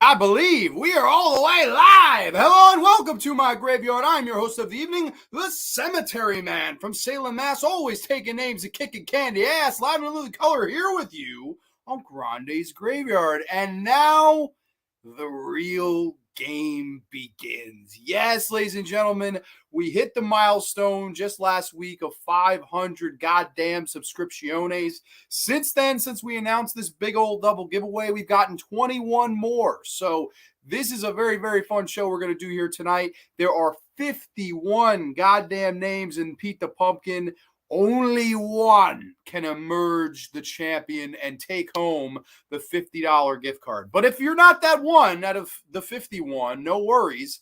I believe we are all the way live. Hello and welcome to my graveyard. I'm your host of the evening, the Cemetery Man from Salem, Mass. Always taking names and kicking candy ass. Live in living color here with you on Grande's Graveyard. And now the real game begins. Yes, ladies and gentlemen, we hit the milestone just last week of 500 goddamn subscripciones. Since then, since we announced this big old double giveaway, we've gotten 21 more. So this is a very, very fun show we're going to do here tonight. There are 51 goddamn names in Pete the Pumpkin. Only one can emerge the champion and take home the $50 gift card. But if you're not that one out of the 51, no worries.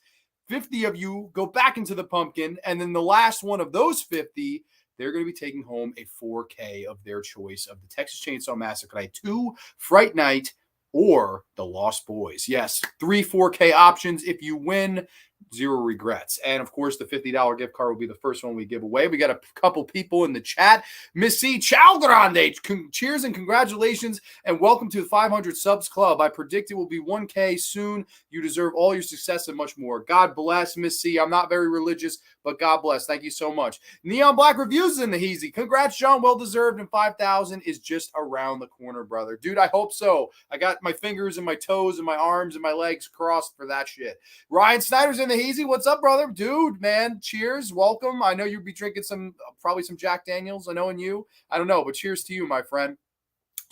50 of you go back into the pumpkin, and then the last one of those 50, they're going to be taking home a 4K of their choice of the Texas Chainsaw Massacre Night 2, Fright Night, or The Lost Boys. Yes, 3 4K options. If you win, zero regrets. And of course, the $50 gift card will be the first one we give away. We got a couple people in the chat. Miss C, ciao grande. Cheers and congratulations, and welcome to the 500 subs club. I predict it will be 1K soon. You deserve all your success and much more. God bless, Miss C. I'm not very religious, but God bless. Thank you so much. Neon Black Reviews in the Heezy. Congrats, John. Well deserved. And 5,000 is just around the corner, brother. Dude, I hope so. I got my fingers and my toes and my arms and my legs crossed for that shit. Ryan Snyder's in the Heezy. What's up, brother? Dude, man, cheers. Welcome. I know you'll be drinking probably some Jack Daniels. I know in you. I don't know, but cheers to you, my friend.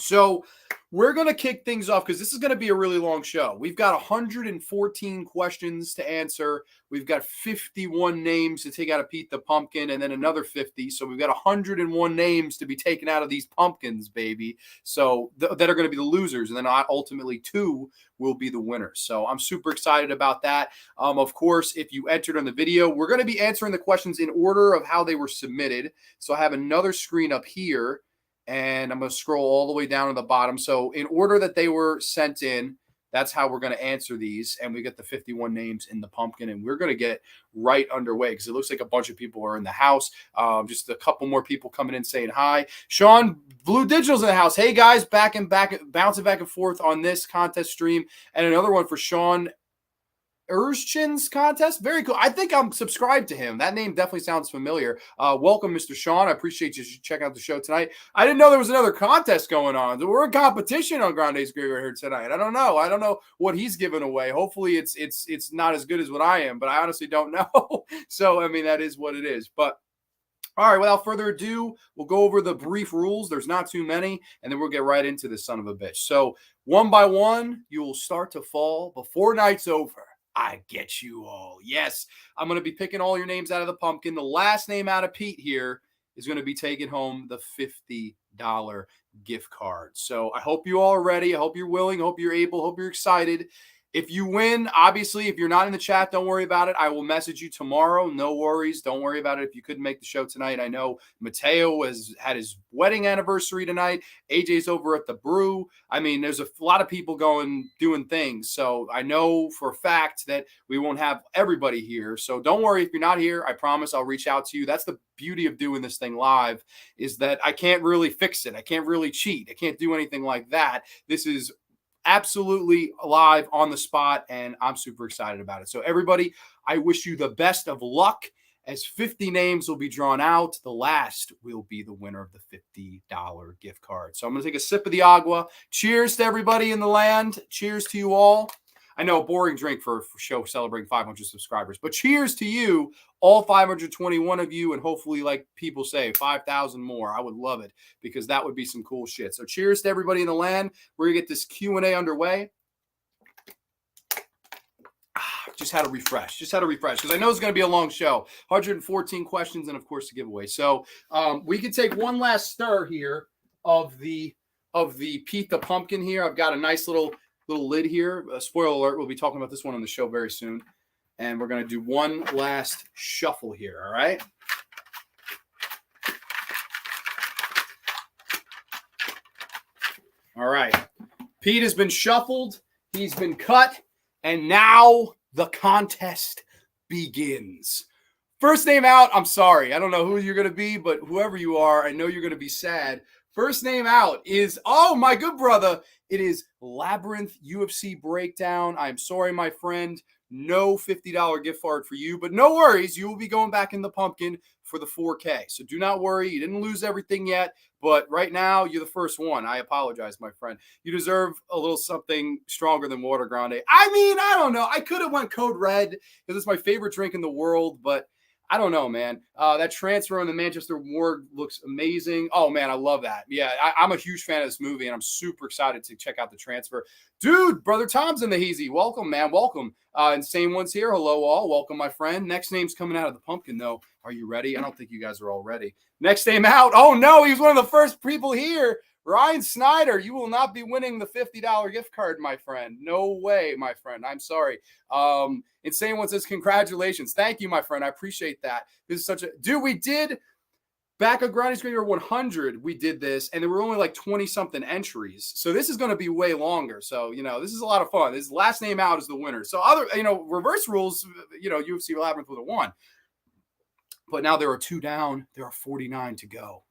So we're going to kick things off because this is going to be a really long show. We've got 114 questions to answer. We've got 51 names to take out of Pete the Pumpkin, and then another 50. So we've got 101 names to be taken out of these pumpkins, baby. So that are going to be the losers, and then ultimately 2 will be the winners. So I'm super excited about that. Of course, if you entered on the video, we're going to be answering the questions in order of how they were submitted. So I have another screen up here, and I'm going to scroll all the way down to the bottom. So in order that they were sent in, that's how we're going to answer these. And we get the 51 names in the pumpkin, and we're going to get right underway because it looks like a bunch of people are in the house. Just a couple more people coming in saying hi. Sean Blue Digital's in the house. Hey, guys, bouncing back and forth on this contest stream. And another one for Sean Urchin's contest. Very cool. I think I'm subscribed to him. That name definitely sounds familiar. Welcome, Mr. Sean. I appreciate you checking out the show tonight. I didn't know there was another contest going on. We're in competition on Grande's Graveyard here tonight. I don't know what he's giving away. Hopefully it's not as good as what I am, but I honestly don't know. So, I mean, that is what it is. But all right, without further ado, we'll go over the brief rules. There's not too many, and then we'll get right into this son of a bitch. So one by one, you will start to fall before night's over. I get you all. Yes, I'm going to be picking all your names out of the pumpkin. The last name out of Pete here is going to be taking home the $50 gift card. So I hope you all are ready. I hope you're willing. I hope you're able. I hope you're excited. If you win, obviously, if you're not in the chat, don't worry about it. I will message you tomorrow. No worries. Don't worry about it if you couldn't make the show tonight. I know Mateo had his wedding anniversary tonight. AJ's over at the brew. I mean, there's a lot of people doing things. So I know for a fact that we won't have everybody here. So don't worry if you're not here. I promise I'll reach out to you. That's the beauty of doing this thing live, is that I can't really fix it. I can't really cheat. I can't do anything like that. This is absolutely live on the spot, and I'm super excited about it. So everybody, I wish you the best of luck, as 50 names will be drawn out. The last will be the winner of the $50 gift card. So I'm going to take a sip of the agua. Cheers to everybody in the land. Cheers to you all. I know, a boring drink for a show celebrating 500 subscribers, but cheers to you, all 521 of you, and hopefully, like people say, 5,000 more. I would love it, because that would be some cool shit. So cheers to everybody in the land. We're going to get this Q&A underway. Just had to refresh because I know it's going to be a long show. 114 questions and, of course, a giveaway. So we can take one last stir here of the Pete the Pumpkin here. I've got a nice little lid here. Spoiler alert, we'll be talking about this one on the show very soon. And we're going to do one last shuffle here, all right? All right. Pete has been shuffled. He's been cut. And now the contest begins. First name out, I'm sorry. I don't know who you're going to be, but whoever you are, I know you're going to be sad. First name out is, oh, my good brother, It is Labyrinth UFC Breakdown. I'm sorry, my friend. No $50 gift card for you, but no worries. You will be going back in the pumpkin for the 4K. So do not worry. You didn't lose everything yet, but right now you're the first one. I apologize, my friend. You deserve a little something stronger than water, Grande. I mean, I don't know. I could have went Code Red because it's my favorite drink in the world, but I don't know, man. That transfer on the Manchester Morgue looks amazing. Oh, man, I love that. Yeah, I'm a huge fan of this movie, and I'm super excited to check out the transfer. Dude, Brother Tom's in the Heezy. Welcome, man. Welcome. And same ones here. Hello, all. Welcome, my friend. Next name's coming out of the pumpkin, though. Are you ready? I don't think you guys are all ready. Next name out. Oh, no, he was one of the first people here. Ryan Snyder, you will not be winning the $50 gift card, my friend. No way, my friend. I'm sorry. Insane One says, congratulations. Thank you, my friend. I appreciate that. This is such a... Dude, we did... Back at Grande's Graveyard 100, we did this, and there were only like 20-something entries. So this is going to be way longer. So, this is a lot of fun. This last name out is the winner. So other, reverse rules, UFC Labyrinth with a 1. But now there are 2 down. There are 49 to go.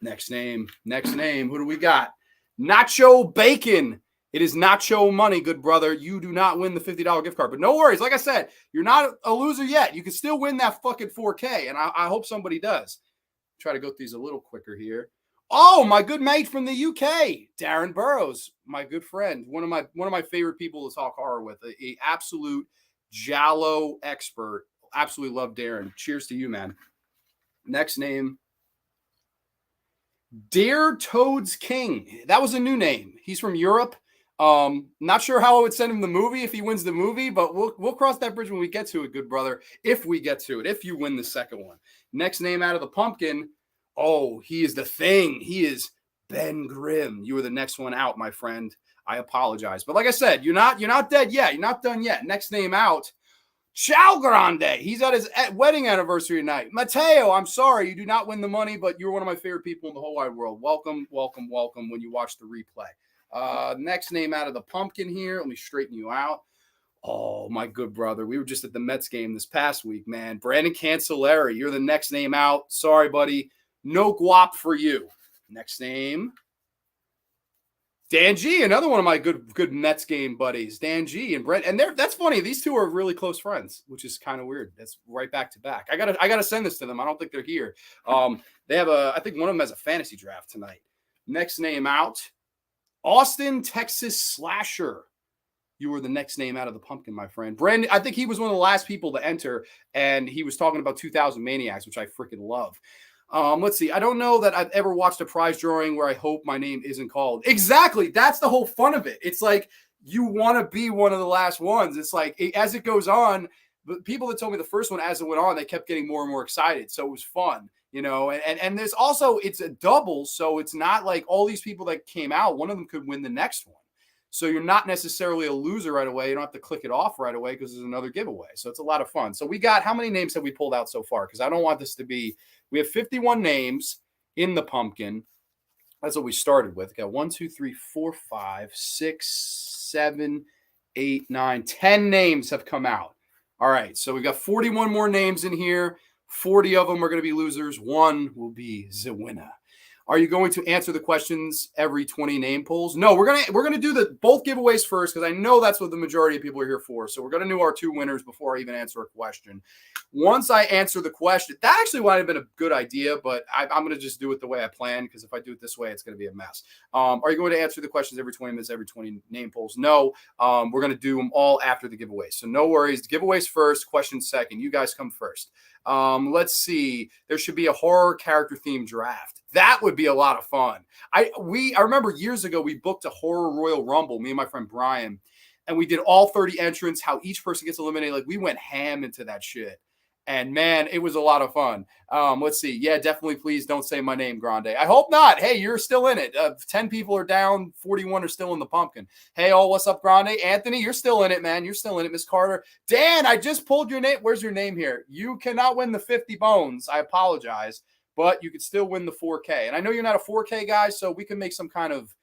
Next name. Who do we got? Nacho Bacon. It is nacho money, good brother. You do not win the $50 gift card. But no worries. Like I said, you're not a loser yet. You can still win that fucking 4K, and I hope somebody does. Try to go through these a little quicker here. Oh, my good mate from the UK, Darren Burrows, my good friend. One of my favorite people to talk horror with. A absolute Giallo expert. Absolutely love Darren. Cheers to you, man. Next name. Dear Toads King. That was a new name. He's from Europe. Not sure how I would send him the movie if he wins the movie, but we'll cross that bridge when we get to it, good brother. If we get to it, if you win the second one. Next name out of the pumpkin. Oh, he is the thing. He is Ben Grimm. You were the next one out, my friend. I apologize. But like I said, you're not dead yet. You're not done yet. Next name out. Ciao Grande. He's at his wedding anniversary tonight. Mateo, I'm sorry. You do not win the money, but you're one of my favorite people in the whole wide world. Welcome when you watch the replay. Next name out of the pumpkin here. Let me straighten you out. Oh, my good brother. We were just at the Mets game this past week, man. Brandon Cancelleri, you're the next name out. Sorry, buddy. No guap for you. Next name. Dan G, another one of my good Mets game buddies. Dan G and Brent. And that's funny. These two are really close friends, which is kind of weird. That's right back to back. I gotta send this to them. I don't think they're here. They have I think one of them has a fantasy draft tonight. Next name out. Austin, Texas Slasher. You were the next name out of the pumpkin, my friend. Brandon, I think he was one of the last people to enter, and he was talking about 2000 Maniacs, which I freaking love. Let's see. I don't know that I've ever watched a prize drawing where I hope my name isn't called. Exactly. That's the whole fun of it. It's like you want to be one of the last ones. It's like as it goes on, the people that told me the first one as it went on, they kept getting more and more excited. So it was fun, and there's also, it's a double. So it's not like all these people that came out, one of them could win the next one. So you're not necessarily a loser right away. You don't have to click it off right away because there's another giveaway. So it's a lot of fun. So we got, how many names have we pulled out so far? Because I don't want this to be, we have 51 names in the pumpkin. That's what we started with. Got 1, 2, 3, 4, 5, 6, 7, 8, 9, 10 names have come out. All right. So we got 41 more names in here. 40 of them are going to be losers. 1 will be the winner. Are you going to answer the questions every 20 name pulls? No, we're gonna do both giveaways first because I know that's what the majority of people are here for. So we're gonna do our 2 winners before I even answer a question. Once I answer the question, that actually might have been a good idea, but I'm gonna just do it the way I planned because if I do it this way, it's gonna be a mess. Are you going to answer the questions every 20 minutes, every 20 name pulls? No. We're gonna do them all after the giveaway. So no worries. Giveaways first, questions second. You guys come first. Let's see. There should be a horror character theme draft. That would be a lot of fun. I remember years ago we booked a horror Royal Rumble, me and my friend Brian, and we did all 30 entrants, how each person gets eliminated. Like we went ham into that shit. And man, it was a lot of fun. Let's see. Yeah, definitely. Please don't say my name, Grande. I hope not. Hey, you're still in it. 10 people are down. 41 are still in the pumpkin. Hey, all, what's up, Grande? Anthony, you're still in it, man. You're still in it. Miss Carter. Dan, I just pulled your name. Where's your name here? You cannot win the 50 bones. I apologize, but you could still win the 4K. And I know you're not a 4K guy, so we can make some kind of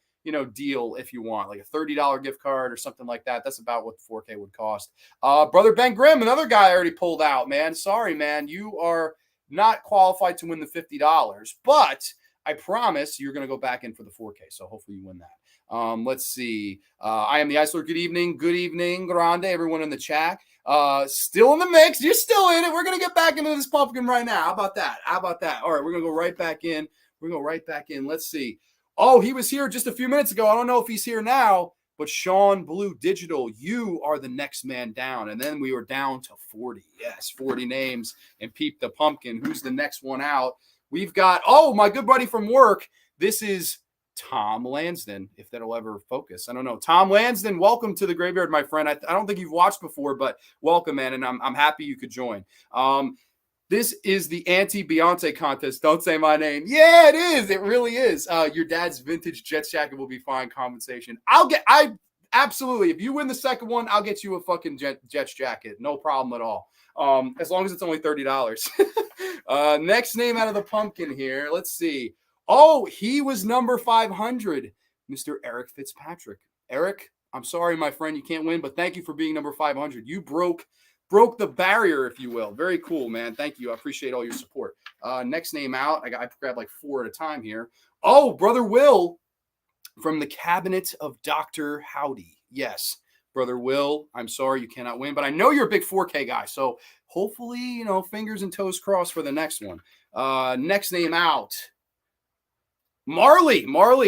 deal if you want, like a $30 gift card or something like that. That's about what the 4K would cost. Brother Ben Grimm, another guy I already pulled out, man. Sorry, man. You are not qualified to win the $50, but I promise you're going to go back in for the 4K. So hopefully you win that. Let's see. I am the Ice Lord. Good evening. Good evening, Grande. Everyone in the chat. Still in the mix. You're still in it. We're going to get back into this pumpkin right now. How about that? How about that? All right, we're going to go right back in. We're going to go right back in. Let's see. Oh, he was here just a few minutes ago. I don't know if he's here now, but Sean Blue Digital, you are the next man down. And then we were down to 40. Yes, 40 names. And Peep the Pumpkin. Who's the next one out? We've got, oh, my good buddy from work. This is Tom Lansden, if that'll ever focus. I don't know. Tom Lansden, welcome to the graveyard, my friend. I don't think you've watched before, but welcome, man. And I'm happy you could join. This is the anti-Beyonce contest. Don't say my name. Yeah, it is. It really is. Your dad's vintage Jets jacket will be fine compensation. Absolutely. If you win the second one, I'll get you a fucking Jets jacket. No problem at all. As long as it's only $30. Next name out of the pumpkin here. Let's see. Oh, he was number 500, Mr. Eric Fitzpatrick. Eric, I'm sorry, my friend, you can't win, but thank you for being number 500. You broke the barrier, if you will. Very cool, man. Thank you. I appreciate all your support. Next name out. I grabbed like 4 at a time here. Oh, Brother Will from the cabinet of Dr. Howdy. Yes, Brother Will, I'm sorry you cannot win, but I know you're a big 4K guy, so hopefully, fingers and toes crossed for the next one. Next name out. Marley,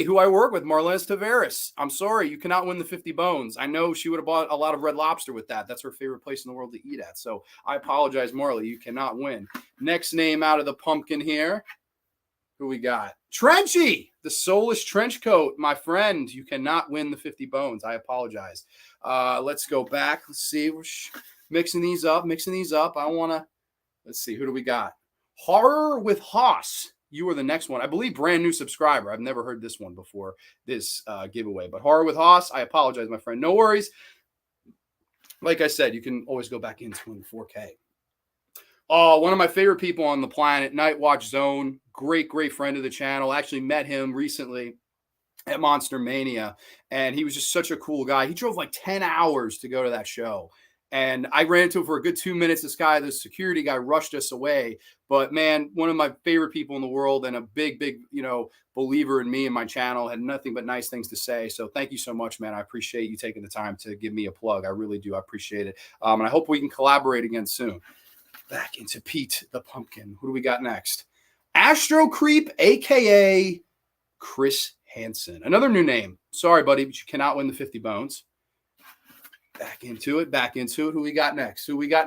who I work with, Marlez Tavares. I'm sorry, you cannot win the 50 bones. I know she would have bought a lot of Red Lobster with that. That's her favorite place in the world to eat at. So I apologize, Marley. You cannot win. Next name out of the pumpkin here. Who we got? Trenchy, the soulless trench coat. My friend, you cannot win the 50 bones. I apologize. Let's go back. Let's see. We're mixing these up. Let's see. Who do we got? Horror with Haas. You are the next one. I believe brand new subscriber. I've never heard this one before, this giveaway. But Horror with Haas, I apologize, my friend. No worries. Like I said, you can always go back into in 4K. One of my favorite people on the planet, Night Watch Zone. Great friend of the channel. Actually met him recently at Monster Mania. And he was just such a cool guy. He drove like 10 hours to go to that show. And I ran into him for a good 2 minutes. This guy, the security guy, rushed us away. But man, one of my favorite people in the world and a big, believer in me and my channel, had nothing but nice things to say. So thank you so much, man. I appreciate you taking the time to give me a plug. I really do. I appreciate it. And I hope we can collaborate again soon. Back into Pete the Pumpkin. Who do we got next? Astro Creep, a.k.a. Chris Hansen. Another new name. Sorry, buddy, but you cannot win the 50 bones. Back into it. Who we got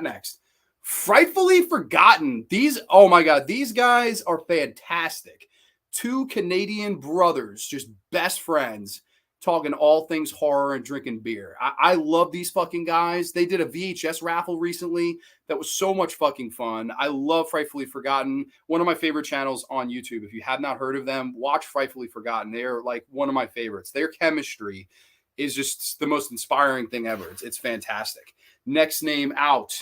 next? Frightfully Forgotten. Oh my God, these guys are fantastic. 2 Canadian brothers, just best friends, talking all things horror and drinking beer. I love these fucking guys. They did a VHS raffle recently that was so much fucking fun. I love Frightfully Forgotten. One of my favorite channels on YouTube. If you have not heard of them, watch Frightfully Forgotten. They're like one of my favorites. Their chemistry is just the most inspiring thing ever. It's fantastic. Next name out.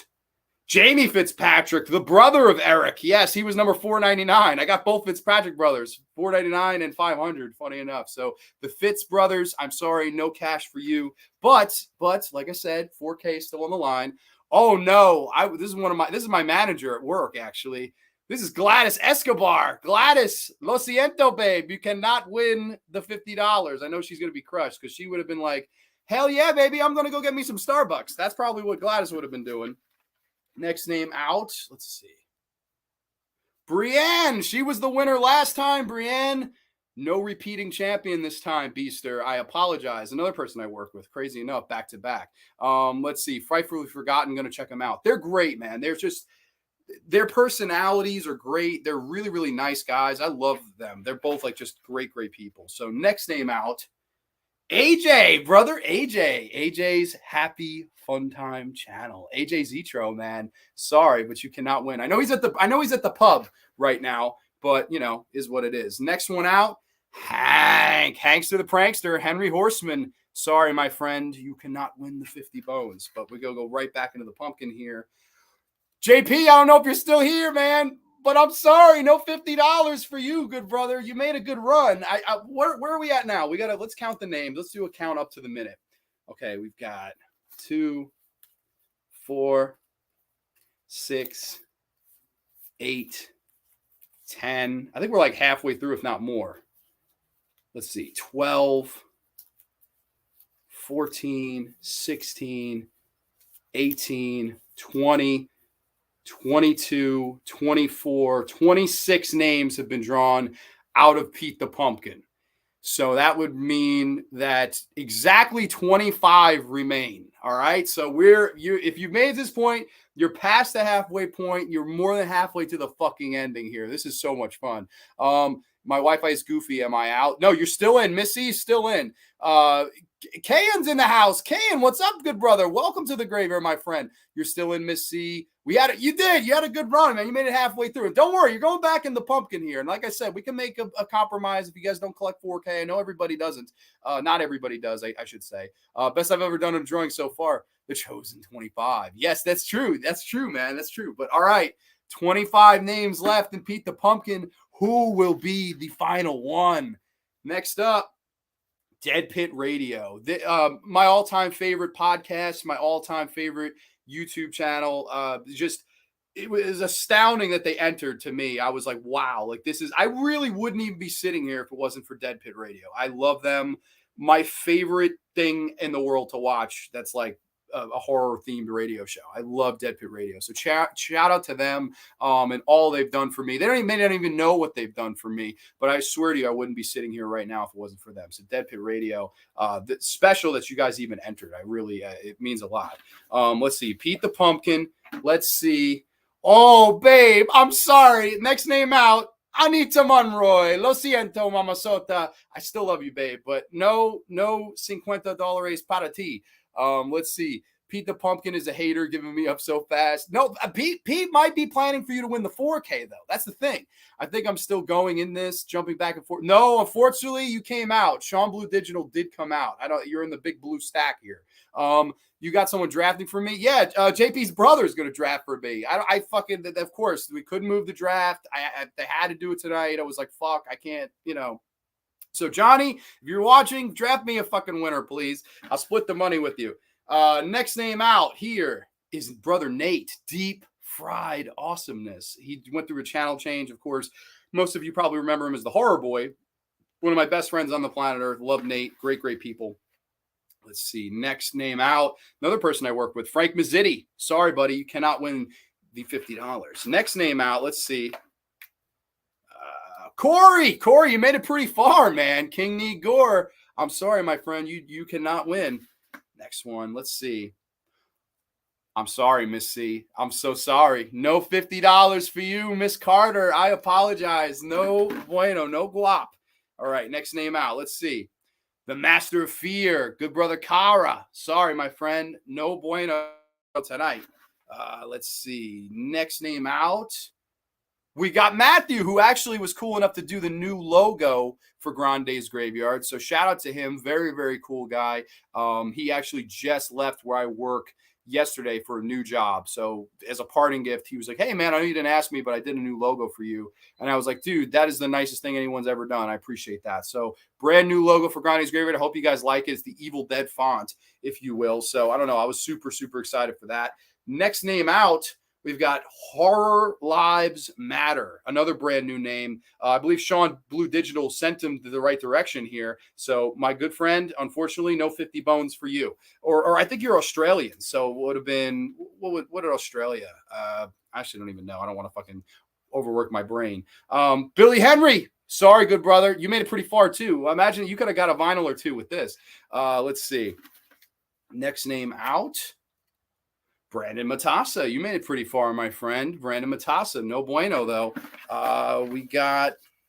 Jamie Fitzpatrick, the brother of Eric. Yes, he was number 499. I got both Fitzpatrick brothers, 499 and 500, funny enough. So the Fitz brothers, I'm sorry, no cash for you. But like I said, 4K still on the line. Oh no, this is my manager at work, actually. This is Gladys Escobar. Gladys, lo siento, babe. You cannot win the $50. I know she's going to be crushed because she would have been like, hell yeah, baby, I'm going to go get me some Starbucks. That's probably what Gladys would have been doing. Next name out. Let's see. Brienne. She was the winner last time. Brienne, no repeating champion this time, Beaster. I apologize. Another person I work with, crazy enough, back to back. Let's see. Frightfully Forgotten. Going to check them out. They're great, man. Their personalities are great. They're really nice guys. I love them. They're both like just great people. So next name out. AJ, brother AJ. AJ's Happy Fun Time channel. AJ Zetro, man. Sorry, but you cannot win. I know he's at the pub right now, but is what it is. Next one out. Hankster the Prankster, Henry Horseman. Sorry, my friend, you cannot win the 50 bones, but we go right back into the pumpkin here. JP, I don't know if you're still here, man, but I'm sorry, no $50 for you, good brother. You made a good run. Where are we at now? Let's count the names. Let's do a count up to the minute. Okay, we've got 2, 4, 6, 8, 10. I think we're like halfway through, if not more. Let's see, 12, 14, 16, 18, 20, 22, 24, 26 names have been drawn out of Pete the Pumpkin. So that would mean that exactly 25 remain. All right. So if you've made this point, you're past the halfway point. You're more than halfway to the fucking ending here. This is so much fun. My Wi-Fi is goofy. Am I out? No, you're still in. Missy is still in. Kayan's in the house. Kayan, what's up, good brother? Welcome to the graveyard, my friend. You're still in, Miss C. You had a good run, man. You made it halfway through. And don't worry, you're going back in the pumpkin here. And like I said, we can make a compromise if you guys don't collect 4K. I know everybody doesn't. Not everybody does, I should say. Best I've ever done in drawing so far. The Chosen 25. Yes, that's true. That's true, man. That's true. But all right, 25 names left in Pete the Pumpkin. Who will be the final one? Next up, Dead Pit Radio. My all-time favorite podcast, my all-time favorite YouTube channel. It was astounding that they entered to me. I was like, wow, like I really wouldn't even be sitting here if it wasn't for Dead Pit Radio. I love them. My favorite thing in the world to watch that's like a horror themed radio show. I love Dead Pit Radio. So shout out to them and all they've done for me. They may not even know what they've done for me, but I swear to you, I wouldn't be sitting here right now if it wasn't for them. So Dead Pit Radio, the special that you guys even entered. I really, it means a lot. Let's see. Pete the Pumpkin. Let's see. Oh, babe, I'm sorry. Next name out. Anita Monroy. Lo siento, mamazota. I still love you, babe, but no $50 para ti. Let's see. Pete the Pumpkin is a hater giving me up so fast. No, Pete might be planning for you to win the 4K, though. That's the thing. I think I'm still going in this, jumping back and forth. No, unfortunately, you came out. Sean Blue Digital did come out. You're in the big blue stack here. You got someone drafting for me? Yeah, JP's brother is going to draft for me. Of course, we couldn't move the draft. They had to do it tonight. I was like, fuck, I can't, So, Johnny, if you're watching, draft me a fucking winner, please. I'll split the money with you. Next name out here is brother Nate. Deep Fried Awesomeness. He went through a channel change, of course. Most of you probably remember him as the Horror Boy. One of my best friends on the planet Earth. Love Nate. Great people. Let's see. Next name out. Another person I work with, Frank Mazzitti. Sorry, buddy. You cannot win the $50. Next name out. Let's see. Corey, you made it pretty far, man. King Need Gore. I'm sorry, my friend. You cannot win. Next one. Let's see. I'm sorry, Miss C. I'm so sorry. No $50 for you, Miss Carter. I apologize. No bueno, no guap. All right, next name out. Let's see. The Master of Fear. Good brother Kara. Sorry, my friend. No bueno tonight. Let's see. Next name out. We got Matthew, who actually was cool enough to do the new logo for Grande's Graveyard. So shout out to him. Very, very cool guy. He actually just left where I work yesterday for a new job. So as a parting gift, he was like, hey, man, I know you didn't ask me, but I did a new logo for you. And I was like, dude, that is the nicest thing anyone's ever done. I appreciate that. So brand new logo for Grande's Graveyard. I hope you guys like it. It's the Evil Dead font, if you will. So I don't know. I was super, super excited for that. Next name out. We've got Horror Lives Matter, another brand new name. I believe Sean Blue Digital sent him to the right direction here. So my good friend, unfortunately, no 50 bones for you. Or I think you're Australian. So it would have been, what did Australia? I actually don't even know. I don't want to fucking overwork my brain. Billy Henry. Sorry, good brother. You made it pretty far too. Imagine you could have got a vinyl or two with this. Let's see. Next name out. Brandon Matassa, you made it pretty far, my friend. Brandon Matassa, no bueno, though. We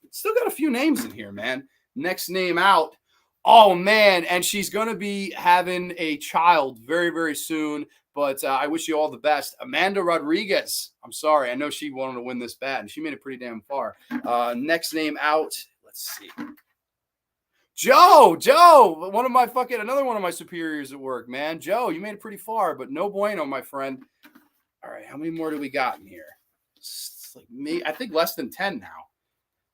still got a few names in here, man. Next name out. Oh, man, and she's going to be having a child very, very soon, but I wish you all the best. Amanda Rodriguez. I'm sorry. I know she wanted to win this bad, and she made it pretty damn far. Next name out. Let's see. Joe, another one of my superiors at work, man. Joe, you made it pretty far, but no bueno, my friend. All right, how many more do we got in here? It's like me, I think less than 10 now.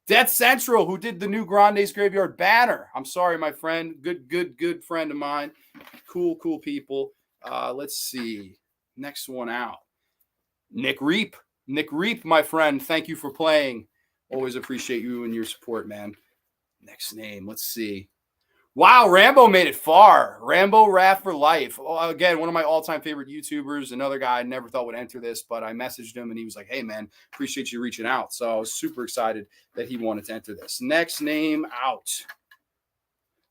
Death Central, who did the new Grande's Graveyard banner. I'm sorry, my friend. Good friend of mine. Cool people. Let's see. Next one out. Nick Reap, my friend. Thank you for playing. Always appreciate you and your support, man. Next name, let's see. Wow, Rambo made it far. Rambo Raff for life. Again, one of my all-time favorite YouTubers. Another guy I never thought would enter this, but I messaged him and he was like, hey, man, appreciate you reaching out. So I was super excited that he wanted to enter this. Next name out.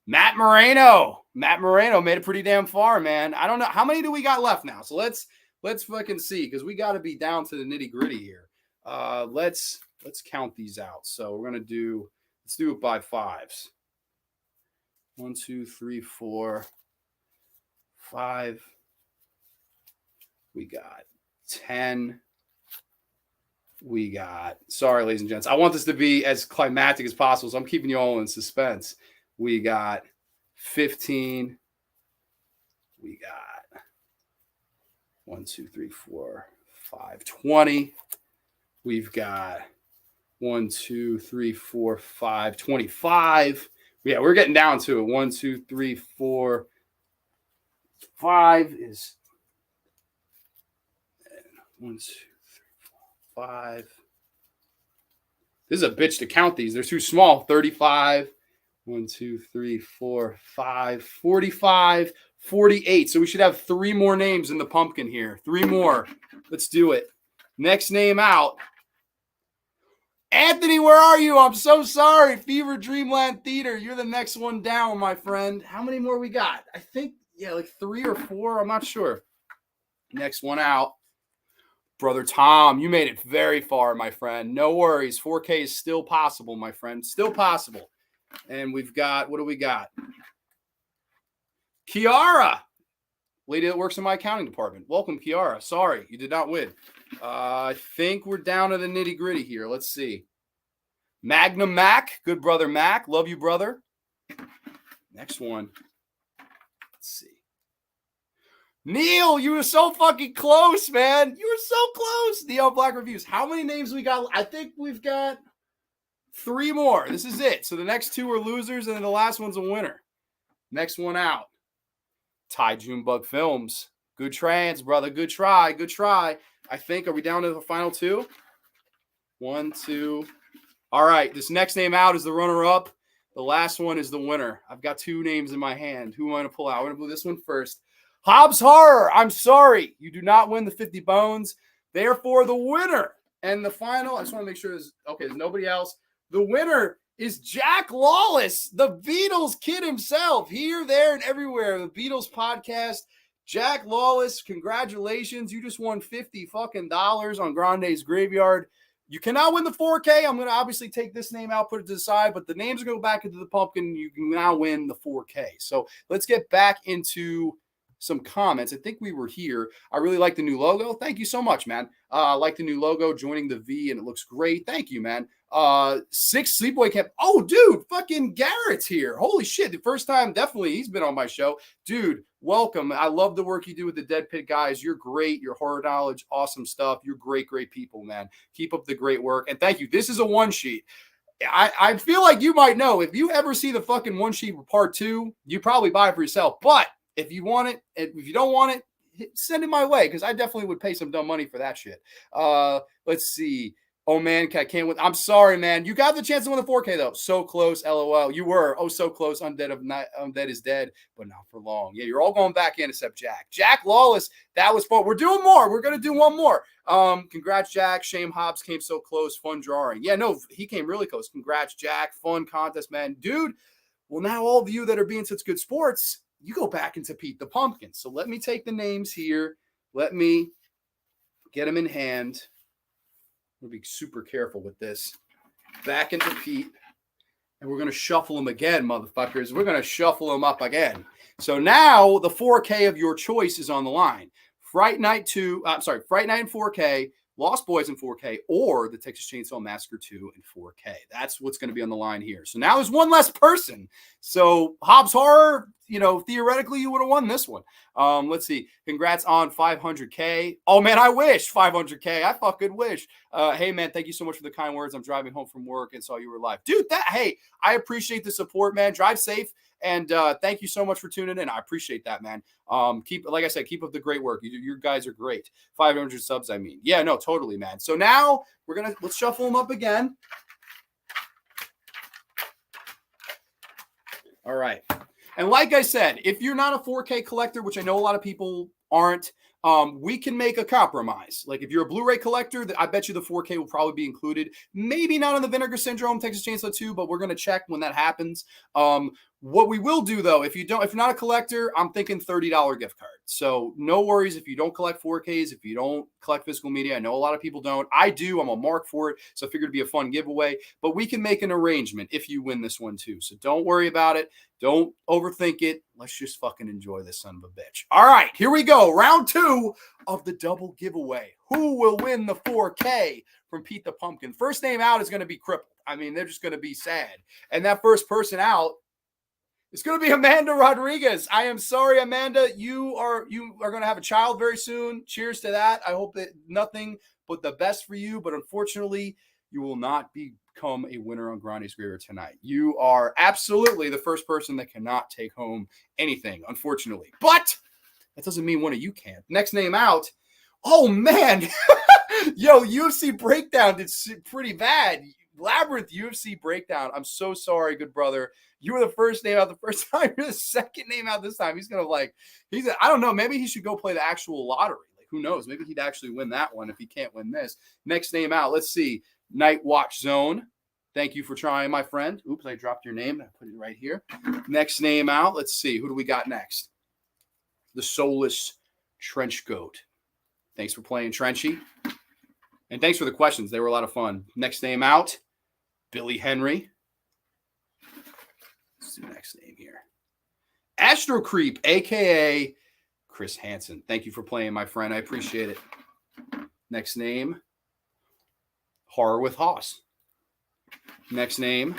Matt Moreno. Matt Moreno made it pretty damn far, man. I don't know. How many do we got left now? So let's fucking see, because we got to be down to the nitty-gritty here. Let's count these out. So we're going to let's do it by fives. 1, 2, 3, 4, 5. We got 10. We got, sorry, ladies and gents. I want this to be as climactic as possible, so I'm keeping you all in suspense. We got 15. We got 1, 2, 3, 4, 5, 20. We've got 1, 2, 3, 4, 5, 25. Yeah, we're getting down to it. 1, 2, 3, 4, 5 is 1, 2, 3, 4, 5. This is a bitch to count these. They're too small. 35. 1, 2, 3, 4, 5, 45, 48. So we should have 3 more names in the pumpkin here. 3 more. Let's do it. Next name out. Anthony, where are you? I'm so sorry. Fever Dreamland Theater. You're the next one down, my friend. How many more we got? I think, yeah, like 3 or 4. I'm not sure. Next one out. Brother Tom, you made it very far, my friend. No worries. 4K is still possible, my friend. Still possible. And we've got, what do we got? Kiara, lady that works in my accounting department. Welcome, Kiara. Sorry, you did not win. I think we're down to the nitty gritty here. Let's see. Magnum Mac, good brother Mac. Love you, brother. Next one. Let's see. Neil, you were so fucking close, man. You were so close. Neil Black Reviews. How many names we got? I think we've got 3 more. This is it. So the next 2 are losers, and then the last one's a winner. Next one out. Ty Junebug Films. Good trans, brother. Good try. Good try. I think, are we down to the final 2? 1, 2. All right. This next name out is the runner-up. The last one is the winner. I've got 2 names in my hand. Who am I going to pull out? I'm going to pull this one first. Hobbs Horror. I'm sorry. You do not win the 50 bones. Therefore, the winner and the final, I just want to make sure there's nobody else. The winner is Jack Lawless, the Beatles kid himself, here, there, and everywhere. The Beatles podcast. Jack Lawless, congratulations. You just won $50 fucking dollars on Grande's Graveyard. You cannot win the 4K. I'm going to obviously take this name out, put it to the side, but the names are going to go back into the pumpkin. You can now win the 4K. So let's get back into some comments. I think we were here. I really like the new logo. Thank you so much, man. I like the new logo, joining the V, and it looks great. Thank you, man. 6 Sleepaway Camp. Oh, dude, fucking Garrett's here. Holy shit. The first time, definitely, he's been on my show. Dude, welcome. I love the work you do with the Dead Pit guys. You're great. Your horror knowledge, awesome stuff. You're great, great people, man. Keep up the great work. And thank you. This is a one sheet. I feel like you might know, if you ever see the fucking one sheet part 2, you probably buy it for yourself. But if you want it, if you don't want it, send it my way, because I definitely would pay some dumb money for that shit. Let's see. Oh, man, I can't win. I'm sorry, man. You got the chance to win the 4K, though. So close, LOL. You were. Oh, so close. Undead is dead, but not for long. Yeah, you're all going back in except Jack. Jack Lawless, that was fun. We're doing more. We're going to do one more. Congrats, Jack. Shame Hobbs came so close. Fun drawing. Yeah, no, he came really close. Congrats, Jack. Fun contest, man. Dude, well, now all of you that are being such good sports, you go back into Pete the Pumpkin. So let me take the names here. Let me get them in hand. I'm going to be super careful with this. Back into Pete. And we're going to shuffle them again, motherfuckers. We're going to shuffle them up again. So now the 4K of your choice is on the line. Fright Night in 4K, Lost Boys in 4K, or the Texas Chainsaw Massacre 2 in 4K. That's what's going to be on the line here. So now there's one less person. So Hobbs Horror, theoretically you would have won this one. Let's see. Congrats on 500K. Oh, man, I wish 500K. I fucking wish. Hey, man, thank you so much for the kind words. I'm driving home from work and saw you were live. Dude, hey, I appreciate the support, man. Drive safe. And thank you so much for tuning in. I appreciate that, man. Like I said, keep up the great work. You guys are great. 500 subs, I mean. Yeah, no, totally, man. So now let's shuffle them up again. All right. And like I said, if you're not a 4K collector, which I know a lot of people aren't, we can make a compromise. Like if you're a Blu-ray collector, I bet you the 4K will probably be included. Maybe not on the Vinegar Syndrome Texas Chainsaw 2, but we're going to check when that happens. What we will do though, if you're not a collector, I'm thinking $30 gift card. So no worries if you don't collect 4Ks, if you don't collect physical media. I know a lot of people don't. I do. I'm a mark for it. So I figured it'd be a fun giveaway, but we can make an arrangement if you win this one too. So don't worry about it. Don't overthink it. Let's just fucking enjoy this son of a bitch. All right, here we go. Round 2 of the double giveaway. Who will win the 4K from Pete the Pumpkin? First name out is going to be crippled. I mean, they're just going to be sad. And that first person out, it's going to be Amanda Rodriguez. I am sorry, Amanda. You are going to have a child very soon. Cheers to that. I hope that nothing but the best for you. But unfortunately, you will not become a winner on Grande's Graver tonight. You are absolutely the first person that cannot take home anything, unfortunately. But that doesn't mean one of you can't. Next name out. Oh, man. Yo, UFC Breakdown did pretty bad. Labyrinth UFC Breakdown. I'm so sorry, good brother. You were the first name out the first time. You're the second name out this time. He's going to I don't know. Maybe he should go play the actual lottery. Like, who knows? Maybe he'd actually win that one if he can't win this. Next name out. Let's see. Night Watch Zone. Thank you for trying, my friend. Oops, I dropped your name. I put it right here. Next name out. Let's see. Who do we got next? The Soulless Trench Goat. Thanks for playing, Trenchy. And thanks for the questions. They were a lot of fun. Next name out. Billy Henry. Let's do the next name here. Astro Creep, a.k.a. Chris Hansen. Thank you for playing, my friend. I appreciate it. Next name. Horror with Hoss. Next name.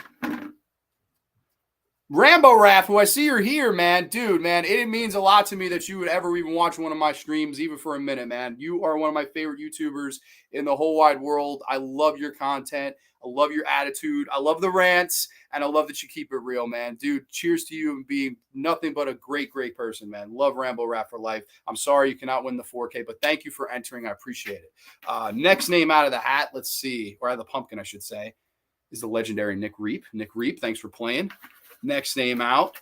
Rambo Raff, who I see you're here, man. Dude, man, it means a lot to me that you would ever even watch one of my streams, even for a minute, man. You are one of my favorite YouTubers in the whole wide world. I love your content. I love your attitude. I love the rants, and I love that you keep it real, man. Dude, cheers to you and being nothing but a great, great person, man. Love Rambo Raff for life. I'm sorry you cannot win the 4K, but thank you for entering. I appreciate it. Next name out of the hat, let's see, or out of the pumpkin, I should say, is the legendary Nick Reap. Nick Reap, thanks for playing. Next name out.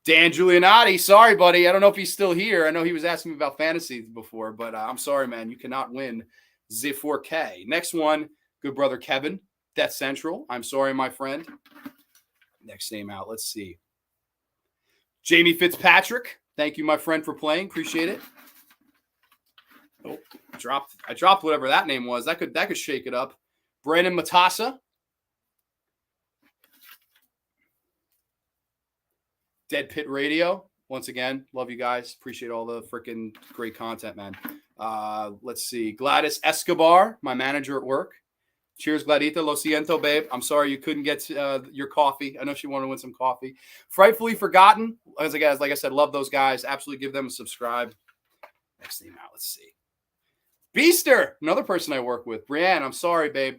Dan Giulianotti. Sorry, buddy. I don't know if he's still here. I know he was asking me about fantasy before, but I'm sorry, man. You cannot win the 4K. Next one, good brother Kevin. Death Central. I'm sorry, my friend. Next name out. Let's see. Jamie Fitzpatrick. Thank you, my friend, for playing. Appreciate it. Oh, I dropped whatever that name was. That could shake it up. Brandon Matassa. Dead Pit Radio. Once again, love you guys. Appreciate all the freaking great content, man. Let's see. Gladys Escobar, my manager at work. Cheers, Gladita. Lo siento, babe. I'm sorry you couldn't get your coffee. I know she wanted to win some coffee. Frightfully Forgotten. Like I said, love those guys. Absolutely give them a subscribe. Next name out. Let's see. Beaster, another person I work with. Brianne, I'm sorry, babe.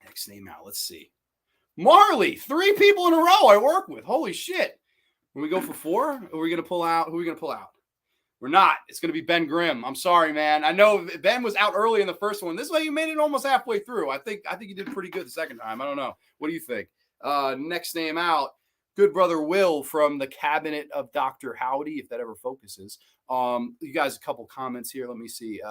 Next name out. Let's see. Marley, 3 people in a row I work with. Holy shit. When we go for 4, are we going to pull out? Who are we going to pull out? We're not. It's going to be Ben Grimm. I'm sorry, man. I know Ben was out early in the first one. This way you made it almost halfway through. I think you did pretty good the second time. I don't know. What do you think? Next name out. Good brother Will from the Cabinet of Dr. Howdy, if that ever focuses. You guys, a couple comments here. Let me see.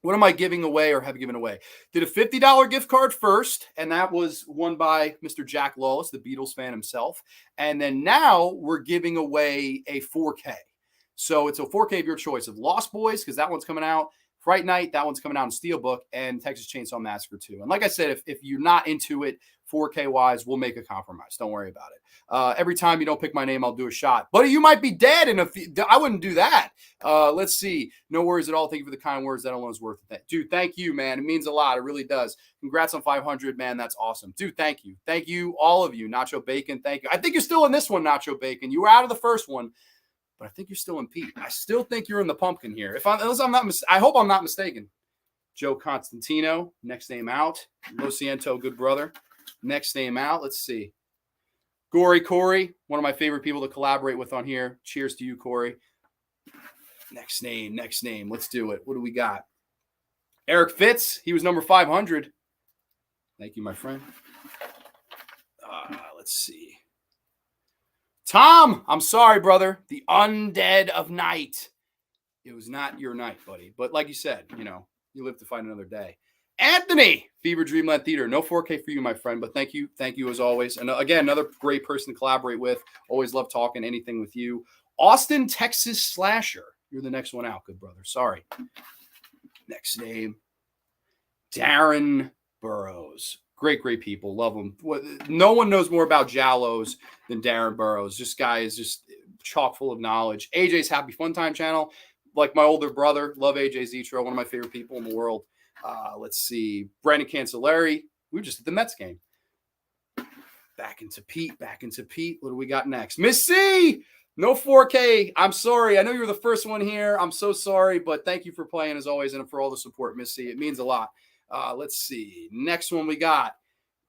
What am I giving away or have given away? Did a $50 gift card first, and that was won by Mr. Jack Lawless, the Beatles fan himself. And then now we're giving away a 4K. So it's a 4K of your choice of Lost Boys, because that one's coming out. Fright Night, that one's coming out in Steelbook, and Texas Chainsaw Massacre 2. And like I said, if you're not into it 4K-wise, we'll make a compromise. Don't worry about it. Every time you don't pick my name, I'll do a shot. But you might be dead in a few. I wouldn't do that. Let's see. No worries at all. Thank you for the kind words. That alone is worth it. Dude, thank you, man. It means a lot. It really does. Congrats on 500, man. That's awesome. Dude, thank you. Thank you, all of you. Nacho Bacon, thank you. I think you're still in this one, Nacho Bacon. You were out of the first one, but I think you're still in Pete. I still think you're in the pumpkin here. I hope I'm not mistaken. Joe Constantino, next name out. Lo siento, good brother. Next name out. Let's see. Gory Corey, one of my favorite people to collaborate with on here. Cheers to you, Corey. Next name. Let's do it. What do we got? Eric Fitz. He was number 500. Thank you, my friend. Let's Let's see. Tom, I'm sorry, brother. The Undead of Night. It was not your night, buddy. But like you said, you live to fight another day. Anthony, Fever Dreamland Theater. No 4K for you, my friend, but thank you. Thank you as always. And again, another great person to collaborate with. Always love talking anything with you. Austin, Texas Slasher. You're the next one out, good brother. Sorry. Next name. Darren Burrows. Great people. Love him. No one knows more about Jallos than Darren Burrows. This guy is just chock full of knowledge. AJ's Happy Fun Time channel. Like my older brother. Love AJ Zetro. One of my favorite people in the world. Let's see. Brandon Cancelleri. We were just at the Mets game. Back into Pete. What do we got next? Miss C. No 4K. I'm sorry. I know you were the first one here. I'm so sorry, but thank you for playing as always and for all the support, Miss C. It means a lot. Let's see. Next one we got.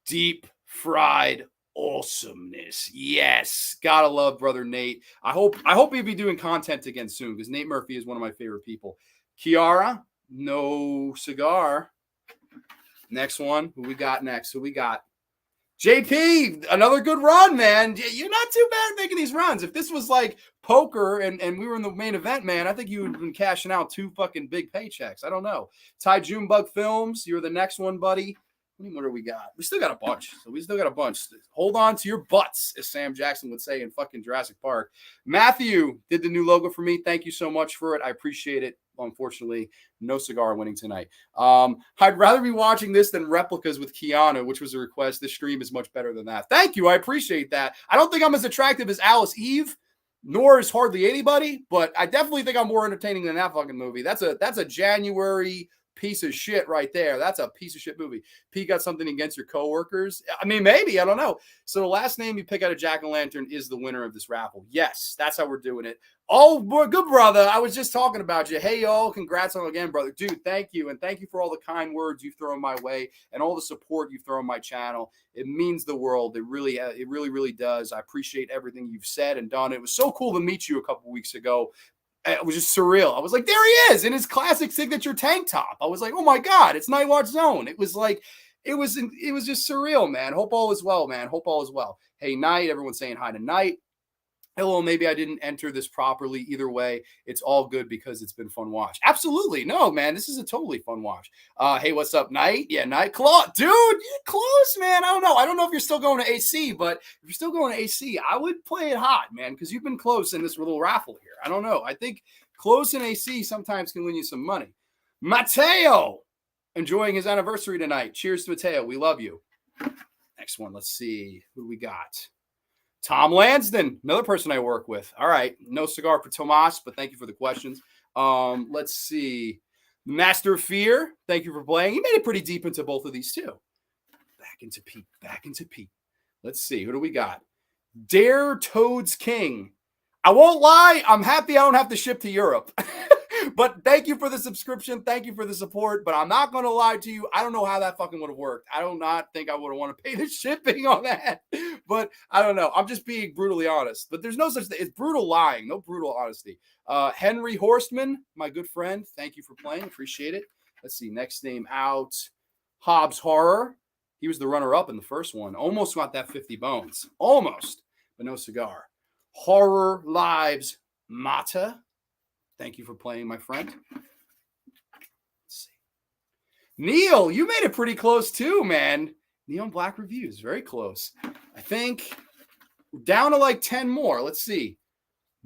Deep Fried Awesomeness. Yes. Gotta love brother Nate. I hope he'll be doing content again soon because Nate Murphy is one of my favorite people. Kiara. No cigar. Next one. Who we got next? JP, another good run, man. You're not too bad making these runs. If this was like poker and we were in the main event, man, I think you would have been cashing out 2 fucking big paychecks. I don't know. Ty Junebug Films, you're the next one, buddy. What do we got? We still got a bunch. Hold on to your butts, as Sam Jackson would say in fucking Jurassic Park. Matthew did the new logo for me. Thank you so much for it. I appreciate it. Unfortunately, no cigar winning tonight. I'd rather be watching this than replicas with Keanu, which was a request. This stream is much better than that. Thank you. I appreciate that. I don't think I'm as attractive as Alice Eve, nor is hardly anybody, but I definitely think I'm more entertaining than that fucking movie. That's a January piece of shit right there. That's a piece of shit movie. Pete got something against your coworkers? I mean, maybe. I don't know. So the last name you pick out of Jack-O-Lantern is the winner of this raffle. Yes, that's how we're doing it. Oh, boy, good brother. I was just talking about you. Hey, y'all. Congrats on again, brother. Dude, thank you. And thank you for all the kind words you've thrown my way and all the support you've thrown my channel. It means the world. It really does. I appreciate everything you've said and done. It was so cool to meet you a couple weeks ago. It was just surreal. I was like, there he is in his classic signature tank top. I was like, oh my God, it's Night Watch Zone. It was just surreal, man. Hope all is well, man. Hope all is well. Hey, Night. Everyone's saying hi to Night. Hello, maybe I didn't enter this properly. Either way, it's all good because it's been fun watch. Absolutely. No, man, this is a totally fun watch. Hey, what's up, Night? Yeah, Night. Dude, you're close, man. I don't know if you're still going to AC, but if you're still going to AC, I would play it hot, man, because you've been close in this little raffle here. I don't know. I think close in AC sometimes can win you some money. Mateo, enjoying his anniversary tonight. Cheers to Mateo. We love you. Next one. Let's see. Who do we got? Tom Lansden, another person I work with. All right. No cigar for Tomas, but thank you for the questions. Let's see. Master of Fear, thank you for playing. He made it pretty deep into both of these, too. Back into Pete. Let's see. Who do we got? Dare Toads King. I won't lie. I'm happy I don't have to ship to Europe. But thank you for the subscription. Thank you for the support. But I'm not going to lie to you. I don't know how that fucking would have worked. I do not think I would have wanted to pay the shipping on that. But I don't know. I'm just being brutally honest. But there's no such thing. It's brutal lying. No brutal honesty. Henry Horstman, my good friend. Thank you for playing. Appreciate it. Let's see. Next name out. Hobbs Horror. He was the runner-up in the first one. Almost got that 50 bones. Almost. But no cigar. Horror Lives Mata. Thank you for playing, my friend. Let's see. Neil, you made it pretty close too, man. Neon Black Reviews, very close. I think we're down to like 10 more. Let's see.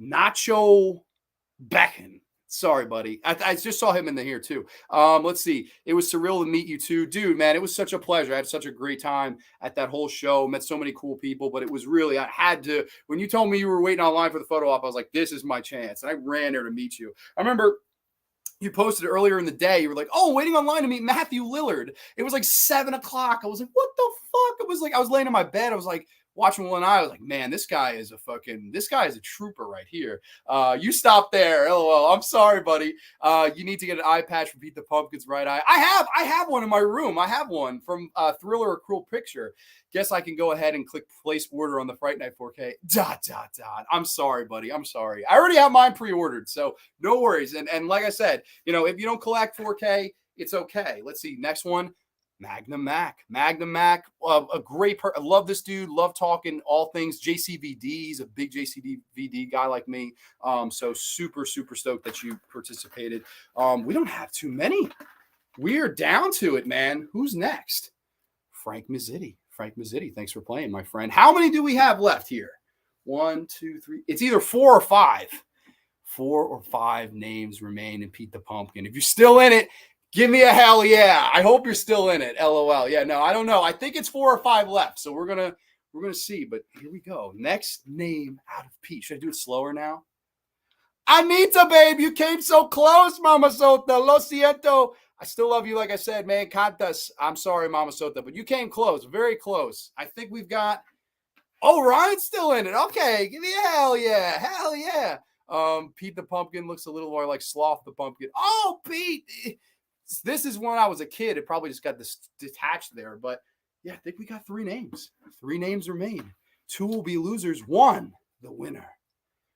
Nacho Becken. Sorry, buddy. I just saw him in here too. Let's see. It was surreal to meet you too. Dude, man, it was such a pleasure. I had such a great time at that whole show. Met so many cool people, but it was really, I had to, when you told me you were waiting online for the photo op, I was like, this is my chance. And I ran there to meet you. I remember you posted earlier in the day. You were like, oh, waiting online to meet Matthew Lillard. It was like 7 o'clock. I was like, what the fuck? It was like, I was laying in my bed. I was like, watching one eye, I was like, man, this guy is a trooper right here. You stop there. LOL. I'm sorry, buddy. You need to get an eye patch for Pete the Pumpkin's right eye. I have one in my room. I have one from Thriller, A Cruel Picture. Guess I can go ahead and click place order on the Fright Night 4K. ... I'm sorry, buddy. I'm sorry. I already have mine pre-ordered, so no worries. And like I said, if you don't collect 4K, it's okay. Let's see. Next one. Magnum Mac, a great I love this dude. Love talking all things JCVD. He's a big JCVD guy like me. So super stoked that you participated. We don't have too many. We're down to it, man. Who's next? Frank Mazzitti. Thanks for playing, my friend. How many do we have left here? 1, 2, 3. It's either 4 or 5. 4 or 5 names remain in Pete the Pumpkin. If you're still in it, give me a hell yeah. I hope you're still in it. LOL. Yeah, no, I don't know. I think it's 4 or 5 left. So we're gonna see. But here we go. Next name out of Pete. Should I do it slower now? Anita, babe, you came so close, Mama Sota. Lo siento. I still love you, like I said, man. Cantas. I'm sorry, Mama Sota, but you came close, very close. I think we've got. Oh, Ryan's still in it. Okay, give me a hell yeah. Pete the Pumpkin looks a little more like Sloth the Pumpkin. Oh, Pete. This is when I was a kid. It probably just got this detached there. But yeah, I think we got 3 names. 3 names remain. 2 will be losers. 1, the winner.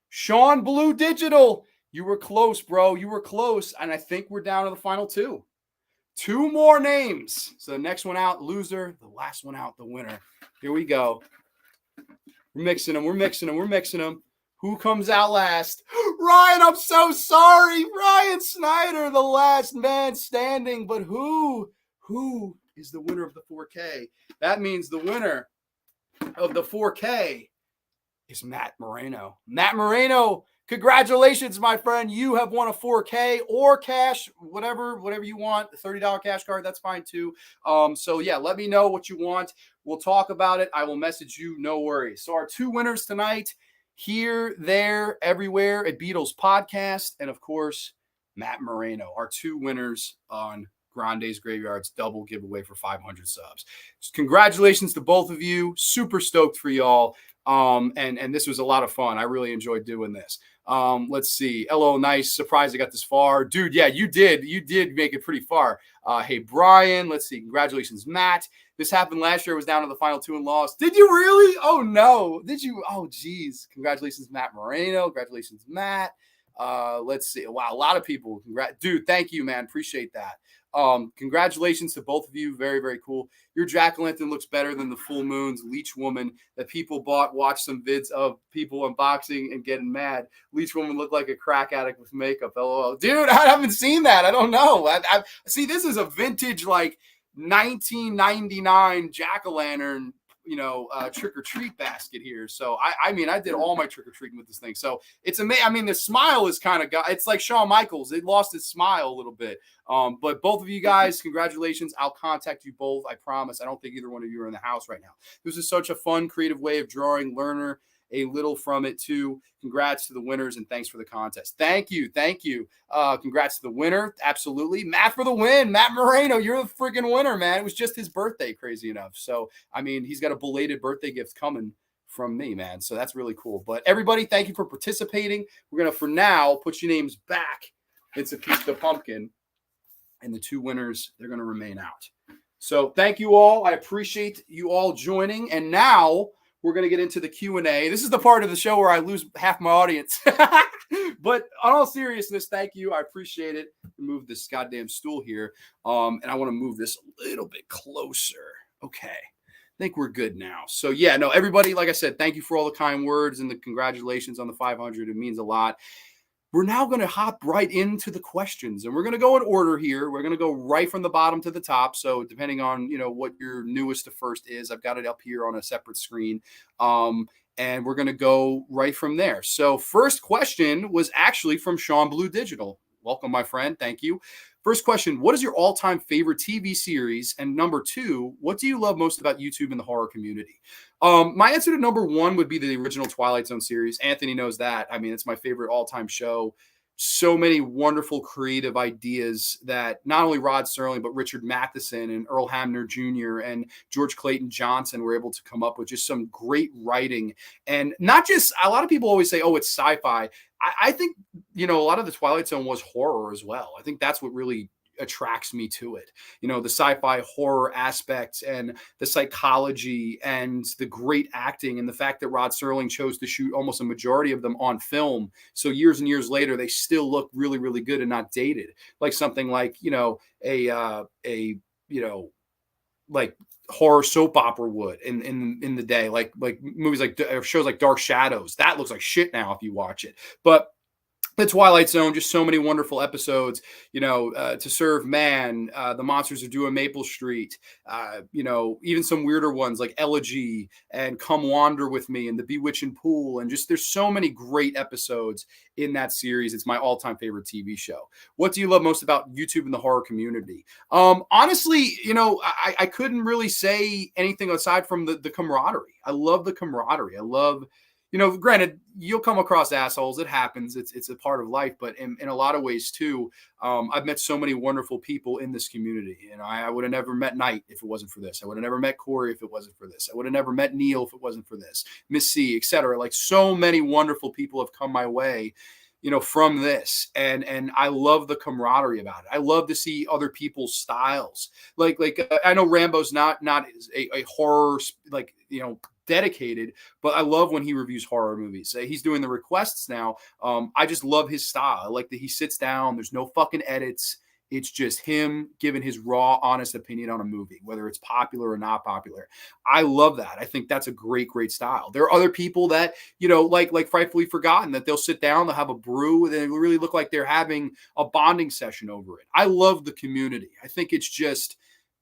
Sean Blue Digital. You were close, bro. You were close. And I think we're down to the final 2. 2 more names. So the next one out, loser. The last one out, the winner. Here we go. We're mixing them. Who comes out last? Ryan, I'm so sorry. Ryan Snyder, the last man standing. But who is the winner of the 4K? That means the winner of the 4K is Matt Moreno. Matt Moreno, congratulations, my friend. You have won a 4K or cash, whatever you want. The $30 cash card, that's fine too. So yeah, let me know what you want. We'll talk about it. I will message you. No worries. So our 2 winners tonight. Here, there, everywhere at Beatles Podcast. And of course, Matt Moreno, our 2 winners on Grande's Graveyard's double giveaway for 500 subs. So congratulations to both of you. Super stoked for y'all. And this was a lot of fun. I really enjoyed doing this. Let's see. Hello, nice. Surprised I got this far. Dude, yeah, you did. You did make it pretty far. Hey, Brian. Let's see. Congratulations, Matt. This happened last year. I was down to the final 2 and lost. Did you really? Oh, no. Did you? Oh, geez. Congratulations, Matt Moreno. Congratulations, Matt. Let's see. Wow, a lot of people. Dude, thank you, man. Appreciate that. Congratulations to both of you. Very, very cool. Your jack-o'-lantern looks better than the full moon's Leech Woman that people watched some vids of people unboxing and getting mad. Leech Woman looked like a crack addict with makeup. LOL. Dude, I haven't seen that. I don't know. I see, this is a vintage, like, 1999 jack-o'-lantern, trick-or-treat basket here. So I mean, I did all my trick-or-treating with this thing. So it's amazing. I mean, the smile is kind of it's like Shawn Michaels. It lost its smile a little bit. But both of you guys, congratulations. I'll contact you both. I promise. I don't think either one of you are in the house right now. This is such a fun, creative way of drawing. Learner a little from it too. Congrats to the winners and thanks for the contest. Thank you. Congrats to the winner. Absolutely. Matt for the win. Matt Moreno, you're the freaking winner, man. It was just his birthday, crazy enough. So, I mean, he's got a belated birthday gift coming from me, man. So that's really cool. But everybody, thank you for participating. We're going to, for now, put your names back into Pete the Pumpkin. And the 2 winners, they're going to remain out. So thank you all. I appreciate you all joining. And now we're going to get into the Q&A. This is the part of the show where I lose half my audience. But on all seriousness, thank you. I appreciate it. Move this goddamn stool here. And I want to move this a little bit closer. Okay. I think we're good now. So yeah, no, everybody, like I said, thank you for all the kind words and the congratulations on the 500. It means a lot. We're now going to hop right into the questions, and we're going to go in order here. We're going to go right from the bottom to the top. So depending on, what your newest to first is, I've got it up here on a separate screen. And we're going to go right from there. So first question was actually from Sean Blue Digital. Welcome, my friend. Thank you. First question, what is your all-time favorite TV series? And number 2, what do you love most about YouTube and the horror community? My answer to number 1 would be the original Twilight Zone series. Anthony knows that. I mean, it's my favorite all-time show. So many wonderful creative ideas that not only Rod Serling, but Richard Matheson and Earl Hamner Jr. and George Clayton Johnson were able to come up with just some great writing. And not just, a lot of people always say, oh, it's sci-fi. I think, a lot of the Twilight Zone was horror as well. I think that's what really attracts me to it. The sci-fi horror aspects and the psychology and the great acting and the fact that Rod Serling chose to shoot almost a majority of them on film. So years and years later, they still look really, really good and not dated. Like something like, like horror soap opera would in the day, like movies like shows like Dark Shadows. That looks like shit now if you watch it. But the Twilight Zone, just so many wonderful episodes. To Serve Man, The Monsters of Due Maple Street. Even some weirder ones like Elegy and Come Wander with Me and The Bewitching Pool, and just there's so many great episodes in that series. It's my all-time favorite TV show. What do you love most about YouTube and the horror community? Honestly, I couldn't really say anything aside from the camaraderie. I love the camaraderie. I love granted, you'll come across assholes. It happens. It's a part of life. But in a lot of ways too, I've met so many wonderful people in this community. I would have never met Knight if it wasn't for this. I would have never met Corey if it wasn't for this. I would have never met Neil if it wasn't for this. Miss C, etc. Like so many wonderful people have come my way, from this, and I love the camaraderie about it. I love to see other people's styles. I know Rambo's not a horror dedicated, but I love when he reviews horror movies. He's doing the requests now. I just love his style. I like that he sits down. There's no fucking edits. It's just him giving his raw, honest opinion on a movie, whether it's popular or not popular. I love that. I think that's a great, great style. There are other people that, like Frightfully Forgotten, that they'll sit down, they'll have a brew, and they really look like they're having a bonding session over it. I love the community. I think it's just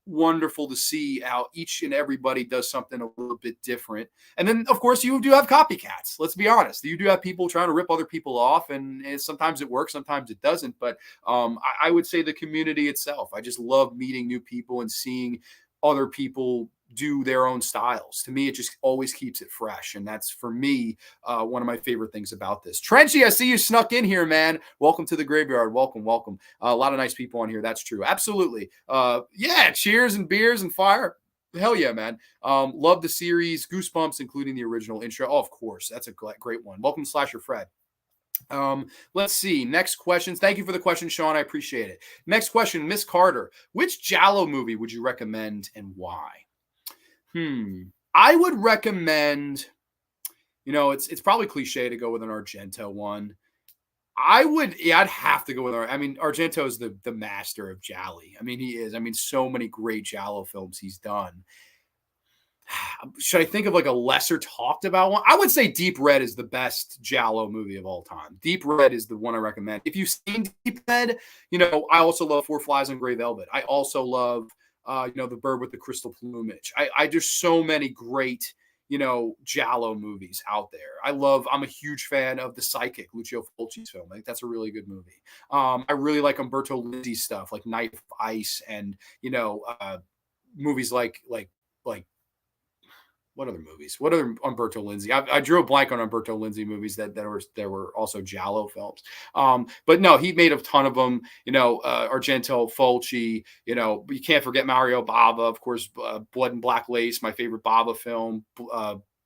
wonderful to see how each and everybody does something a little bit different. And then, of course, you do have copycats. Let's be honest. You do have people trying to rip other people off, and sometimes it works, sometimes it doesn't. But I would say the community itself. I just love meeting new people and seeing other people do their own styles. To me, it just always keeps it fresh. And that's, for me, one of my favorite things about this. Trenchy, I see you snuck in here, man. Welcome to the graveyard. Welcome, welcome. A lot of nice people on here. That's true. Absolutely. Yeah, cheers and beers and fire. Hell yeah, man. Love the series. Goosebumps, including the original intro. Oh, of course. That's a great one. Welcome, Slasher Fred. Let's see. Next questions. Thank you for the question, Sean. I appreciate it. Next question, Miss Carter. Which Giallo movie would you recommend and why? I would recommend, it's probably cliche to go with an Argento one. I'd have to go with Argento is the master of Giallo. He is. So many great Giallo films he's done. Should I think of like a lesser talked about one? I would say Deep Red is the best Giallo movie of all time. Deep Red is the one I recommend. If you've seen Deep Red, I also love Four Flies on Grey Velvet. I also love The Bird with the Crystal Plumage. I just so many great, Giallo movies out there. I'm a huge fan of The Psychic, Lucio Fulci's film. I think that's a really good movie. I really like Umberto Lenzi's stuff, like Night of Ice, and, movies like what other movies? What other Umberto Lenzi? I drew a blank on Umberto Lenzi movies that were also Giallo films. But no, he made a ton of them. Argento, Fulci. You can't forget Mario Bava, of course. Blood and Black Lace, my favorite Bava film.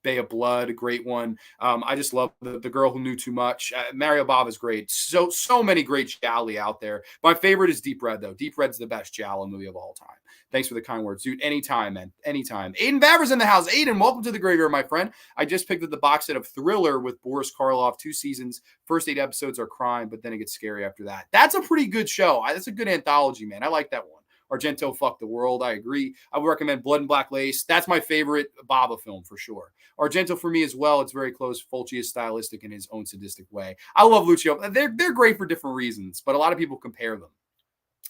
Bay of Blood, a great one. I just love the Girl Who Knew Too Much. Mario Bava is great. So many great Gialli out there. My favorite is Deep Red, though. Deep Red's the best Giallo movie of all time. Thanks for the kind words, dude. Anytime, man. Anytime. Aiden Baver's in the house. Aiden, welcome to the graveyard, my friend. I just picked up the box set of Thriller with Boris Karloff, 2 seasons. First 8 episodes are crime, but then it gets scary after that. That's a pretty good show. That's a good anthology, man. I like that one. Argento, Fuck the World. I agree. I would recommend Blood and Black Lace. That's my favorite Bava film for sure. Argento for me as well. It's very close. Fulci is stylistic in his own sadistic way. I love Lucio. They're great for different reasons, but a lot of people compare them.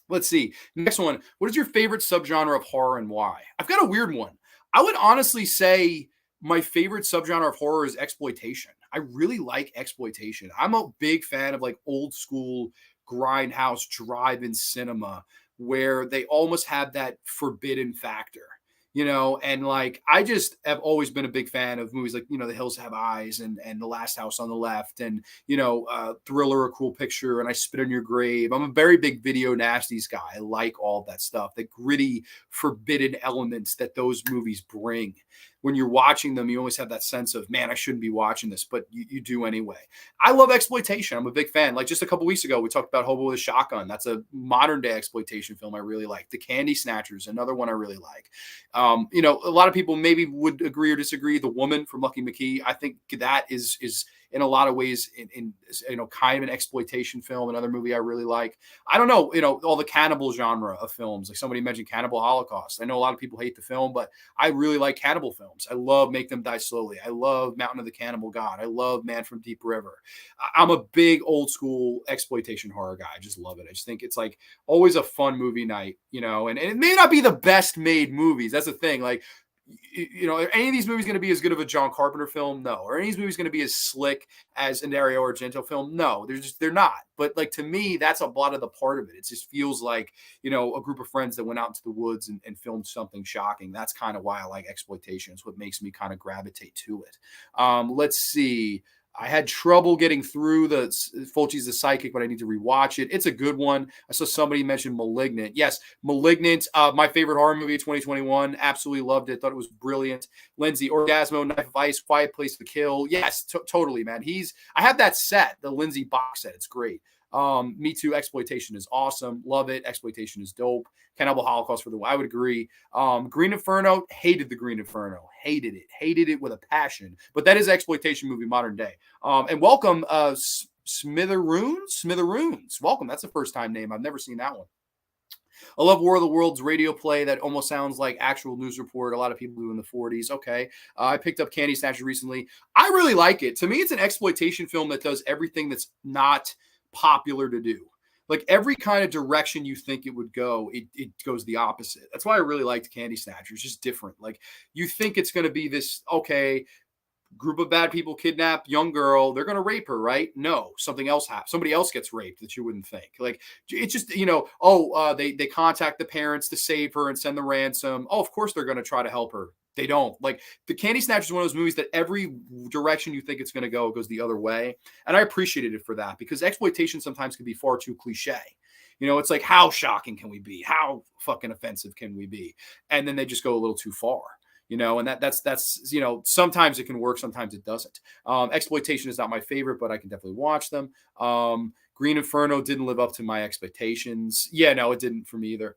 Let's see. Next one. What is your favorite subgenre of horror and why? I've got a weird one. I would honestly say my favorite subgenre of horror is exploitation. I really like exploitation. I'm a big fan of like old school grindhouse drive-in cinema where they almost have that forbidden factor, and like I just have always been a big fan of movies like, The Hills Have Eyes and The Last House on the Left and, Thriller, A Cruel Picture, and I Spit on Your Grave. I'm a very big Video Nasties guy. I like all that stuff, the gritty, forbidden elements that those movies bring. When you're watching them, you always have that sense of, man, I shouldn't be watching this, but you do anyway. I love exploitation. I'm a big fan. Like just a couple weeks ago, we talked about Hobo with a Shotgun. That's a modern day exploitation film I really like. The Candy Snatchers, another one I really like. A lot of people maybe would agree or disagree. The Woman from Lucky McKee, I think that is in a lot of ways in kind of an exploitation film. Another movie I really like. I don't know, all the cannibal genre of films. Like somebody mentioned Cannibal Holocaust. I know a lot of people hate the film, but I really like cannibal films. I love Make Them Die Slowly. I love Mountain of the Cannibal God. I love Man from Deep River. I'm a big old school exploitation horror guy. I just love it. I just think it's like always a fun movie night, and it may not be the best made movies. That's the thing. Like, are any of these movies going to be as good of a John Carpenter film? No. Are any of these movies going to be as slick as an Dario Argento film? No, they're not. But like, to me, that's a lot of the part of it. It just feels like, a group of friends that went out into the woods and filmed something shocking. That's kind of why I like exploitation. It's what makes me kind of gravitate to it. Let's see. I had trouble getting through the Fulci's The Psychic, but I need to rewatch it. It's a good one. I saw somebody mention Malignant. Yes, Malignant, my favorite horror movie of 2021. Absolutely loved it. Thought it was brilliant. Lindsay, Orgasmo, Knife of Ice, Quiet Place to Kill. Yes, totally, man. I have that set, the Lindsay box set. It's great. Me Too, Exploitation is awesome. Love it. Exploitation is dope. Cannibal Holocaust I would agree. Green Inferno, hated the Green Inferno. Hated it with a passion. But that is an exploitation movie, modern day. And welcome, Smitheroons. Welcome. That's a first time name. I've never seen that one. I love War of the Worlds radio play that almost sounds like actual news report. A lot of people do in the 40s. Okay. I picked up Candy Snatcher recently. I really like it. To me, it's an exploitation film that does everything that's not popular to do. Like every kind of direction you think it would go, it goes the opposite. That's why I really liked Candy Snatcher. It's just different. Like you think it's going to be this, okay, group of bad people kidnap young girl. They're going to rape her, right? No, something else happens. Somebody else gets raped that you wouldn't think. Like it's just, they contact the parents to save her and send the ransom. Oh, of course they're going to try to help her. They don't. Like the Candy Snatcher is one of those movies that every direction you think it's going to go, it goes the other way. And I appreciated it for that because exploitation sometimes can be far too cliche. It's like, how shocking can we be? How fucking offensive can we be? And then they just go a little too far. And that's sometimes it can work, sometimes it doesn't. Exploitation is not my favorite, but I can definitely watch them. Green Inferno didn't live up to my expectations. Yeah, no, it didn't for me either.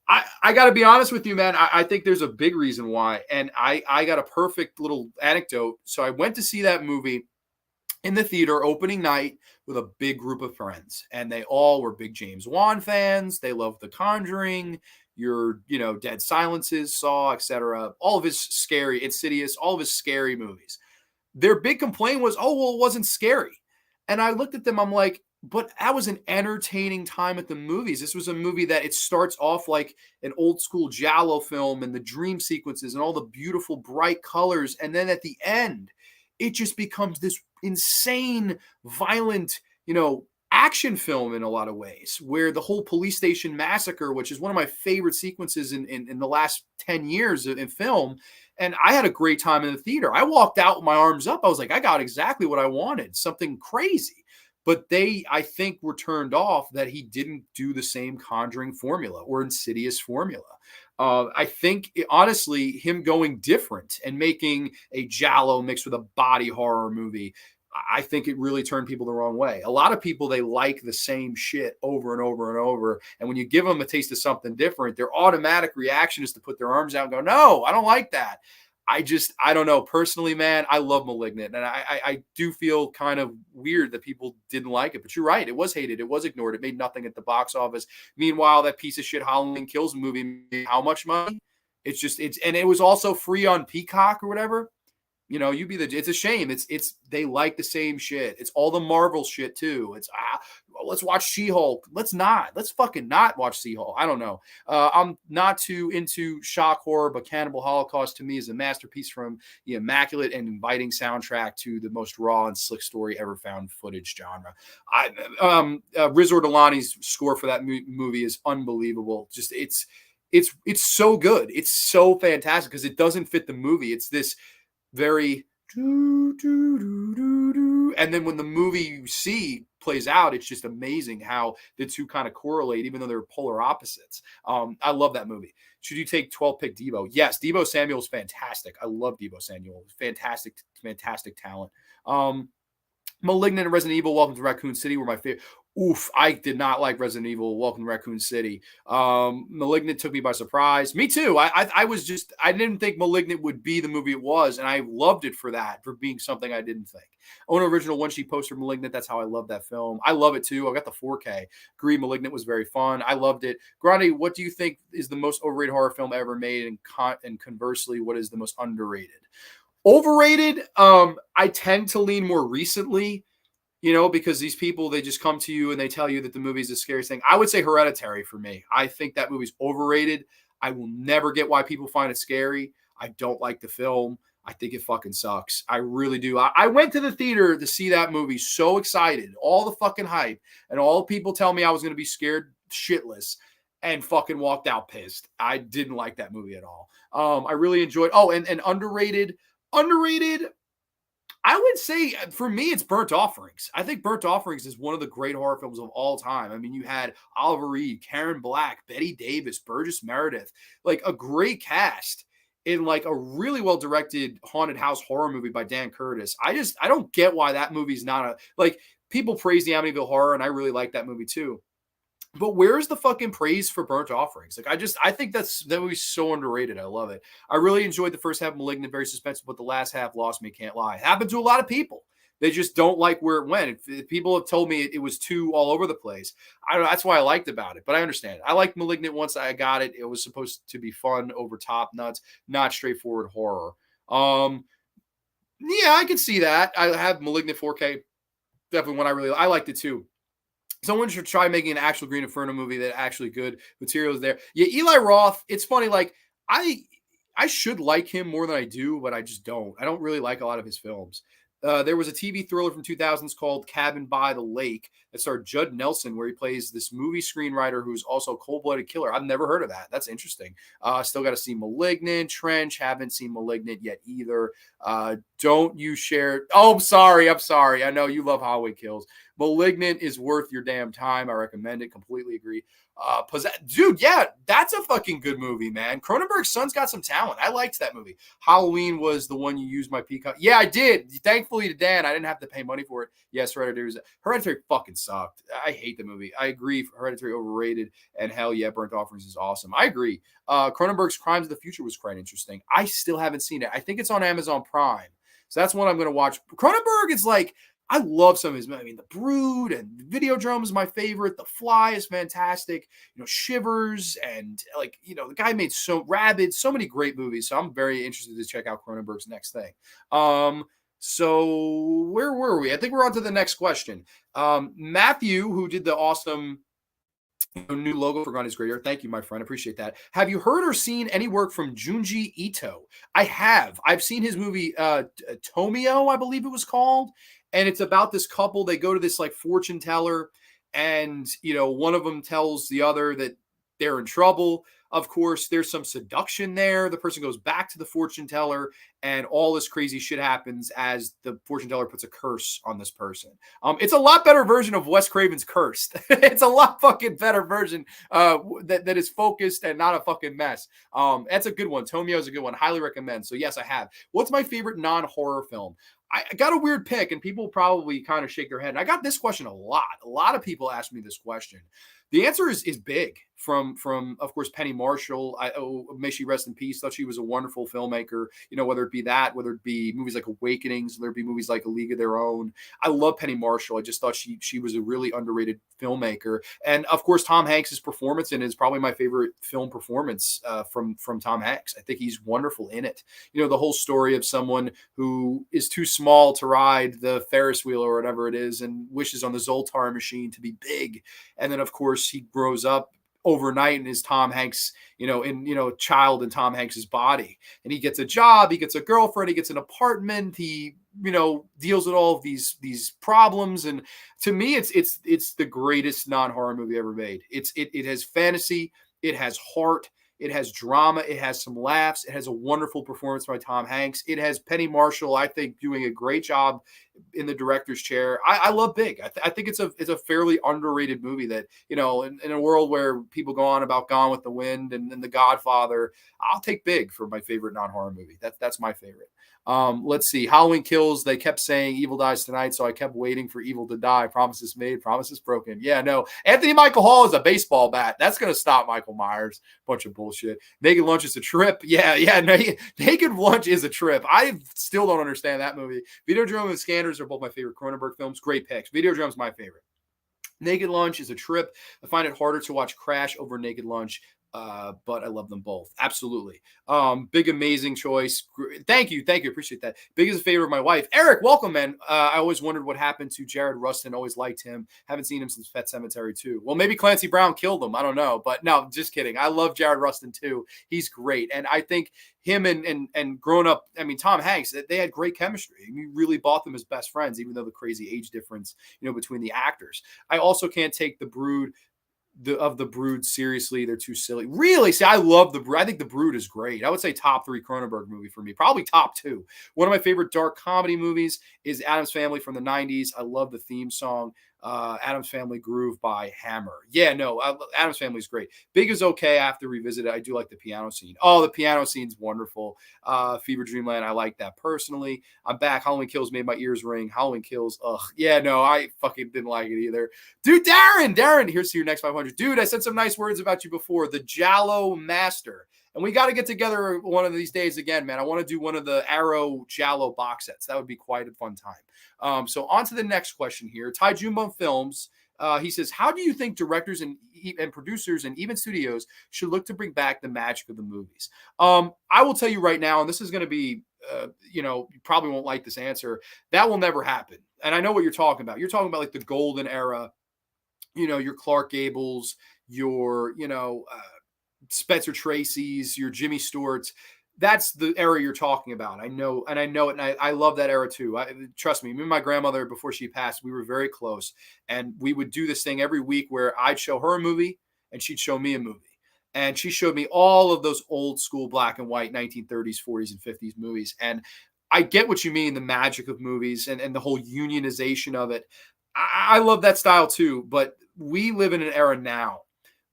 I got to be honest with you, man. I think there's a big reason why. And I got a perfect little anecdote. So I went to see that movie in the theater opening night with a big group of friends. And they all were big James Wan fans. They loved The Conjuring, Dead Silences, Saw, etc. All of his scary, Insidious, all of his scary movies. Their big complaint was, oh, well, it wasn't scary. And I looked at them, I'm like, but that was an entertaining time at the movies. This was a movie that it starts off like an old school Giallo film and the dream sequences and all the beautiful bright colors. And then at the end, it just becomes this insane, violent, action film in a lot of ways, where the whole police station massacre, which is one of my favorite sequences in the last 10 years in film. And I had a great time in the theater. I walked out with my arms up. I was like, I got exactly what I wanted, something crazy. But I think, were turned off that he didn't do the same Conjuring formula or Insidious formula. I think, honestly, him going different and making a Giallo mixed with a body horror movie, I think it really turned people the wrong way. A lot of people, they like the same shit over and over and over. And when you give them a taste of something different, their automatic reaction is to put their arms out and go, no, I don't like that. I don't know. Personally, man, I love Malignant. And I do feel kind of weird that people didn't like it. But you're right. It was hated. It was ignored. It made nothing at the box office. Meanwhile, that piece of shit Halloween Kills movie made how much money? And it was also free on Peacock or whatever. It's a shame. They like the same shit. It's all the Marvel shit too. It's let's watch She-Hulk. Let's fucking not watch She-Hulk. I don't know. I'm not too into shock horror, but Cannibal Holocaust to me is a masterpiece from the immaculate and inviting soundtrack to the most raw and slick story ever found footage genre. Riz Ortolani's score for that movie is unbelievable. Just it's so good. It's so fantastic because it doesn't fit the movie. It's this very and then when the movie you see plays out, it's just amazing how the two kind of correlate, even though they're polar opposites. I love that movie. Should you take 12 pick Deebo? Yes, Deebo Samuel is fantastic. I love Deebo Samuel. Fantastic talent. Malignant and Resident Evil Welcome to Raccoon City were my favorite. Oof, I did not like Resident Evil Welcome to Raccoon City. Malignant took me by surprise. Me too. I didn't think Malignant would be the movie it was, and I loved it for that, for being something I didn't think. I own an original one sheet poster Malignant. That's how I love that film. I love it too. I got the 4K. Agree, Malignant was very fun. I loved it. Grande, what do you think is the most overrated horror film ever made? And conversely, what is the most underrated? Overrated, I tend to lean more recently, because these people, they just come to you and they tell you that the movie is the scariest thing. I would say Hereditary for me. I think that movie's overrated. I will never get why people find it scary. I don't like the film. I think it fucking sucks. I really do. I went to the theater to see that movie so excited, all the fucking hype, and all the people tell me I was going to be scared shitless, and fucking walked out pissed. I didn't like that movie at all. I really enjoyed. Oh, and underrated. Underrated, I would say for me, it's Burnt Offerings. I think Burnt Offerings is one of the great horror films of all time. I mean, you had Oliver Reed, Karen Black, Betty Davis, Burgess Meredith, like a great cast in like a really well directed haunted house horror movie by Dan Curtis. I don't get why that movie's not like people praise the Amityville Horror, and I really like that movie too. But where's the fucking praise for Burnt Offerings? Like, I think that movie's so underrated. I love it. I really enjoyed the first half of Malignant, very suspenseful, but the last half lost me, can't lie. It happened to a lot of people. They just don't like where it went. If people have told me it was too all over the place. I don't know. That's why I liked about it, but I understand. I liked Malignant once I got it. It was supposed to be fun, over top, nuts, not straightforward horror. Yeah, I can see that. I have Malignant 4K. Definitely one I liked it too. Someone should try making an actual Green Inferno movie that actually good materials there. Yeah, Eli Roth. It's funny. Like I should like him more than I do, but I just don't. I don't really like a lot of his films. There was a TV thriller from 2000s called Cabin by the Lake that starred Judd Nelson, where he plays this movie screenwriter who's also a cold-blooded killer. I've never heard of that. That's interesting. Still got to see Malignant. Trench, haven't seen Malignant yet either. Don't you share? Oh, I'm sorry. I know you love Halloween Kills. Malignant is worth your damn time. I recommend it. Completely agree. Dude, yeah, that's a fucking good movie, man. Cronenberg's son's got some talent. I liked that movie. Halloween was the one you used my Peacock. Yeah, I did. Thankfully to Dan, I didn't have to pay money for it. Yes, Hereditary fucking sucked. I hate the movie. I agree. Hereditary overrated, and hell yeah, Burnt Offerings is awesome. I agree. Cronenberg's Crimes of the Future was quite interesting. I still haven't seen it. I think it's on Amazon Prime. So that's one I'm going to watch. Cronenberg is like, I love some of his. I mean, The Brood and Videodrome is my favorite. The Fly is fantastic. Shivers, and the guy made Rabid, so many great movies. So I'm very interested to check out Cronenberg's next thing. So where were we? I think we're on to the next question. Matthew, who did the awesome new logo for Grande's Graveyard. Thank you, my friend. Appreciate that. Have you heard or seen any work from Junji Ito? I have. I've seen his movie Tomio, I believe it was called. And it's about this couple. They go to this like fortune teller, and one of them tells the other that they're in trouble. Of course, there's some seduction there. The person goes back to the fortune teller, and all this crazy shit happens as the fortune teller puts a curse on this person. It's a lot better version of Wes Craven's Cursed. It's a lot fucking better version that is focused and not a fucking mess. That's a good one. Tomio is a good one. Highly recommend. So yes, I have. What's my favorite non-horror film? I got a weird pick, and people probably kind of shake their head. And I got this question a lot. A lot of people ask me this question. The answer is big from of course, Penny Marshall. May she rest in peace. Thought she was a wonderful filmmaker. Whether it be that, whether it be movies like Awakenings, whether it be movies like A League of Their Own. I love Penny Marshall. I just thought she was a really underrated filmmaker. And of course, Tom Hanks' performance in it is probably my favorite film performance from Tom Hanks. I think he's wonderful in it. The whole story of someone who is too small to ride the Ferris wheel or whatever it is, and wishes on the Zoltar machine to be big. And then of course he grows up overnight and is Tom Hanks, child in Tom Hanks's body. And he gets a job, he gets a girlfriend, he gets an apartment, he, deals with all of these problems. And to me, it's the greatest non-horror movie ever made. It has fantasy, it has heart, it has drama, it has some laughs, it has a wonderful performance by Tom Hanks. It has Penny Marshall, I think, doing a great job in the director's chair. I love Big. I think it's a fairly underrated movie that, you know, in a world where people go on about Gone with the Wind and The Godfather, I'll take Big for my favorite non-horror movie. That's my favorite. Let's see. Halloween Kills. They kept saying Evil dies tonight, so I kept waiting for Evil to die. Promises made, promises broken. Yeah, no. Anthony Michael Hall is a baseball bat. That's going to stop Michael Myers. Bunch of bullshit. Naked Lunch is a trip. Yeah. Naked Lunch is a trip. I still don't understand that movie. Videodrome and Scanners are both my favorite Cronenberg films. Great picks. Videodrome's my favorite. Naked Lunch is a trip. I find it harder to watch Crash over Naked Lunch. But I love them both. Absolutely. Big, amazing choice. Thank you. Appreciate that. Big is a favorite of my wife. Eric, welcome, man. I always wondered what happened to Jared Rustin. Always liked him. Haven't seen him since Pet Sematary 2. Well, maybe Clancy Brown killed him. I don't know. But no, just kidding. I love Jared Rustin too. He's great. And I think him and growing up, I mean, Tom Hanks, they had great chemistry. He really bought them as best friends, even though the crazy age difference, you know, between the actors. I also can't take the Brood seriously. They're too silly. Really? See, I love the Brood. I think the Brood is great. I would say top 3 Cronenberg movie for me, probably top 2. One of my favorite dark comedy movies is Addams Family from the 90s. I love the theme song, Addams Family Groove by Hammer. Yeah, no, Addams Family is great. Big is okay after revisit it. I do like the piano scene. Oh, the piano scene's wonderful. Fever Dreamland, I like that personally. I'm back. Halloween Kills made my ears ring. Halloween Kills, ugh. Yeah, no, I fucking didn't like it either. Dude, Darren, here's to your next 500. Dude, I said some nice words about you before. The Giallo Master. And we got to get together one of these days again, man. I want to do one of the Arrow Giallo box sets. That would be quite a fun time. So on to the next question here. Ty Jumbo Films. He says, how do you think directors and producers and even studios should look to bring back the magic of the movies? I will tell you right now, and this is going to be, you probably won't like this answer. That will never happen. And I know what you're talking about. You're talking about like the golden era, your Clark Gables, your, Spencer Tracy's, your Jimmy Stewart's. That's the era you're talking about. I know it. And I love that era too. Trust me, me and my grandmother, before she passed, we were very close. And we would do this thing every week where I'd show her a movie and she'd show me a movie. And she showed me all of those old school black and white 1930s, 40s, and 50s movies. And I get what you mean, the magic of movies and the whole unionization of it. I love that style too. But we live in an era now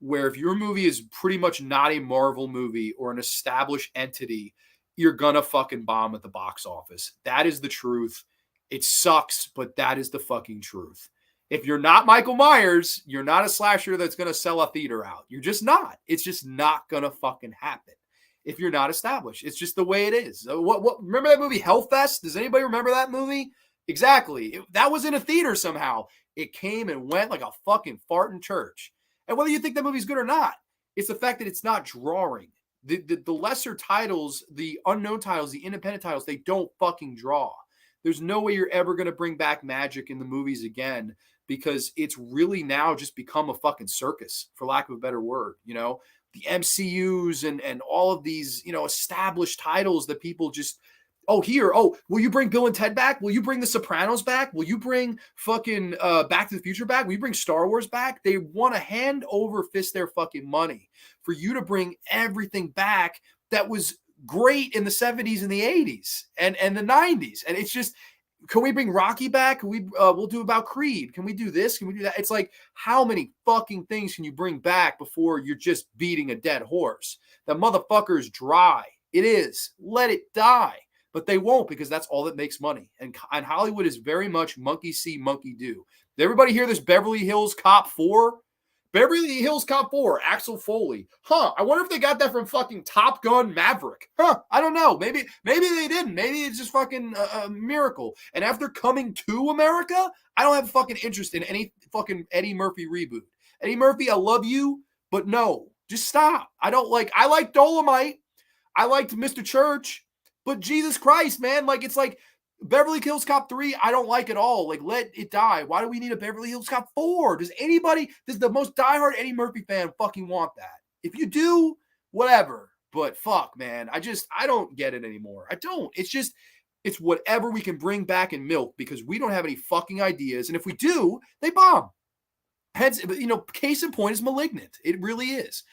where if your movie is pretty much not a Marvel movie or an established entity, you're gonna fucking bomb at the box office. That is the truth. It sucks, but that is the fucking truth. If you're not Michael Myers, you're not a slasher that's gonna sell a theater out. You're just not. It's just not gonna fucking happen if you're not established. It's just the way it is. What remember that movie Hellfest? Does anybody remember that movie? Exactly. That was in a theater somehow. It came and went like a fucking fart in church. And whether you think that movie's good or not, it's the fact that it's not drawing. The lesser titles, the unknown titles, the independent titles, they don't fucking draw. There's no way you're ever going to bring back magic in the movies again because it's really now just become a fucking circus, for lack of a better word. The MCUs and all of these, established titles that people just, will you bring Bill and Ted back? Will you bring The Sopranos back? Will you bring fucking Back to the Future back? Will you bring Star Wars back? They want to hand over fist their fucking money for you to bring everything back that was great in the 70s and the 80s and the 90s. And it's just, can we bring Rocky back? Can we'll do about Creed. Can we do this? Can we do that? It's like, how many fucking things can you bring back before you're just beating a dead horse? The motherfucker is dry. It is. Let it die. But they won't, because that's all that makes money. And Hollywood is very much monkey see, monkey do. Did everybody hear this Beverly Hills Cop 4? Beverly Hills Cop 4, Axel Foley. I wonder if they got that from fucking Top Gun Maverick. I don't know. Maybe they didn't. Maybe it's just fucking a miracle. And after Coming to America, I don't have fucking interest in any fucking Eddie Murphy reboot. Eddie Murphy, I love you, but no. Just stop. I like Dolomite. I liked Mr. Church. But Jesus Christ, man, it's like Beverly Hills Cop 3, I don't like at all. Let it die. Why do we need a Beverly Hills Cop 4? Does the most diehard Eddie Murphy fan fucking want that? If you do, whatever. But fuck, man, I don't get it anymore. I don't. It's whatever we can bring back and milk, because we don't have any fucking ideas. And if we do, they bomb. Hence, case in point is Malignant. It really is.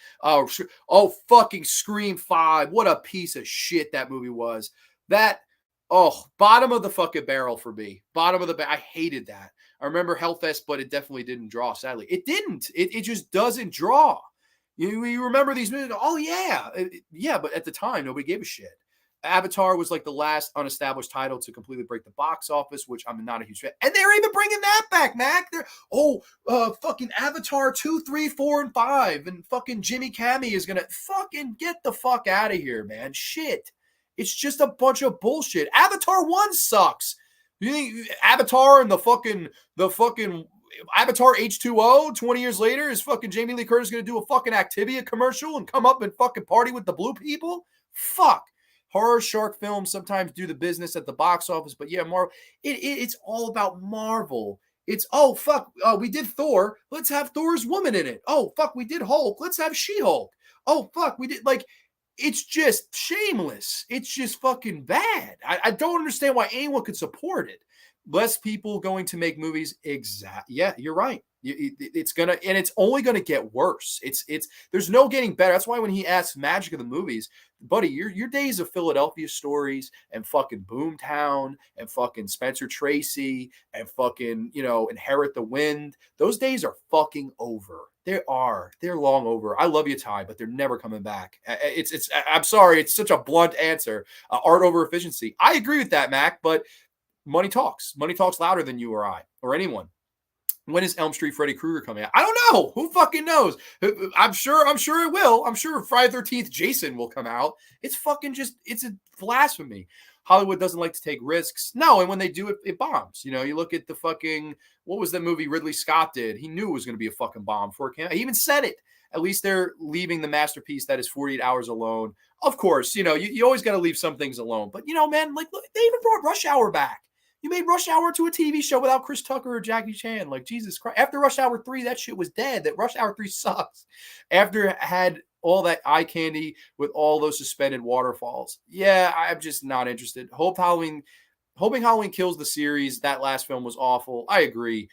Fucking Scream 5. What a piece of shit that movie was. That Oh, bottom of the fucking barrel for me. Bottom of the I hated that. I remember Hellfest, but it definitely didn't draw, sadly. It didn't. It just doesn't draw. You remember these movies? Oh, yeah. Yeah, but at the time, nobody gave a shit. Avatar was like the last unestablished title to completely break the box office, which I'm not a huge fan. And they're even bringing that back, Mac. Fucking Avatar 2, 3, 4, and 5. And fucking Jimmy Cammy is going to fucking get the fuck out of here, man. Shit. It's just a bunch of bullshit. Avatar 1 sucks. You think Avatar and the fucking Avatar H2O 20 years later is fucking Jamie Lee Curtis going to do a fucking Activia commercial and come up and fucking party with the blue people? Fuck. Horror shark films sometimes do the business at the box office, but yeah, Marvel, it's all about Marvel. It's, oh, fuck, we did Thor. Let's have Thor's woman in it. Oh, fuck, we did Hulk. Let's have She-Hulk. Oh, fuck, we did, like, it's just shameless. It's just fucking bad. I don't understand why anyone could support it. Less people going to make movies. Yeah, you're right. It's gonna, and it's only gonna get worse. There's no getting better. That's why when he asks Magic of the Movies, buddy, your days of Philadelphia Stories and fucking Boomtown and fucking Spencer Tracy and fucking, Inherit the Wind, those days are fucking over. They're long over. I love you, Ty, but they're never coming back. I'm sorry. It's such a blunt answer. Art over efficiency. I agree with that, Mac, but money talks. Money talks louder than you or I or anyone. When is Elm Street Freddy Krueger coming out? I don't know. Who fucking knows? I'm sure it will. I'm sure Friday 13th Jason will come out. It's fucking it's a blasphemy. Hollywood doesn't like to take risks. No, and when they do it, it bombs. You look at the fucking, what was that movie Ridley Scott did? He knew it was going to be a fucking bomb before it came out. He even said it. At least they're leaving the masterpiece that is 48 Hours alone. Of course, you always got to leave some things alone. But, man, like, look, they even brought Rush Hour back. You made Rush Hour to a TV show without Chris Tucker or Jackie Chan. Like, Jesus Christ. After Rush Hour 3, that shit was dead. That Rush Hour 3 sucks. After it had all that eye candy with all those suspended waterfalls. Yeah, I'm just not interested. Hoping Halloween kills the series. That last film was awful. I agree.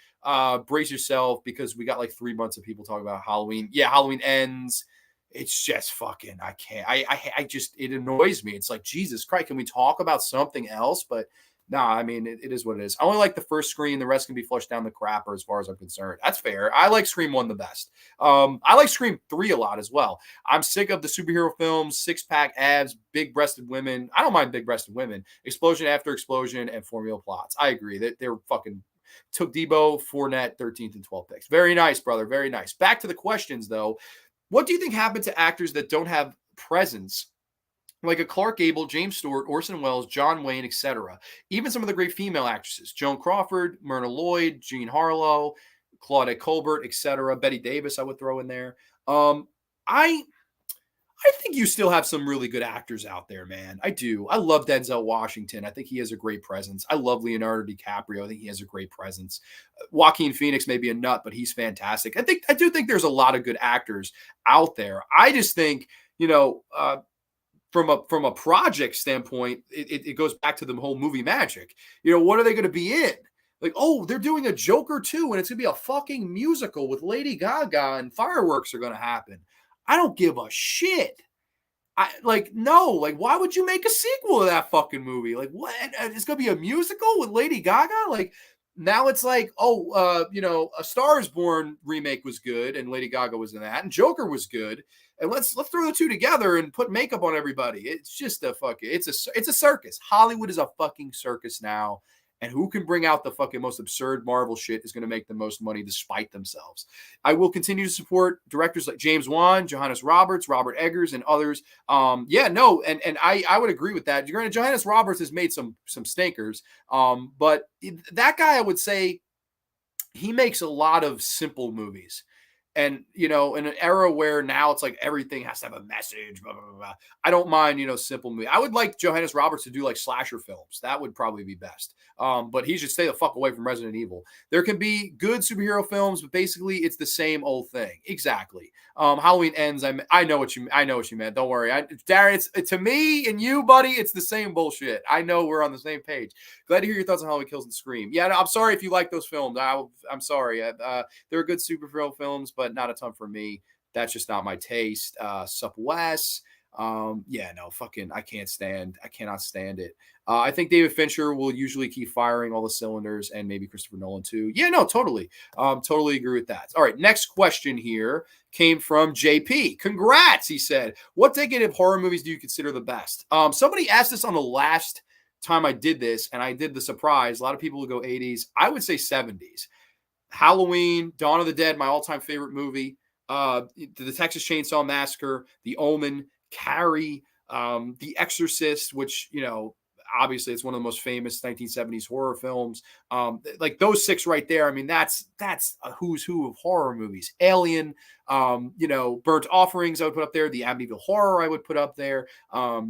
Brace yourself, because we got like 3 months of people talking about Halloween. Yeah, Halloween ends. It's just fucking, I can't. It annoys me. It's like, Jesus Christ, can we talk about something else? But I mean, it is what it is. I only like the first Scream. The rest can be flushed down the crapper as far as I'm concerned. That's fair. I like Scream 1 the best. I like Scream 3 a lot as well. I'm sick of the superhero films, six-pack abs, big-breasted women. I don't mind big-breasted women. Explosion after explosion and formula plots. I agree. They're fucking took Debo, Fournette, 13th and 12th picks. Very nice, brother. Very nice. Back to the questions, though. What do you think happened to actors that don't have presence? Like a Clark Gable, James Stewart, Orson Welles, John Wayne, etc. Even some of the great female actresses, Joan Crawford, Myrna Lloyd, Jean Harlow, Claudette Colbert, etc. Betty Davis, I would throw in there. I think you still have some really good actors out there, man. I do. I love Denzel Washington. I think he has a great presence. I love Leonardo DiCaprio. I think he has a great presence. Joaquin Phoenix may be a nut, but he's fantastic. I do think there's a lot of good actors out there. I just think, from a project standpoint, it goes back to the whole movie magic. What are they going to be in? Like, oh, they're doing a Joker 2, and it's going to be a fucking musical with Lady Gaga, and fireworks are going to happen. I don't give a shit. No, like, why would you make a sequel to that fucking movie? Like, what? It's going to be a musical with Lady Gaga? Like, now it's like, A Star is Born remake was good, and Lady Gaga was in that, and Joker was good. And let's throw the two together and put makeup on everybody. It's just it's a circus. Hollywood is a fucking circus now. And who can bring out the fucking most absurd Marvel shit is going to make the most money despite themselves. I will continue to support directors like James Wan, Johannes Roberts, Robert Eggers, and others. And I would agree with that. Granted, Johannes Roberts has made some stinkers, but that guy, I would say, he makes a lot of simple movies. And, in an era where now it's like everything has to have a message, blah, blah, blah, blah. I don't mind, simple movie. I would like Johannes Roberts to do like slasher films. That would probably be best. But he should stay the fuck away from Resident Evil. There can be good superhero films, but basically it's the same old thing. Exactly. Halloween ends. I know what you meant. Don't worry. Darren, it's to me and you, buddy, it's the same bullshit. I know we're on the same page. Glad to hear your thoughts on Halloween Kills and Scream. Yeah, no, I'm sorry if you like those films. I'm sorry. They're good superhero films, but not a ton for me. That's just not my taste. Sup Wes. Yeah, no, fucking, I cannot stand it. I think David Fincher will usually keep firing all the cylinders, and maybe Christopher Nolan too. Yeah, no, totally. Totally agree with that. All right, next question here came from JP. Congrats, he said. What decade of horror movies do you consider the best? Somebody asked this on the last time I did this, and I did the surprise. A lot of people would go 80s. I would say 70s. Halloween, Dawn of the Dead, my all-time favorite movie. The Texas Chainsaw Massacre, The Omen, Carrie, The Exorcist, which, obviously it's one of the most famous 1970s horror films. Like those six right there. I mean, that's a who's who of horror movies. Alien, Burnt Offerings I would put up there. The Amityville Horror I would put up there. Of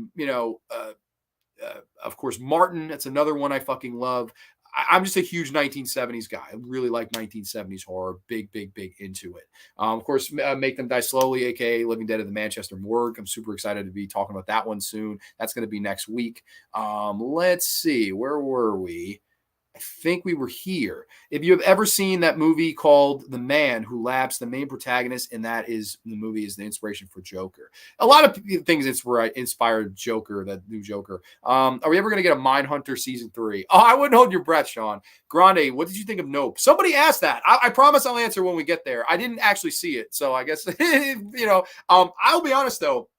course, Martin. That's another one I fucking love. I'm just a huge 1970s guy. I really like 1970s horror. Big, big, big into it. Of course, Make Them Die Slowly, aka Living Dead at the Manchester Morgue. I'm super excited to be talking about that one soon. That's going to be next week. Let's see. Where were we? I think we were here. If you have ever seen that movie called The Man Who Laughs, the main protagonist in that is the movie is the inspiration for Joker. A lot of things inspired Joker, that new Joker. Are we ever going to get a Mindhunter season 3? Oh, I wouldn't hold your breath, Sean. Grande, what did you think of Nope? Somebody asked that. I promise I'll answer when we get there. I didn't actually see it, so I guess I'll be honest though.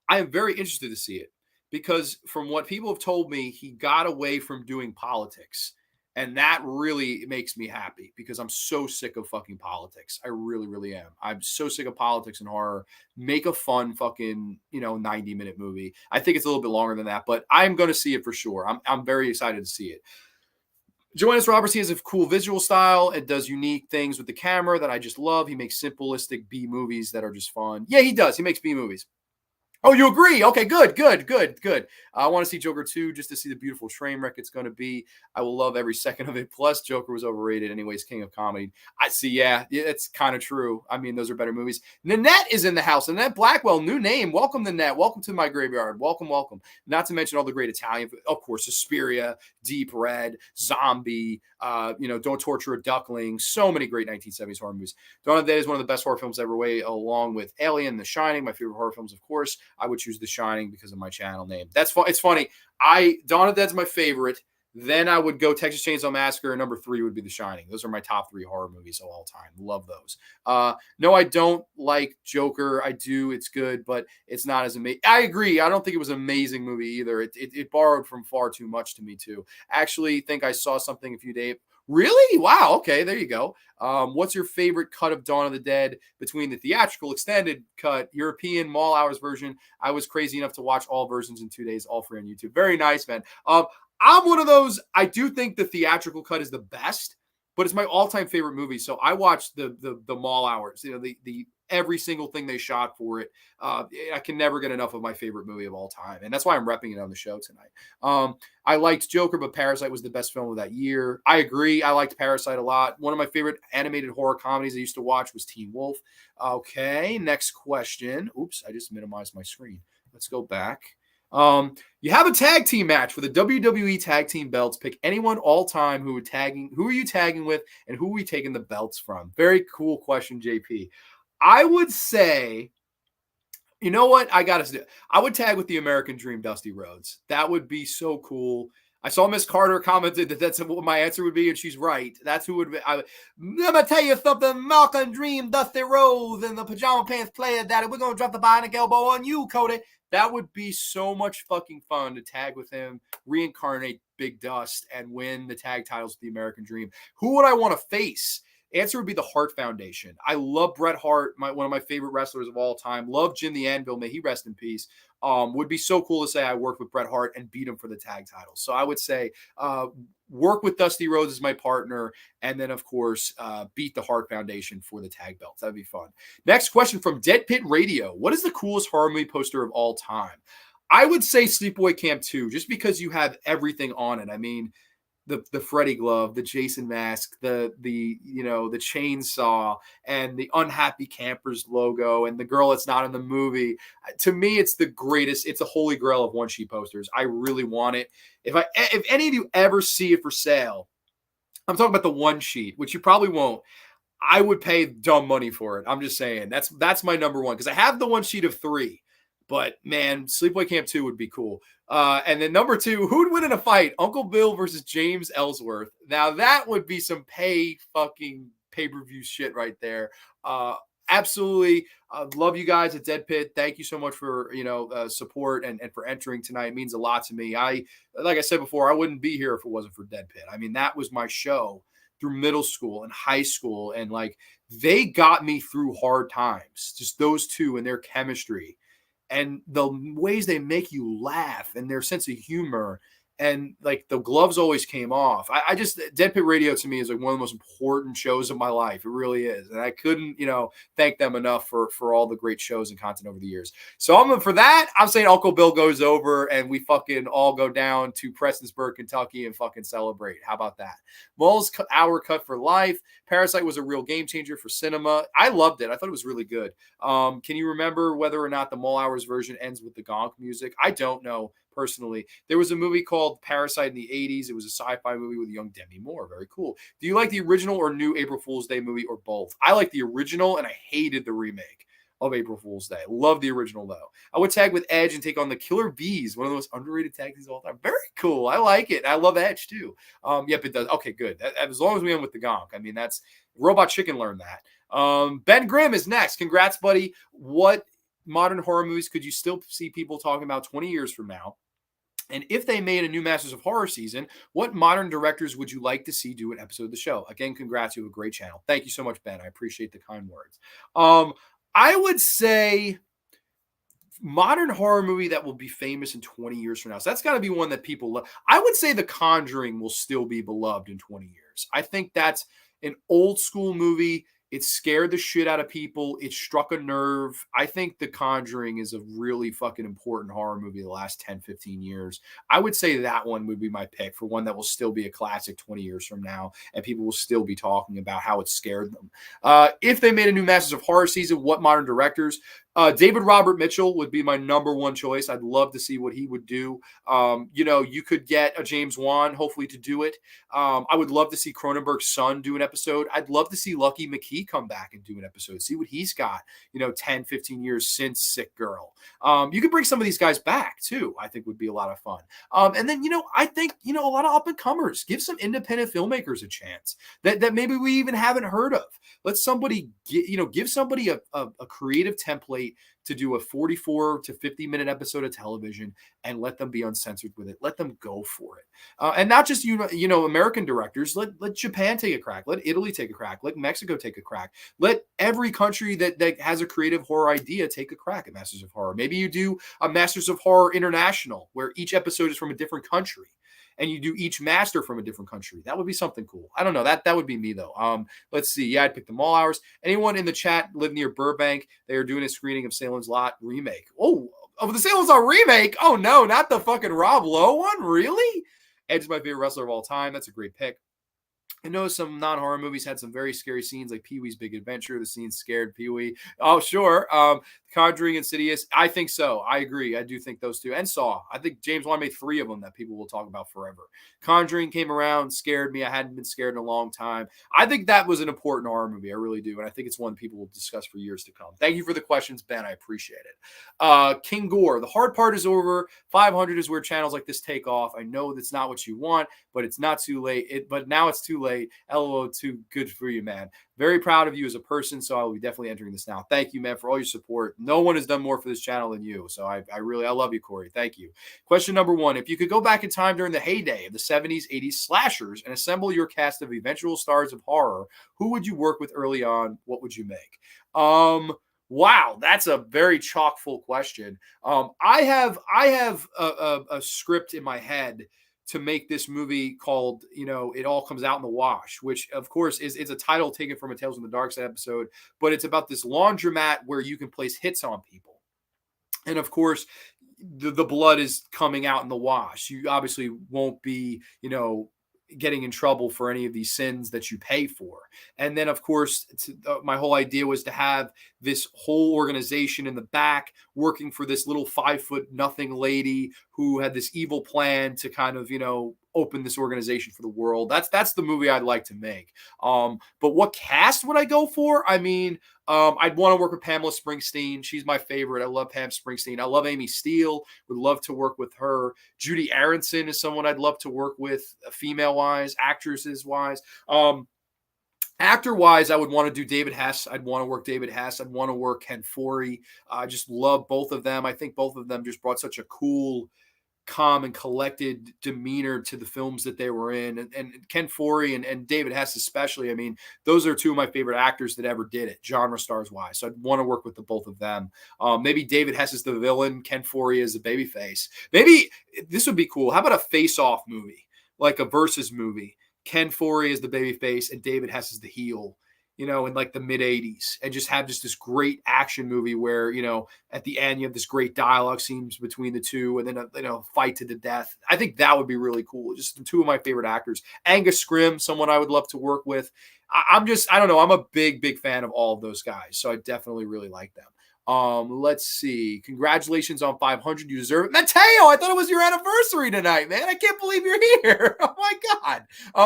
I am very interested to see it. Because from what people have told me, he got away from doing politics. And that really makes me happy because I'm so sick of fucking politics. I really, really am. I'm so sick of politics and horror. Make a fun fucking, 90-minute movie. I think it's a little bit longer than that, but I'm going to see it for sure. I'm very excited to see it. Joannis Roberts, he has a cool visual style. It does unique things with the camera that I just love. He makes simplistic B movies that are just fun. Yeah, he does. He makes B movies. Oh, you agree? Okay, good. I want to see Joker 2 just to see the beautiful train wreck it's going to be. I will love every second of it. Plus, Joker was overrated anyways, king of comedy. I see, yeah, it's kind of true. I mean, those are better movies. Nanette is in the house. Nanette Blackwell, new name. Welcome, Nanette. Welcome to my graveyard. Welcome. Not to mention all the great Italian, of course, Suspiria, Deep Red, Zombie, Don't Torture a Duckling. So many great 1970s horror movies. Dawn of the Dead is one of the best horror films ever made, along with Alien, The Shining, my favorite horror films, of course. I would choose The Shining because of my channel name. That's fun. It's funny. Dawn of the Dead's my favorite. Then I would go Texas Chainsaw Massacre, and number 3 would be The Shining. Those are my top 3 horror movies of all time. Love those. No, I don't like Joker. I do. It's good, but it's not as amazing. I agree. I don't think it was an amazing movie either. It borrowed from far too much to me too. Actually, think I saw something a few days. Really? Wow. Okay, there you go. What's your favorite cut of Dawn of the Dead between the theatrical extended cut, European mall hours version? I was crazy enough to watch all versions in 2 days, all free on YouTube. Very nice, man. I'm one of those. I do think the theatrical cut is the best, but it's my all-time favorite movie. So I watched the mall hours. The every single thing they shot for it. I can never get enough of my favorite movie of all time, and that's why I'm repping it on the show tonight. I liked Joker, but Parasite was the best film of that year. I agree. I liked Parasite a lot. One of my favorite animated horror comedies I used to watch was Teen Wolf. Okay, next question. Oops, I just minimized my screen. Let's go back. You have a tag team match for the WWE tag team belts. Pick anyone all time who are you tagging with, and who are we taking the belts from? Very cool question, JP. I would say, you know what? I would tag with the American Dream, Dusty Rhodes. That would be so cool. I saw Miss Carter commented that that's what my answer would be, and she's right. That's who would be. I'm going to tell you something. American Dream, Dusty Rhodes, and the Pajama Pants Player Daddy. We're going to drop the bionic elbow on you, Cody. That would be so much fucking fun to tag with him, reincarnate Big Dust, and win the tag titles with the American Dream. Who would I want to face? Answer would be the Hart Foundation. I love Bret Hart, one of my favorite wrestlers of all time. Love Jim the Anvil. May he rest in peace. Would be so cool to say I worked with Bret Hart and beat him for the tag titles. So I would say work with Dusty Rhodes as my partner, and then, of course, beat the Hart Foundation for the tag belts. That'd be fun. Next question from Dead Pit Radio. What is the coolest horror movie poster of all time? I would say Sleepaway Camp 2, just because you have everything on it. I mean, the Freddy glove, the Jason mask, the chainsaw, and the Unhappy Campers logo, and the girl that's not in the movie. To me, it's the greatest. It's a holy grail of one sheet posters. I really want it. If any of you ever see it for sale, I'm talking about the one sheet, which you probably won't. I would pay dumb money for it. I'm just saying that's my number one, because I have the one sheet of 3. But man, Sleepaway Camp 2 would be cool. And then number 2, who'd win in a fight? Uncle Bill versus James Ellsworth. Now that would be some pay-per-view shit right there. Absolutely. Love you guys at Dead Pit. Thank you so much for, support and for entering tonight. It means a lot to me. Like I said before, I wouldn't be here if it wasn't for Dead Pit. I mean, that was my show through middle school and high school. And like, they got me through hard times, just those two and their chemistry and the ways they make you laugh and their sense of humor. And like the gloves always came off. I just, Dead Pit Radio to me is like one of the most important shows of my life. It really is. And I couldn't, thank them enough for all the great shows and content over the years. So for that, I'm saying Uncle Bill goes over and we fucking all go down to Prestonsburg, Kentucky and fucking celebrate. How about that? Mull's hour cut for life. Parasite was a real game changer for cinema. I loved it. I thought it was really good. Can you remember whether or not the Mull Hours version ends with the gonk music? I don't know. Personally, there was a movie called Parasite in the 80s. It was a sci-fi movie with young Demi Moore. Very cool. Do you like the original or new April Fool's Day movie or both? I like the original and I hated the remake of April Fool's Day. Love the original though. I would tag with Edge and take on the Killer Bees, one of the most underrated tag teams of all time. Very cool. I like it. I love Edge too. Yep, it does. Okay, good. As long as we end with the gonk. I mean, that's Robot Chicken learned that. Ben Grimm is next. Congrats, buddy. What modern horror movies could you still see people talking about 20 years from now? And if they made a new Masters of Horror season, what modern directors would you like to see do an episode of the show? Again, congrats, you have a great channel. Thank you so much, Ben. I appreciate the kind words. I would say modern horror movie that will be famous in 20 years from now. So that's got to be one that people love. I would say The Conjuring will still be beloved in 20 years. I think that's an old school movie. It scared the shit out of people. It struck a nerve. I think The Conjuring is a really fucking important horror movie the last 10, 15 years. I would say that one would be my pick for one that will still be a classic 20 years from now, and people will still be talking about how it scared them. If they made a new Masters of Horror season, what modern directors? David Robert Mitchell would be my number one choice. I'd love to see what he would do. You could get a James Wan, hopefully, to do it. I would love to see Cronenberg's son do an episode. I'd love to see Lucky McKee come back and do an episode, see what he's got, 10, 15 years since Sick Girl. You could bring some of these guys back, too, I think would be a lot of fun. And then, I think, a lot of up-and-comers. Give some independent filmmakers a chance that maybe we even haven't heard of. Let somebody, give somebody a creative template to do a 44 to 50-minute episode of television and let them be uncensored with it. Let them go for it. And not just, American directors. Let Japan take a crack. Let Italy take a crack. Let Mexico take a crack. Let every country that has a creative horror idea take a crack at Masters of Horror. Maybe you do a Masters of Horror International where each episode is from a different country. And you do each master from a different country. That would be something cool. I don't know. That would be me, though. Let's see. Yeah, I'd pick the Mall Hours. Anyone in the chat live near Burbank? They are doing a screening of Salem's Lot remake. Oh, the Salem's Lot remake? Oh, no, not the fucking Rob Lowe one? Really? Edge is my favorite wrestler of all time. That's a great pick. I know some non-horror movies had some very scary scenes, like Pee-wee's Big Adventure. The scene scared Pee-wee. Oh, sure. Conjuring, Insidious. I think so. I agree. I do think those two. And Saw. I think James Wan made 3 of them that people will talk about forever. Conjuring came around, scared me. I hadn't been scared in a long time. I think that was an important horror movie. I really do. And I think it's one people will discuss for years to come. Thank you for the questions, Ben. I appreciate it. King Gore. The hard part is over. 500 is where channels like this take off. I know that's not what you want, but it's not too late. But now it's too late. LOL, too good for you, man. Very proud of you as a person, so I will be definitely entering this now. Thank you, man, for all your support. No one has done more for this channel than you, so I love you, Corey. Thank you. Question number 1. If you could go back in time during the heyday of the 70s, 80s slashers and assemble your cast of eventual stars of horror, who would you work with early on? What would you make? Wow, that's a very chock-full question. I have a script in my head to make this movie called, It All Comes Out in the Wash, which of course is a title taken from a Tales from the Dark Side episode, but it's about this laundromat where you can place hits on people. And of course, the blood is coming out in the wash. You obviously won't be, getting in trouble for any of these sins that you pay for. And then, of course, my whole idea was to have this whole organization in the back working for this little 5'0" lady who had this evil plan to kind of, open this organization for the world. That's the movie I'd like to make. But what cast would I go for? I mean, I'd want to work with Pamela Springsteen. She's my favorite. I love Pam Springsteen. I love Amy Steele. Would love to work with her. Judy Aronson is someone I'd love to work with, female wise, actresses wise. Actor wise, I would want to do David Hess. I'd want to work David Hess. I'd want to work Ken Foree. I just love both of them. I think both of them just brought such a cool, calm, and collected demeanor to the films that they were in. And Ken Foree and David Hess especially. I mean, those are two of my favorite actors that ever did it, genre stars wise. So I'd want to work with the both of them. Maybe David Hess is the villain, Ken Foree is the babyface. Maybe this would be cool. How about a face-off movie, like a versus movie? Ken Foree is the baby face and David Hess is the heel, in like the mid 80s, and just have this great action movie where, at the end you have this great dialogue scenes between the two and then a fight to the death. I think that would be really cool. Just two of my favorite actors. Angus Scrimm, someone I would love to work with. I don't know. I'm a big fan of all of those guys. So I definitely really like them. Let's see. Congratulations on 500. You deserve it. Mateo, I thought it was your anniversary tonight, man. I can't believe you're here. Oh my God.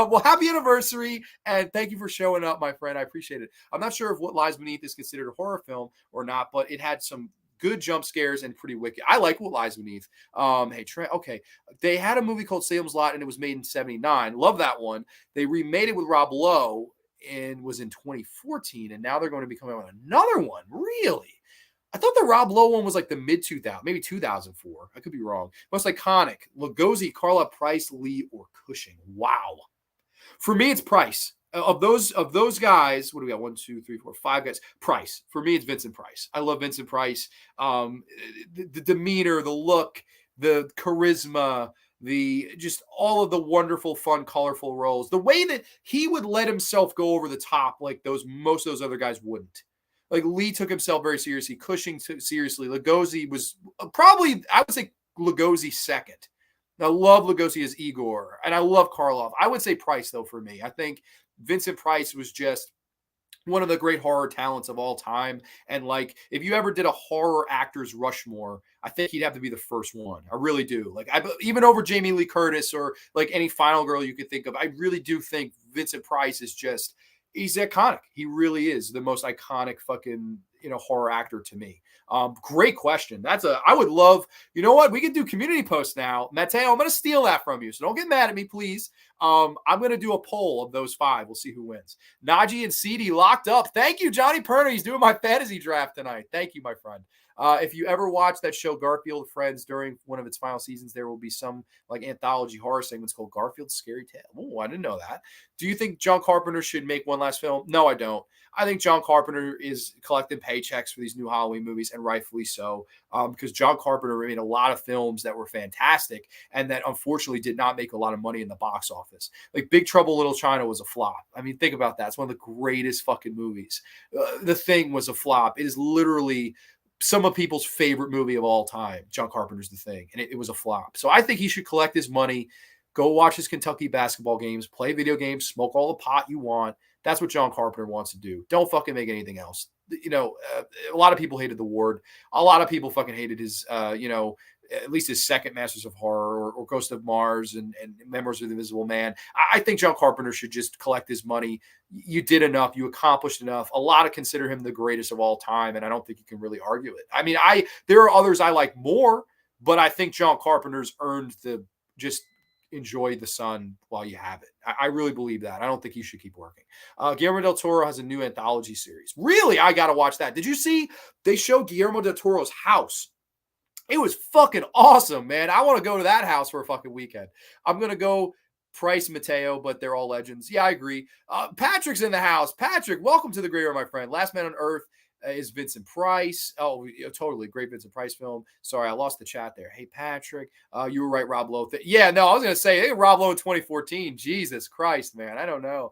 Well, happy anniversary. And thank you for showing up, my friend. I appreciate it. I'm not sure if What Lies Beneath is considered a horror film or not, but it had some good jump scares and pretty wicked. I like What Lies Beneath. Okay. They had a movie called Salem's Lot and it was made in 79. Love that one. They remade it with Rob Lowe and was in 2014. And now they're going to be coming out with another one. Really? I thought the Rob Lowe one was like the mid 2000, maybe 2004. I could be wrong. Most iconic: Lugosi, Carla Price, Lee, or Cushing. Wow. For me, it's Price. Of those guys, what do we got? 1, 2, 3, 4, 5 guys. Price. For me, it's Vincent Price. I love Vincent Price. The demeanor, the look, the charisma, just all of the wonderful, fun, colorful roles. The way that he would let himself go over the top, like most of those other guys wouldn't. Like Lee took himself very seriously. Cushing took seriously. Lugosi was probably, I would say, Lugosi second. I love Lugosi as Igor, and I love Karloff. I would say Price, though, for me. I think Vincent Price was just one of the great horror talents of all time. And like, if you ever did a horror actors Rushmore, I think he'd have to be the first one. I really do. Like, even over Jamie Lee Curtis or like any Final Girl you could think of, I really do think Vincent Price is just, he's iconic. He really is the most iconic fucking, horror actor to me. Great question. I would love, you know what? We can do community posts now. Mateo, I'm going to steal that from you. So don't get mad at me, please. I'm going to do a poll of those 5. We'll see who wins. Najee and CD locked up. Thank you, Johnny Perner. He's doing my fantasy draft tonight. Thank you, my friend. If you ever watch that show Garfield Friends during one of its final seasons, there will be some like anthology horror segments called Garfield's Scary Tale. Oh, I didn't know that. Do you think John Carpenter should make one last film? No, I don't. I think John Carpenter is collecting paychecks for these new Halloween movies, and rightfully so, because John Carpenter made a lot of films that were fantastic and that unfortunately did not make a lot of money in the box office. Like Big Trouble in Little China was a flop. I mean, think about that. It's one of the greatest fucking movies. The Thing was a flop. It is literally some of people's favorite movie of all time. John Carpenter's The Thing, and it was a flop. So I think he should collect his money, go watch his Kentucky basketball games, play video games, smoke all the pot you want. That's what John Carpenter wants to do. Don't fucking make anything else. A lot of people hated The Ward. A lot of people fucking hated his, at least his second Masters of Horror or Ghost of Mars and Memories of the Invisible Man. I think John Carpenter should just collect his money. You did enough. You accomplished enough. A lot of consider him the greatest of all time, and I don't think you can really argue it. I mean, there are others I like more, but I think John Carpenter's earned the just enjoy the sun while you have it. I really believe that. I don't think he should keep working. Guillermo del Toro has a new anthology series. Really? I got to watch that. Did you see they showed Guillermo del Toro's house? It was fucking awesome, man. I want to go to that house for a fucking weekend. I'm going to go Price, Mateo, but they're all legends. Yeah, I agree. Patrick's in the house. Patrick, welcome to the graveyard, my friend. Last Man on Earth is Vincent Price. Oh, totally. Great Vincent Price film. Sorry, I lost the chat there. Hey, Patrick. You were right, Rob Lowe. Yeah, no, I was going to say, hey, Rob Lowe in 2014. Jesus Christ, man. I don't know.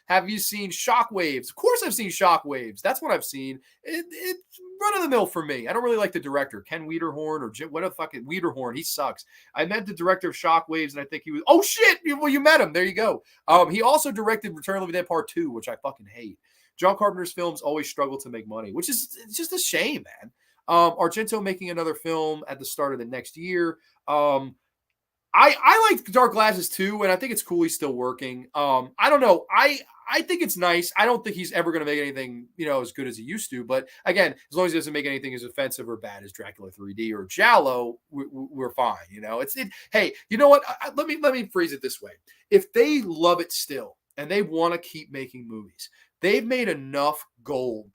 Have you seen Shockwaves? Of course I've seen Shockwaves. That's what I've seen. It's run-of-the-mill for me. I don't really like the director, Ken Wiederhorn or Jim, what a fucking Wiederhorn. He sucks. I met the director of Shockwaves, and I think he was, oh, shit. Well, you met him. There you go. He also directed Return of the Living Dead Part 2, which I fucking hate. John Carpenter's films always struggle to make money, which is it's just a shame, man. Argento making another film at the start of the next year. I like Dark Glasses too, and I think it's cool he's still working. I don't know. I think it's nice. I don't think he's ever going to make anything, as good as he used to. But again, as long as he doesn't make anything as offensive or bad as Dracula 3D or Giallo, we're fine. Hey, you know what? Let me phrase it this way: if they love it still and they want to keep making movies, they've made enough gold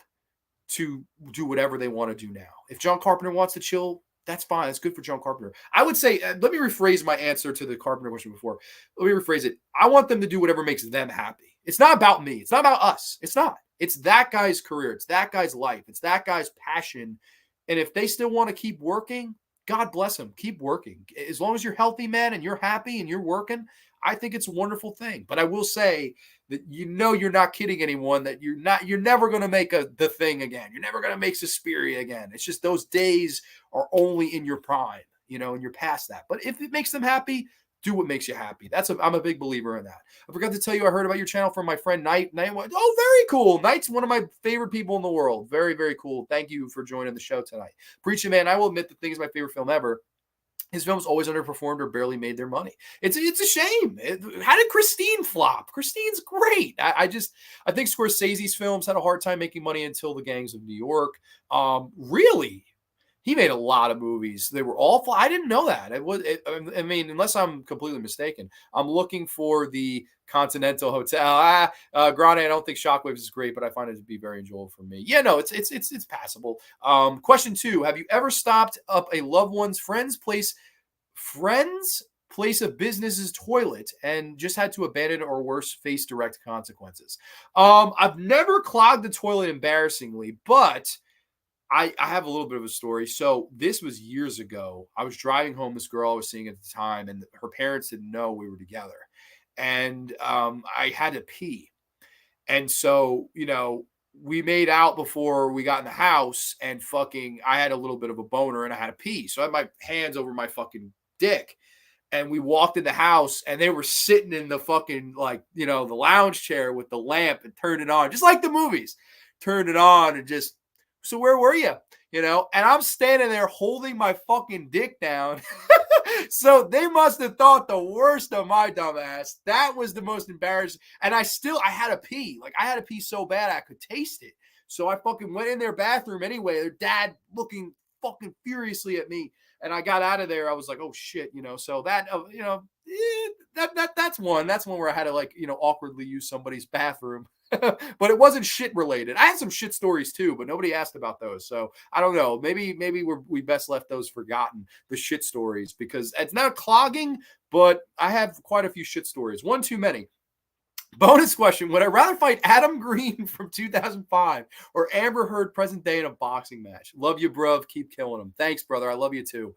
to do whatever they want to do now. If John Carpenter wants to chill, that's fine. That's good for John Carpenter. I would say, let me rephrase my answer to the Carpenter question before. Let me rephrase it. I want them to do whatever makes them happy. It's not about me. It's not about us. It's not. It's that guy's career. It's that guy's life. It's that guy's passion. And if they still want to keep working, God bless them. Keep working. As long as you're healthy, man, and you're happy and you're working, I think it's a wonderful thing. But I will say that you're not kidding anyone, that you're never going to make The Thing again. You're never going to make Suspiria again. It's just those days are only in your prime, and you're past that. But if it makes them happy, do what makes you happy. I'm a big believer in that. I forgot to tell you, I heard about your channel from my friend Knight. Knight went, oh, very cool. Knight's one of my favorite people in the world. Very, very cool. Thank you for joining the show tonight. Preaching Man, I will admit The Thing is my favorite film ever. His films always underperformed or barely made their money. It's a shame. How did Christine flop? Christine's great. I think Scorsese's films had a hard time making money until The Gangs of New York. Really, he made a lot of movies. They were all flop. I didn't know that. I mean, unless I'm completely mistaken. I'm looking for the Continental Hotel. Grande, I don't think Shockwaves is great, but I find it to be very enjoyable for me. Yeah, no, it's passable. Question 2: have you ever stopped up a loved one's friend's place of business's toilet and just had to abandon it, or worse, face direct consequences? I've never clogged the toilet embarrassingly, but I have a little bit of a story. So this was years ago. I was driving home this girl I was seeing at the time, and her parents didn't know we were together. And I had to pee. And so, we made out before we got in the house, and I had a little bit of a boner and I had to pee. So I had my hands over my fucking dick. And we walked in the house, and they were sitting in the fucking, the lounge chair with the lamp, and turned it on, just like the movies. Turned it on and just, so where were you? And I'm standing there holding my fucking dick down. So they must have thought the worst of my dumb ass. That was the most embarrassing. And I had to pee. I had to pee so bad I could taste it. So I fucking went in their bathroom anyway. Their dad looking fucking furiously at me. And I got out of there. I was like, oh shit, so that, that's one where I had to awkwardly use somebody's bathroom. But it wasn't shit related. I had some shit stories too, but nobody asked about those. So I don't know. Maybe we best left those forgotten, the shit stories, because it's not clogging, but I have quite a few shit stories. One too many. Bonus question: would I rather fight Adam Green from 2005 or Amber Heard present day in a boxing match? Love you, bruv. Keep killing him. Thanks, brother. I love you too.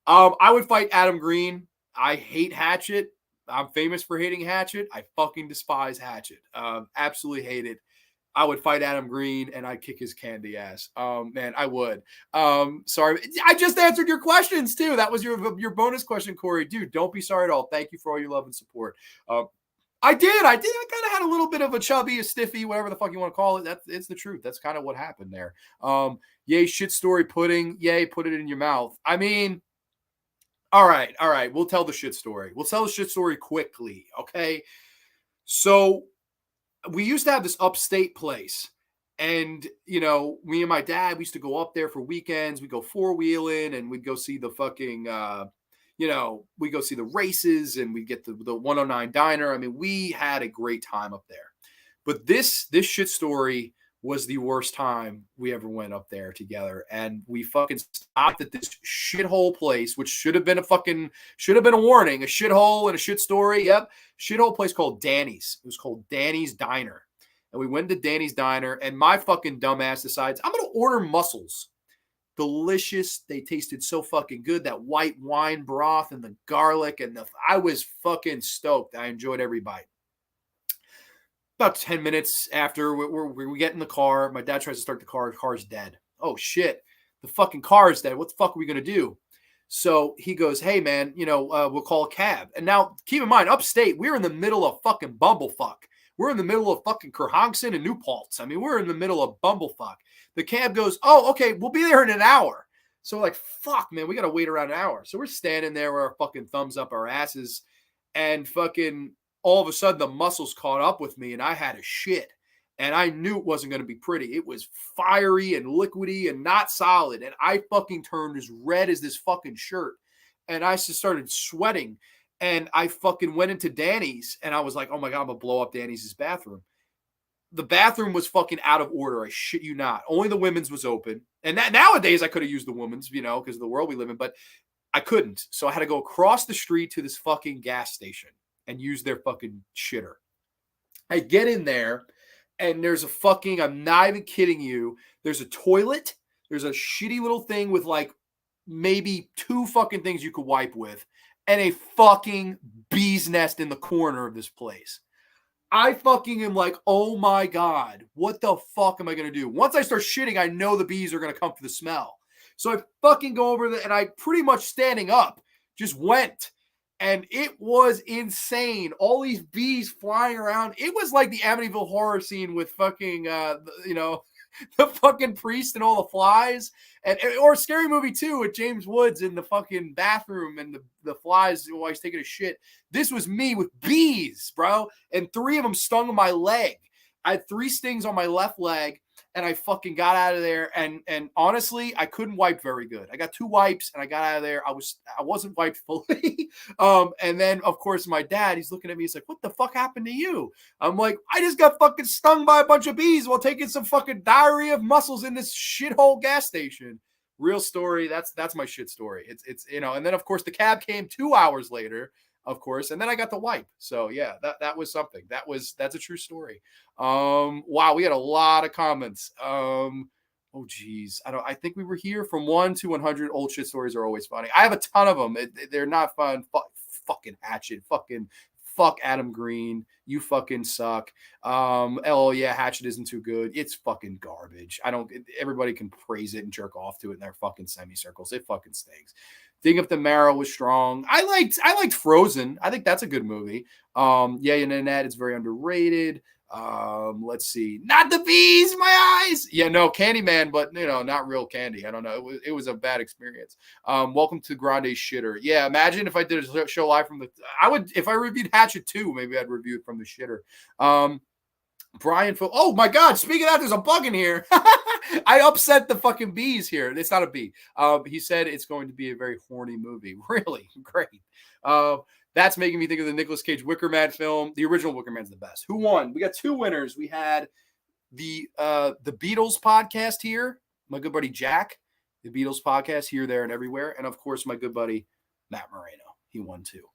I would fight Adam Green. I hate Hatchet. I'm famous for hating Hatchet. I fucking despise Hatchet. Absolutely hate it. I would fight Adam Green and I'd kick his candy ass. Man, I would. Sorry. I just answered your questions too. That was your bonus question, Corey. Dude, don't be sorry at all. Thank you for all your love and support. I did. I kind of had a little bit of a chubby, a stiffy, whatever the fuck you want to call it. It's the truth. That's kind of what happened there. Yay, shit story pudding. Yay, put it in your mouth. I mean, all right. We'll tell the shit story. We'll tell the shit story quickly, okay? So we used to have this upstate place. And, me and my dad, we used to go up there for weekends. We'd go four-wheeling, and we'd go see the fucking, we go see the races, and we get the 109 diner. I mean, we had a great time up there. But this shit story was the worst time we ever went up there together. And we fucking stopped at this shithole place, which should have been a warning, a shithole and a shit story. Yep. Shithole place called Danny's. It was called Danny's Diner. And we went to Danny's Diner, and my fucking dumbass decides, I'm going to order mussels. Delicious. They tasted so fucking good. That white wine broth and the garlic, and I was fucking stoked. I enjoyed every bite. About 10 minutes after we get in the car, my dad tries to start the car. The car's dead. Oh shit. The fucking car is dead. What the fuck are we going to do? So he goes, hey man, we'll call a cab. And now keep in mind, upstate, we're in the middle of fucking bumblefuck. We're in the middle of fucking Kerhonkson and New Paltz. I mean, we're in the middle of bumblefuck. The cab goes, oh, okay, we'll be there in an hour. So we're like, fuck, man, we got to wait around an hour. So we're standing there with our fucking thumbs up our asses, and fucking all of a sudden the muscles caught up with me and I had a shit. And I knew it wasn't going to be pretty. It was fiery and liquidy and not solid. And I fucking turned as red as this fucking shirt. And I just started sweating. And I fucking went into Danny's and I was like, oh my God, I'm going to blow up Danny's bathroom. The bathroom was fucking out of order. I shit you not. Only the women's was open. And that, nowadays I could have used the women's, you know, because of the world we live in, but I couldn't. So I had to go across the street to this fucking gas station and use their fucking shitter. I get in there and there's a fucking, I'm not even kidding you, there's a toilet, there's a shitty little thing with like maybe 2 fucking things you could wipe with, and a fucking bee's nest in the corner of this place. I fucking am like, oh my God, what the fuck am I going to do? Once I start shitting, I know the bees are going to come for the smell. So I fucking go over there and I pretty much standing up just went. And it was insane. All these bees flying around. It was like the Amityville horror scene with fucking, the fucking priest and all the flies. Or Scary Movie 2 with James Woods in the fucking bathroom and the flies while he's taking a shit. This was me with bees, bro. And 3 of them stung on my leg. I had 3 stings on my left leg. And I fucking got out of there, and honestly, I couldn't wipe very good. I got 2 wipes, and I got out of there. I wasn't wiped fully. And then of course my dad, he's looking at me. He's like, "What the fuck happened to you?" I'm like, "I just got fucking stung by a bunch of bees while taking some fucking diarrhea of mussels in this shithole gas station." Real story. That's my shit story. It's And then of course the cab came 2 hours later. Of course, and then I got the wipe. So yeah, that was something. That's a true story. Wow, we had a lot of comments. Oh geez, I think we were here from 1 to 100. Old shit stories are always funny. I have a ton of them. They're not fun. Fucking Hatchet. Fuck Adam Green. You fucking suck. Oh yeah, Hatchet isn't too good. It's fucking garbage. Everybody can praise it and jerk off to it in their fucking semicircles. It fucking stinks. Think if the Marrow was strong. I liked Frozen. I think that's a good movie. Yeah, and Nanette, it's very underrated. Let's see. Not the bees, my eyes. Yeah, no, Candyman, but not real candy. I don't know. It was a bad experience. Welcome to Grande Shitter. Yeah, imagine if I did a show live from if I reviewed Hatchet 2, maybe I'd review it from the shitter. Brian, oh my God! Speaking of that, there's a bug in here. I upset the fucking bees here. It's not a bee. He said it's going to be a very horny movie. Really great. That's making me think of the Nicolas Cage Wicker Man film. The original Wicker Man's the best. Who won? We got 2 winners. We had the Beatles podcast here. My good buddy Jack, the Beatles podcast here, there, and everywhere, and of course my good buddy Matt Moreno. He won too.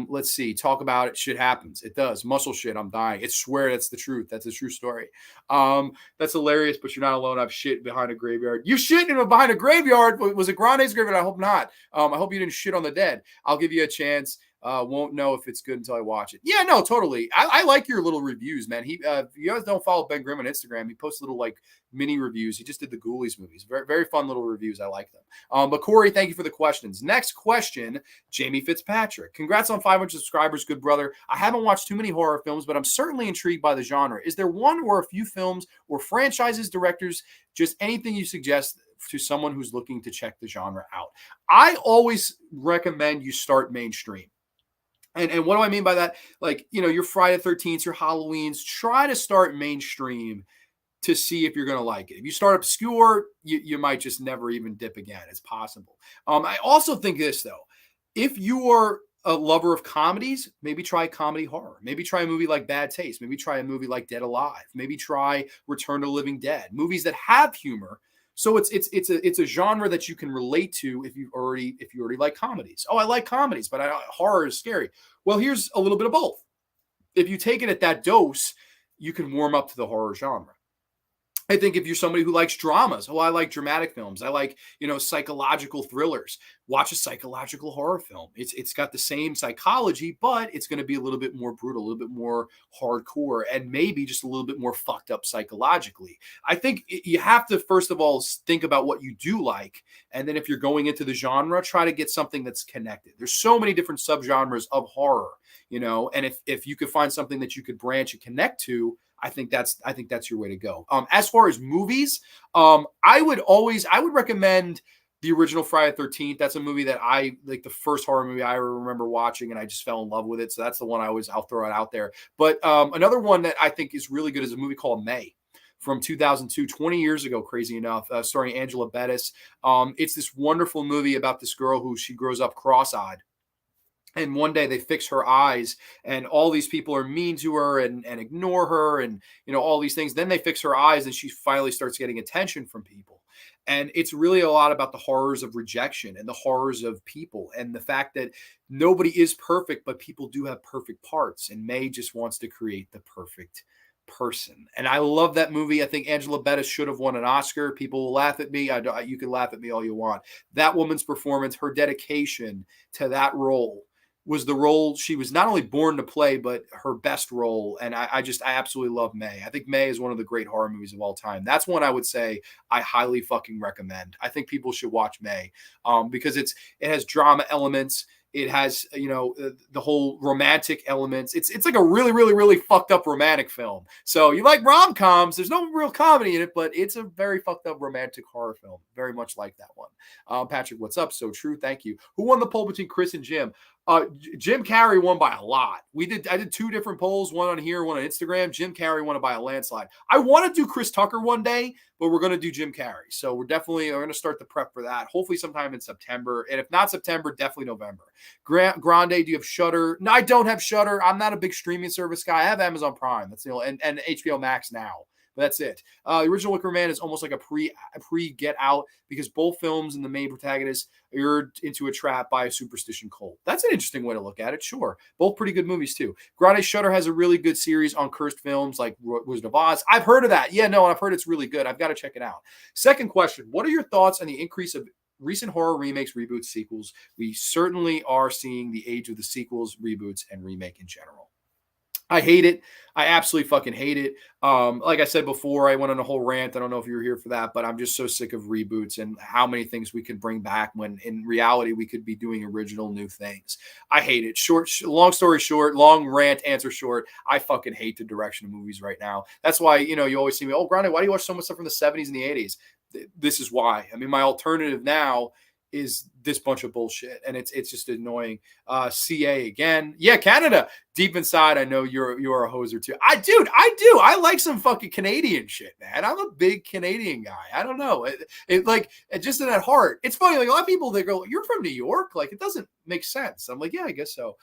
Let's see. Talk about it. Shit happens. It does. Muscle shit. I'm dying. I swear that's the truth. That's a true story. That's hilarious, but you're not alone. I've shit behind a graveyard. You shit behind a graveyard? Was it Grande's graveyard? I hope not. I hope you didn't shit on the dead. I'll give you a chance. Won't know if it's good until I watch it. Yeah, no, totally. I like your little reviews, man. If you guys don't follow Ben Grimm on Instagram, he posts little like mini reviews. He just did the Ghoulies movies. Very, very fun little reviews. I like them. But Corey, thank you for the questions. Next question, Jamie Fitzpatrick. Congrats on 500 subscribers, good brother. I haven't watched too many horror films, but I'm certainly intrigued by the genre. Is there one or a few films or franchises, directors, just anything you suggest to someone who's looking to check the genre out? I always recommend you start mainstream. And what do I mean by that? Like, your Friday the 13th, your Halloweens, try to start mainstream to see if you're going to like it. If you start obscure, you might just never even dip again. It's possible. I also think this, though. If you are a lover of comedies, maybe try comedy horror. Maybe try a movie like Bad Taste. Maybe try a movie like Dead Alive. Maybe try Return to the Living Dead. Movies that have humor. So it's a genre that you can relate to if you already like comedies. Oh, I like comedies, but horror is scary. Well, here's a little bit of both. If you take it at that dose, you can warm up to the horror genre. I think if you're somebody who likes dramas, I like dramatic films. I like, psychological thrillers. Watch a psychological horror film. It's got the same psychology, but it's going to be a little bit more brutal, a little bit more hardcore, and maybe just a little bit more fucked up psychologically. I think you have to, first of all, think about what you do like. And then if you're going into the genre, try to get something that's connected. There's so many different subgenres of horror, and if you could find something that you could branch and connect to, I think that's your way to go. As far as movies, I would recommend The original Friday the 13th, that's a movie that I like, the first horror movie I ever remember watching, and I just fell in love with it. So that's the one I'll throw it out there. But another one that I think is really good is a movie called May from 2002, 20 years ago, crazy enough, starring Angela Bettis. It's this wonderful movie about this girl who she grows up cross-eyed. And one day they fix her eyes, and all these people are mean to her and ignore her, and all these things. Then they fix her eyes, and she finally starts getting attention from people. And it's really a lot about the horrors of rejection and the horrors of people, and the fact that nobody is perfect, but people do have perfect parts. And May just wants to create the perfect person. And I love that movie. I think Angela Bettis should have won an Oscar. People will laugh at me. You can laugh at me all you want. That woman's performance, her dedication to that role, was the role she was not only born to play, but her best role. And I absolutely love May. I think May is one of the great horror movies of all time. That's one I would say I highly fucking recommend. I think people should watch May because it has drama elements. It has, the whole romantic elements. It's like a really, really, really fucked up romantic film. So you like rom-coms, there's no real comedy in it, but it's a very fucked up romantic horror film. Very much like that one. Patrick, what's up? So true. Thank you. Who won the poll between Chris and Jim? Jim Carrey won by a lot. I did two different polls, one on here, one on Instagram. Jim Carrey won it by a landslide. I want to do Chris Tucker one day, but we're going to do Jim Carrey. So we're going to start the prep for that. Hopefully sometime in September. And if not September, definitely November. Grande, do you have Shudder? No, I don't have Shudder. I'm not a big streaming service guy. I have Amazon Prime. That's and HBO Max now. But that's it. The original Wicker Man is almost like a pre Get Out, because both films and the main protagonist lured into a trap by a superstition cult. That's an interesting way to look at it. Sure. Both pretty good movies too. Grande Shudder has a really good series on cursed films like Wizard of Oz. I've heard of that. Yeah, no, I've heard it's really good. I've got to check it out. Second question. What are your thoughts on the increase of recent horror remakes, reboots, sequels? We certainly are seeing the age of the sequels, reboots, and remake in general. I hate it. I absolutely fucking hate it. Like I said before, I went on a whole rant. I don't know if you were here for that, but I'm just so sick of reboots and how many things we can bring back when in reality we could be doing original new things. I hate it. Long story short, long rant, answer short. I fucking hate the direction of movies right now. That's why, you always see me, oh, Grande, why do you watch so much stuff from the 70s and the 80s? This is why. I mean, my alternative now is this bunch of bullshit, and it's just annoying. CA again. Yeah, Canada. Deep inside, I know you're a hoser too. I do. I like some fucking Canadian shit, man. I'm a big Canadian guy. I don't know. It just in at heart. It's funny. Like a lot of people, they go, "You're from New York." Like it doesn't make sense. I'm like, yeah, I guess so.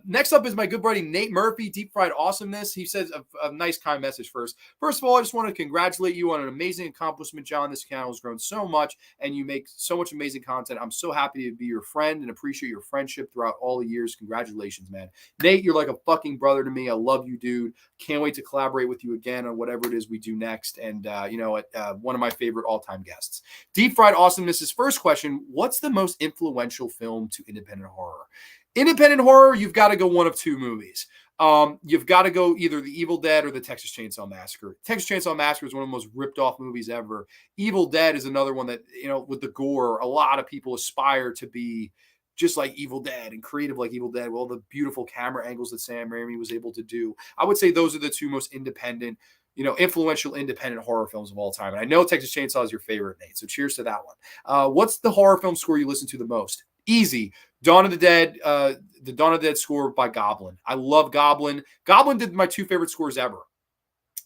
Next up is my good buddy Nate Murphy, Deep Fried Awesomeness. He says a nice, kind message first. First of all, I just want to congratulate you on an amazing accomplishment, John. This channel has grown so much, and you make so much amazing content. I'm so happy to be your friend and appreciate your friendship throughout all the years. Congratulations, man. Nate, you're like a fucking brother to me. I love you, dude. Can't wait to collaborate with you again on whatever it is we do next. And, one of my favorite all-time guests. Deep Fried Awesomeness's first question, what's the most influential film to independent horror? Independent horror, you've got to go one of two movies. You've got to go either The Evil Dead or The Texas Chainsaw Massacre. Texas Chainsaw Massacre is one of the most ripped off movies ever. Evil Dead is another one that, with the gore, a lot of people aspire to be just like Evil Dead and creative like Evil Dead, with all the beautiful camera angles that Sam Raimi was able to do. I would say those are the two most independent, influential independent horror films of all time. And I know Texas Chainsaw is your favorite, Nate, so cheers to that one. What's the horror film score you listen to the most? Easy. Dawn of the Dead, the Dawn of the Dead score by Goblin. I love Goblin. Goblin did my two favorite scores ever.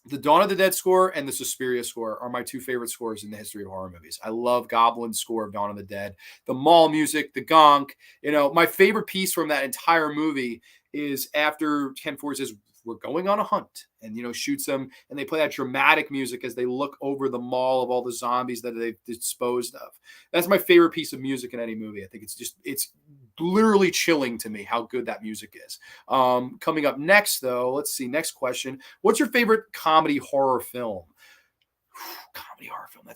The Dawn of the Dead score and the Suspiria score are my two favorite scores in the history of horror movies. I love Goblin's score of Dawn of the Dead. The mall music, the gonk. My favorite piece from that entire movie is after Ken Ford says, we're going on a hunt, and, shoots them, and they play that dramatic music as they look over the mall of all the zombies that they've disposed of. That's my favorite piece of music in any movie. I think it's literally chilling to me how good that music is. Coming up next, though, let's see. Next question. What's your favorite comedy horror film? Comedy horror film.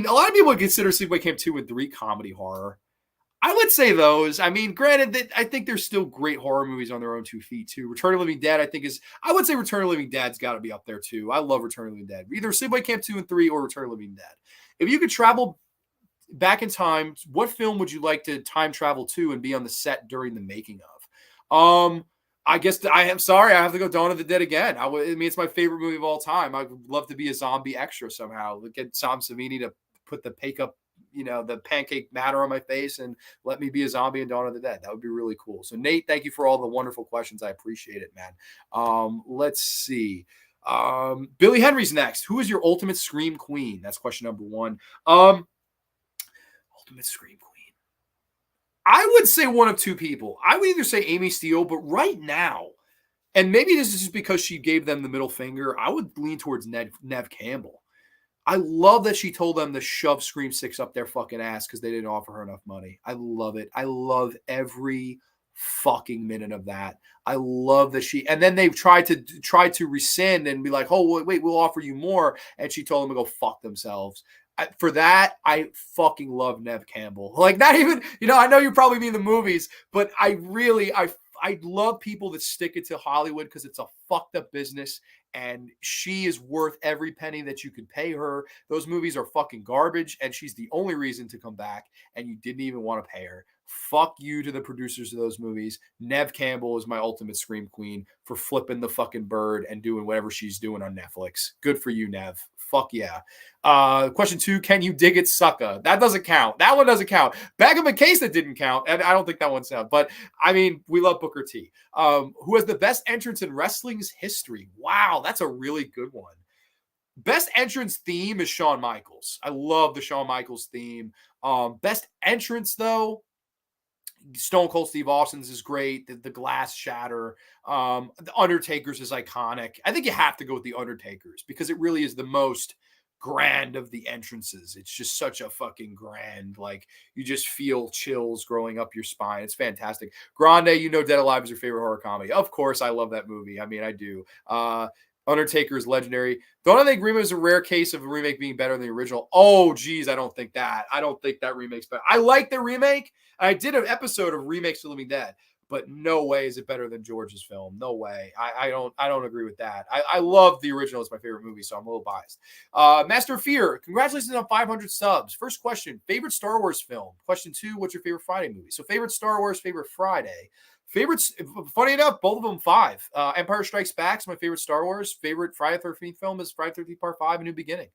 A lot of people would consider Sleepaway Camp 2 and 3 comedy horror. I would say those. Granted that I think there's still great horror movies on their own 2 feet too. Return of the Living Dead, I would say Return of the Living Dead's got to be up there too. I love Return of the Living Dead. Either Sleepaway Camp 2 and 3 or Return of the Living Dead. If you could travel back in time, what film would you like to time travel to and be on the set during the making of? I guess I have to go Dawn of the Dead again. It's my favorite movie of all time. I would love to be a zombie extra somehow. Get Sam Savini to put the the pancake batter on my face and let me be a zombie in Dawn of the Dead. That would be really cool. So Nate, thank you for all the wonderful questions. I appreciate it, man. Let's see. Billy Henry's next. Who is your ultimate scream queen? That's question number one. Ultimate scream queen. I would say one of two people. I would either say Amy Steele, but right now, and maybe this is just because she gave them the middle finger, I would lean towards Nev Campbell. I love that she told them to shove Scream 6 up their fucking ass because they didn't offer her enough money. I love it. I love every fucking minute of that. I love that and then they've tried to rescind and be like, oh, wait, we'll offer you more. And she told them to go fuck themselves. For that, I fucking love Nev Campbell. Like, not even, I know you probably mean the movies, but I love people that stick it to Hollywood because it's a fucked up business and she is worth every penny that you could pay her. Those movies are fucking garbage and she's the only reason to come back and you didn't even want to pay her. Fuck you to the producers of those movies. Nev Campbell is my ultimate scream queen for flipping the fucking bird and doing whatever she's doing on Netflix. Good for you, Nev. Fuck yeah. Question 2, can you dig it, sucker? That doesn't count. That one doesn't count. Bag of McCase that didn't count, and I don't think that one's out. But, I mean, we love Booker T. Who has the best entrance in wrestling's history? Wow, that's a really good one. Best entrance theme is Shawn Michaels. I love the Shawn Michaels theme. Best entrance, though, Stone Cold Steve Austin's is great. The glass shatter. The Undertaker's is iconic. I think you have to go with the Undertaker's because it really is the most grand of the entrances. It's just such a fucking grand, like you just feel chills growing up your spine. It's fantastic. Grande, Dead Alive is your favorite horror comedy. Of course, I love that movie. I mean, I do. Undertaker is legendary. Don't I think remake is a rare case of a remake being better than the original? Oh, geez, I don't think that. I don't think that remake's better. I like the remake. I did an episode of Remakes of Living Dead, but no way is it better than George's film. No way. I don't agree with that. I love the original. It's my favorite movie, so I'm a little biased. Master of Fear, congratulations on 500 subs. First question, favorite Star Wars film? Question 2, what's your favorite Friday movie? So favorite Star Wars, favorite Friday. Favorites, funny enough, both of them 5. Empire Strikes Back is my favorite Star Wars. Favorite Friday the 13th film is Friday the 13th Part 5, A New Beginning.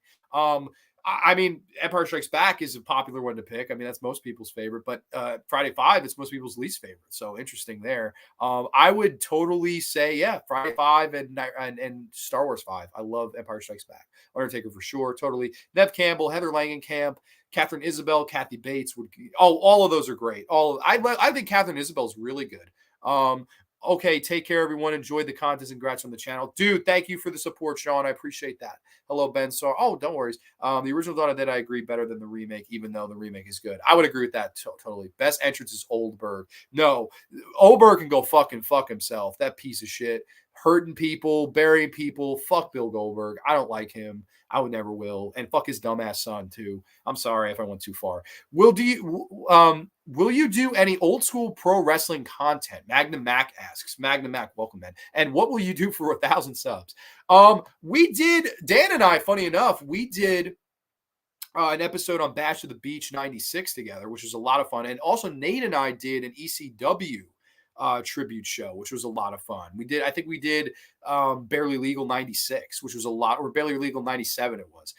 I mean, Empire Strikes Back is a popular one to pick. I mean, that's most people's favorite, but Friday 5 is most people's least favorite. So interesting there. I would totally say, yeah, Friday 5 and Star Wars 5. I love Empire Strikes Back. Undertaker for sure, totally. Nev Campbell, Heather Langenkamp, Catherine Isabel, Kathy Bates all of those are great. I think Catherine Isabel is really good. Okay, take care, everyone. Enjoy the content. Congrats on the channel. Dude, thank you for the support, Sean. I appreciate that. Hello, Ben. So, don't worry. The original Dawn of the Dead, I agree, better than the remake, even though the remake is good. I would agree with that totally. Best entrance is Oldberg. No, Oldberg can go fuck himself. That piece of shit. Hurting people, burying people. Fuck Bill Goldberg. I don't like him. I would never will. And fuck his dumbass son, too. I'm sorry if I went too far. Will you do any old school pro wrestling content? Magnum Mac asks. Magnum Mac, welcome, man. And what will you do for 1,000 subs? We did, Dan and I, funny enough, we did an episode on Bash to the Beach 96 together, which was a lot of fun. And also Nate and I did an ECW tribute show, which was a lot of fun. I think we did Barely Legal 96, which was a lot, or Barely Legal 97 it was.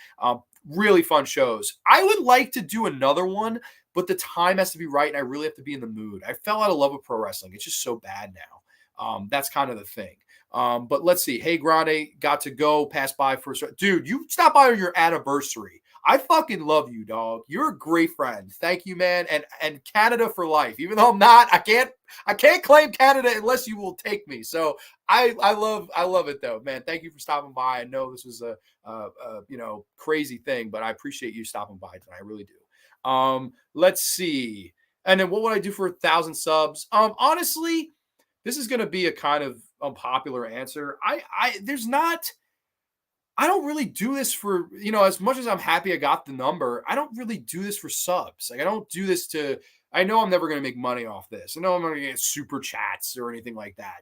Really fun shows. I would like to do another one, but the time has to be right and I really have to be in the mood. I fell out of love with pro wrestling. It's just so bad now. That's kind of the thing. But let's see. Hey, Grande, got to go, pass by for a dude, you stopped by on your anniversary. I fucking love you, dog. You're a great friend. Thank you, man. And Canada for life. Even though I'm not, I can't claim Canada unless you will take me. So I love it though, man. Thank you for stopping by. I know this was a crazy thing, but I appreciate you stopping by tonight. I really do. Let's see. And then what would I do for 1,000 subs? Honestly, this is going to be a kind of unpopular answer. I don't really do this for, as much as I'm happy I got the number, I don't really do this for subs. Like, I don't do this I know I'm never going to make money off this. I know I'm going to get super chats or anything like that.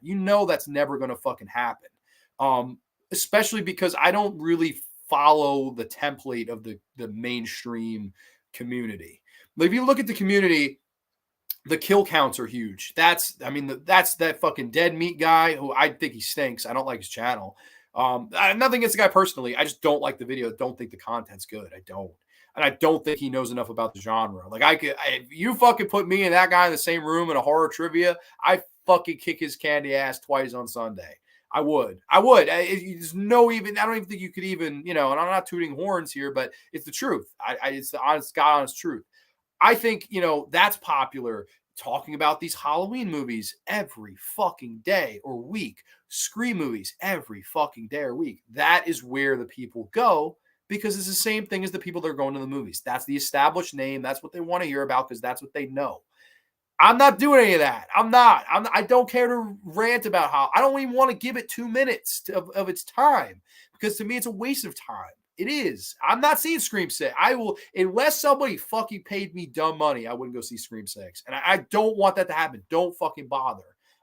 That's never going to fucking happen. Especially because I don't really follow the template of the mainstream community. Like, if you look at the community, the kill counts are huge. That's that fucking dead meat guy who I think he stinks. I don't like his channel. Nothing against the guy personally. I just don't like the video. Don't think the content's good. I don't. And I don't think he knows enough about the genre. Like if you fucking put me and that guy in the same room in a horror trivia, I fucking kick his candy ass twice on Sunday. I would. There's no even. I don't even think you could even. And I'm not tooting horns here, but it's the truth. It's the honest truth. I think that's popular. Talking about these Halloween movies every fucking day or week, Scream movies every fucking day or week. That is where the people go because it's the same thing as the people that are going to the movies. That's the established name. That's what they want to hear about because that's what they know. I'm not doing any of that. I don't care to rant about how I don't even want to give it 2 minutes of its time because to me it's a waste of time. It is. I'm not seeing Scream 6. I will, unless somebody fucking paid me dumb money, I wouldn't go see Scream 6. And I don't want that to happen. Don't fucking bother.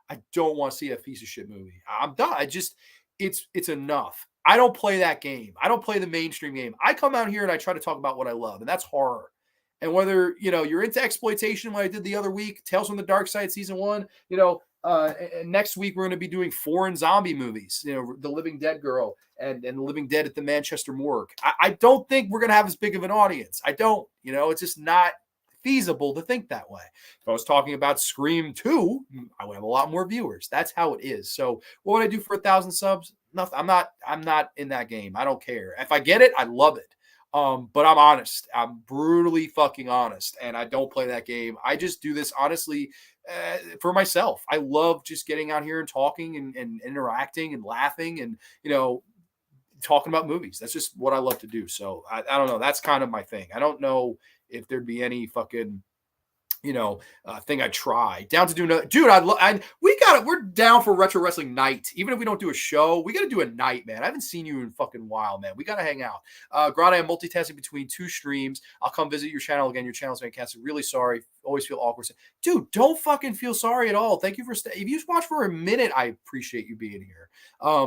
I don't want to see a piece of shit movie. I'm done. It's enough. I don't play that game. I don't play the mainstream game. I come out here and I try to talk about what I love, and that's horror. And whether, you're into exploitation like I did the other week, Tales from the Dark Side season 1, next week we're going to be doing foreign zombie movies, The Living Dead Girl and The Living Dead at the Manchester Morgue. I don't think we're going to have as big of an audience. I don't, it's just not feasible to think that way. If I was talking about Scream 2, I would have a lot more viewers. That's how it is. So what would I do for 1,000 subs? Nothing. I'm not in that game. I don't care. If I get it, I love it. But I'm honest. I'm brutally fucking honest. And I don't play that game. I just do this honestly for myself. I love just getting out here and talking and interacting and laughing and, talking about movies. That's just what I love to do. So I don't know. That's kind of my thing. I don't know if there'd be any fucking thing I try. Down to do another, dude. We're down for retro wrestling night. Even if we don't do a show, we got to do a night, man. I haven't seen you in fucking while, man. We got to hang out. Grande, I'm multitasking between 2 streams. I'll come visit your channel again. Your channel's fantastic. Really sorry. Always feel awkward. Dude, don't fucking feel sorry at all. Thank you for staying. If you just watch for a minute, I appreciate you being here.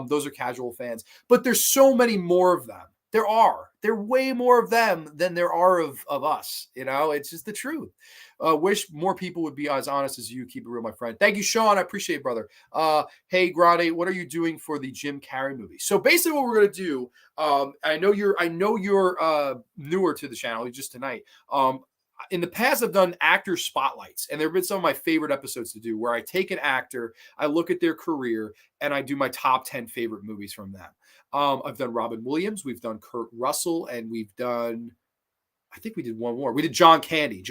Those are casual fans, but there's so many more of them. There are way more of them than there are of us. It's just the truth. Wish more people would be as honest as you. Keep it real, my friend. Thank you, Sean. I appreciate it, brother. Hey, Grande, what are you doing for the Jim Carrey movie? So basically what we're going to do, I know you're newer to the channel just tonight. In the past, I've done actor spotlights, and there have been some of my favorite episodes to do where I take an actor, I look at their career, and I do my top 10 favorite movies from them. I've done Robin Williams, we've done Kurt Russell, and we've done, I think we did one more. We did John Candy.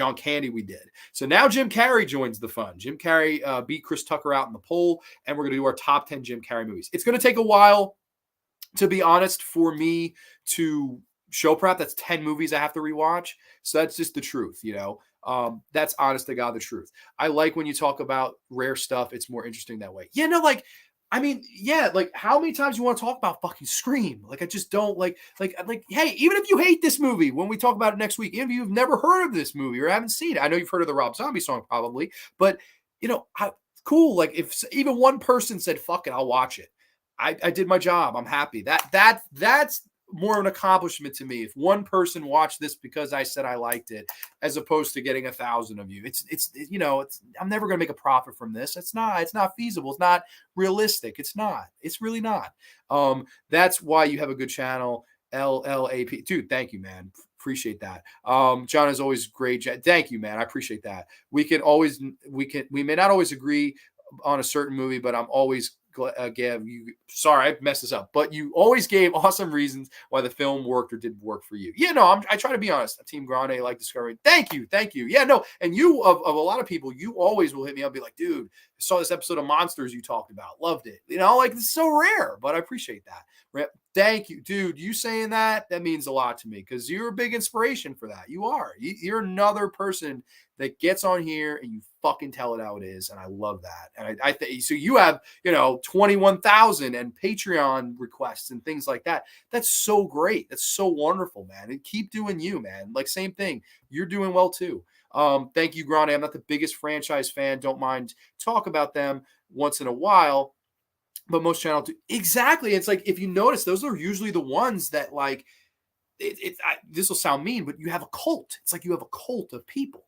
We did. So now Jim Carrey joins the fun. Jim Carrey beat Chris Tucker out in the poll, and we're going to do our top 10 Jim Carrey movies. It's going to take a while, to be honest, for me to show prep. That's 10 movies I have to rewatch. So that's just the truth, that's honest to God, the truth. I like when you talk about rare stuff. It's more interesting that way. How many times you want to talk about fucking Scream? Like, I just don't like, hey, even if you hate this movie, when we talk about it next week, even if you've never heard of this movie or haven't seen it, I know you've heard of the Rob Zombie song probably, but cool. Like if even one person said, fuck it, I'll watch it. I did my job. I'm happy. That's more of an accomplishment to me. If one person watched this because I said I liked it, as opposed to getting 1,000 of you, I'm never going to make a profit from this. It's not feasible. It's not realistic. It's really not. That's why you have a good channel. LLAP, dude. Thank you, man. Appreciate that. John is always great. Thank you, man. I appreciate that. We may not always agree on a certain movie, but I'm always gave you, sorry, I messed this up, but you always gave awesome reasons why the film worked or didn't work for you. I try to be honest. Team Grande, like Discovery. Thank you. Yeah, no. And you, of a lot of people, you always will hit me up and be like, dude, I saw this episode of Monsters you talked about. Loved it. It's so rare, but I appreciate that. Thank you, dude. You saying that means a lot to me because you're a big inspiration for that. You are. You're another person that gets on here and you fucking tell it how it is. And I love that. And I think, so you have, 21,000 and Patreon requests and things like that. That's so great. That's so wonderful, man. And keep doing you, man. Like same thing. You're doing well too. Thank you, Grande. I'm not the biggest franchise fan. Don't mind talk about them once in a while, but most channels do. Exactly. It's like, if you notice, those are usually the ones that this will sound mean, but you have a cult. It's like you have a cult of people.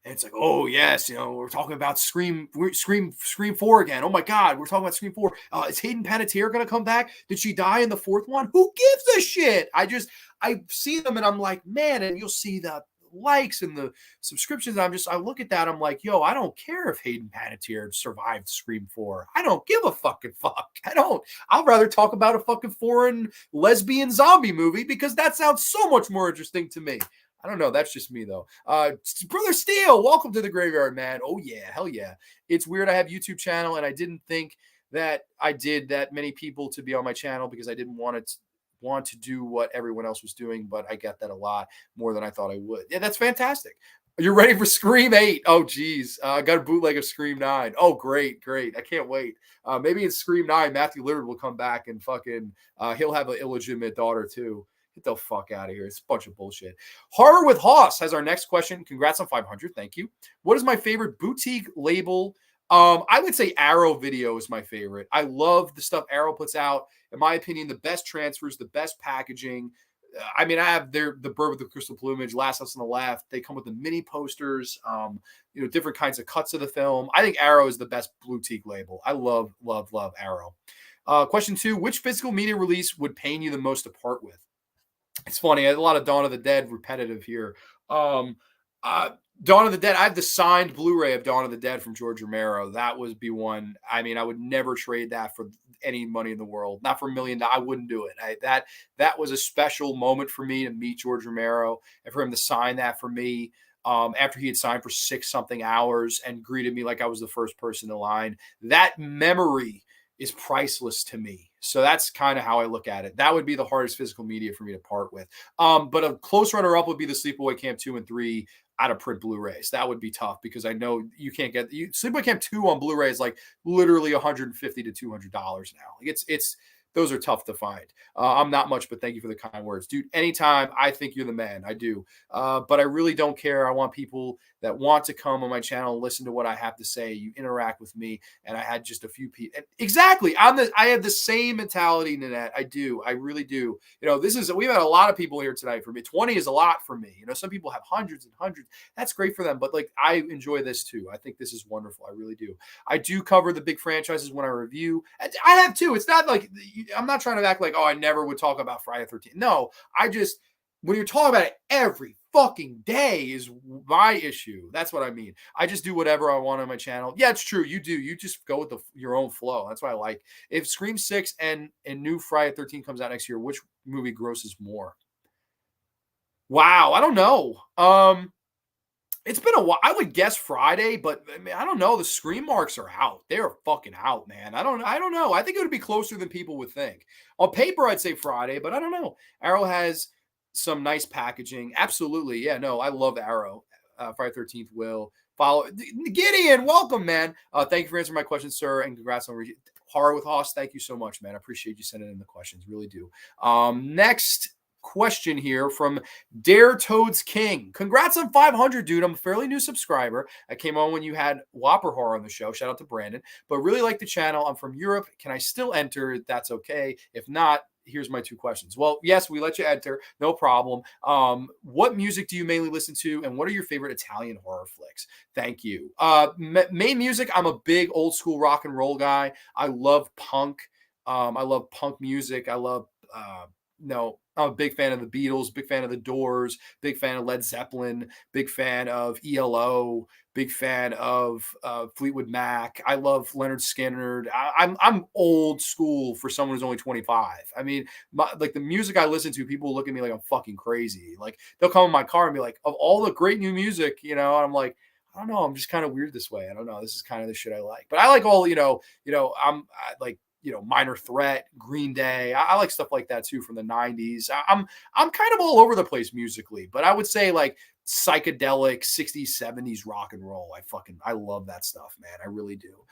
And it's like, oh yes, we're talking about Scream 4 again. Oh my God, we're talking about Scream 4. Is Hayden Panettiere gonna come back? Did she die in the fourth one? Who gives a shit? I see them and I'm like, man, and you'll see the likes and the subscriptions. I look at that. I'm like, yo, I don't care if Hayden Panettiere survived Scream 4. I don't give a fucking fuck. I don't. I'd rather talk about a fucking foreign lesbian zombie movie because that sounds so much more interesting to me. I don't know. That's just me though. Brother Steele, welcome to the graveyard, man. Oh yeah, hell yeah. It's weird. I have YouTube channel and I didn't think that I did that many people to be on my channel because I didn't want to do what everyone else was doing, but I get that a lot more than I thought I would. Yeah, that's fantastic. You're ready for Scream 8. Oh, geez. I got a bootleg of Scream 9. Oh, great. I can't wait. Maybe in Scream 9, Matthew Lillard will come back and fucking, he'll have an illegitimate daughter too. Get the fuck out of here. It's a bunch of bullshit. Horror with Hoss has our next question. Congrats on 500. Thank you. What is my favorite boutique label? I would say Arrow Video is my favorite. I love the stuff Arrow puts out. In my opinion, the best transfers, the best packaging. I mean, I have the Bird with the Crystal Plumage, Last House on the Left. They come with the mini posters, different kinds of cuts of the film. I think Arrow is the best boutique label. I love Arrow. Question 2, which physical media release would pain you the most to part with? It's funny. I had a lot of Dawn of the Dead repetitive here. Dawn of the Dead. I have the signed Blu-ray of Dawn of the Dead from George Romero. That would be one. I mean, I would never trade that for any money in the world. Not for $1 million. I wouldn't do it. That was a special moment for me to meet George Romero and for him to sign that for me. After he had signed for 6 something hours and greeted me like I was the first person in line. That memory is priceless to me. So that's kind of how I look at it. That would be the hardest physical media for me to part with. But a close runner-up would be the Sleepaway Camp 2 and 3 out of print Blu-rays. That would be tough because I know you can't get Sleepaway Camp 2 on Blu-ray is like literally $150 to $200 now. Like it's those are tough to find. I'm not much, but thank you for the kind words. Dude, anytime, I think you're the man. I do. But I really don't care. I want people that want to come on my channel and listen to what I have to say. You interact with me. And I had just a few people. Exactly. I have the same mentality, Nanette. I do. I really do. We've had a lot of people here tonight for me. 20 is a lot for me. Some people have hundreds and hundreds. That's great for them. But like, I enjoy this too. I think this is wonderful. I really do. I do cover the big franchises when I review. I have too. It's not like I'm not trying to act like, oh, I never would talk about Friday the 13th. No, when you're talking about it every fucking day is my issue. That's what I mean. I just do whatever I want on my channel. Yeah, it's true. You do. You just go with your own flow. That's what I like. If Scream 6 and new Friday the 13th comes out next year, which movie grosses more? Wow, I don't know. It's been a while. I would guess Friday, but I mean, I don't know. The Scream marks are out. They're fucking out, man. I don't know. I think it would be closer than people would think. On paper, I'd say Friday, but I don't know. Arrow has some nice packaging. Absolutely. Yeah, no, I love Arrow. Friday 13th will follow. Gideon, welcome, man. Thank you for answering my question, sir, and congrats on Horror with Hoss. Thank you so much, man. I appreciate you sending in the questions. Really do. Next question here from Dare Toads King. Congrats on 500, dude. I'm a fairly new subscriber. I came on when you had Whopper Horror on the show. Shout out to Brandon. But really like the channel. I'm from Europe. Can I still enter? That's okay. If not, here's my 2 questions. Well, yes, we let you enter. No problem. What music do you mainly listen to? And what are your favorite Italian horror flicks? Thank you. Main music, I'm a big old school rock and roll guy. I love punk. I love punk music. I'm a big fan of the Beatles, big fan of the Doors, big fan of Led Zeppelin, big fan of ELO, big fan of Fleetwood Mac. I love Leonard Skinner. I'm old school for someone who's only 25. I mean, like the music I listen to, people look at me like I'm fucking crazy. Like they'll come in my car and be like, of all the great new music, and I'm like, I don't know. I'm just kind of weird this way. I don't know. This is kind of the shit I like. But I like all, Minor Threat, Green Day. I like stuff like that too from the 90s. I'm kind of all over the place musically, but I would say like psychedelic 60s, 70s rock and roll. I love that stuff, man. I really do.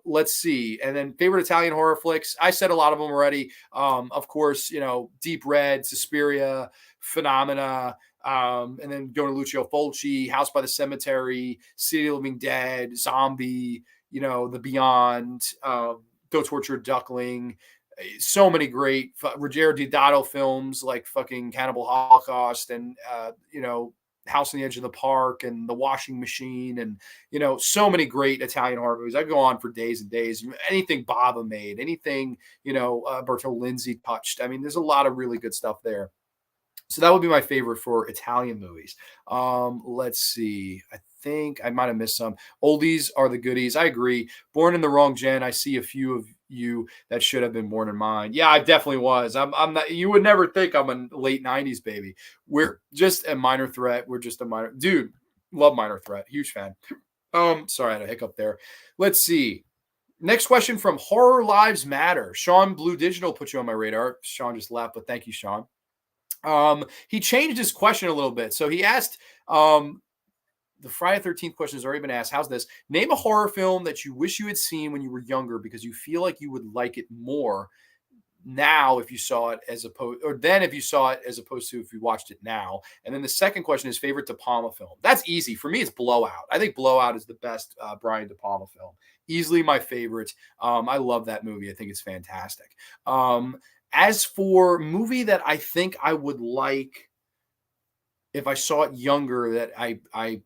Let's see. And then favorite Italian horror flicks. I said a lot of them already. Of course, Deep Red, Suspiria, Phenomena, and then going to Lucio Fulci, House by the Cemetery, City of the Living Dead, Zombie, The Beyond, Go Torture Duckling, so many great Ruggero Deodato films like fucking Cannibal Holocaust and House on the Edge of the Park and The Washing Machine, and so many great Italian horror movies. I go on for days and days. Anything Bava made, anything Berto Lindsay touched. I mean, there's a lot of really good stuff there. So that would be my favorite for Italian movies. Let's see. I think I might have missed some. Oldies are the goodies. I agree. Born in the wrong gen. I see a few of you that should have been born in mine. Yeah, I definitely was. I'm not. You would never think I'm a late '90s baby. We're just a minor threat. We're just a minor dude. Love Minor Threat. Huge fan. Sorry, I had a hiccup there. Let's see. Next question from Horror Lives Matter. Sean Blue Digital put you on my radar. Sean just left, but thank you, Sean. He changed his question a little bit. So he asked, the Friday 13th question has already been asked. How's this? Name a horror film that you wish you had seen when you were younger because you feel like you would like it more now if you saw it as opposed, or then if you saw it as opposed to if you watched it now. And then the second question is favorite De Palma film. That's easy. For me, it's Blowout. I think Blowout is the best Brian De Palma film. Easily my favorite. I love that movie. I think it's fantastic. As for movie that I think I would like if I saw it younger that I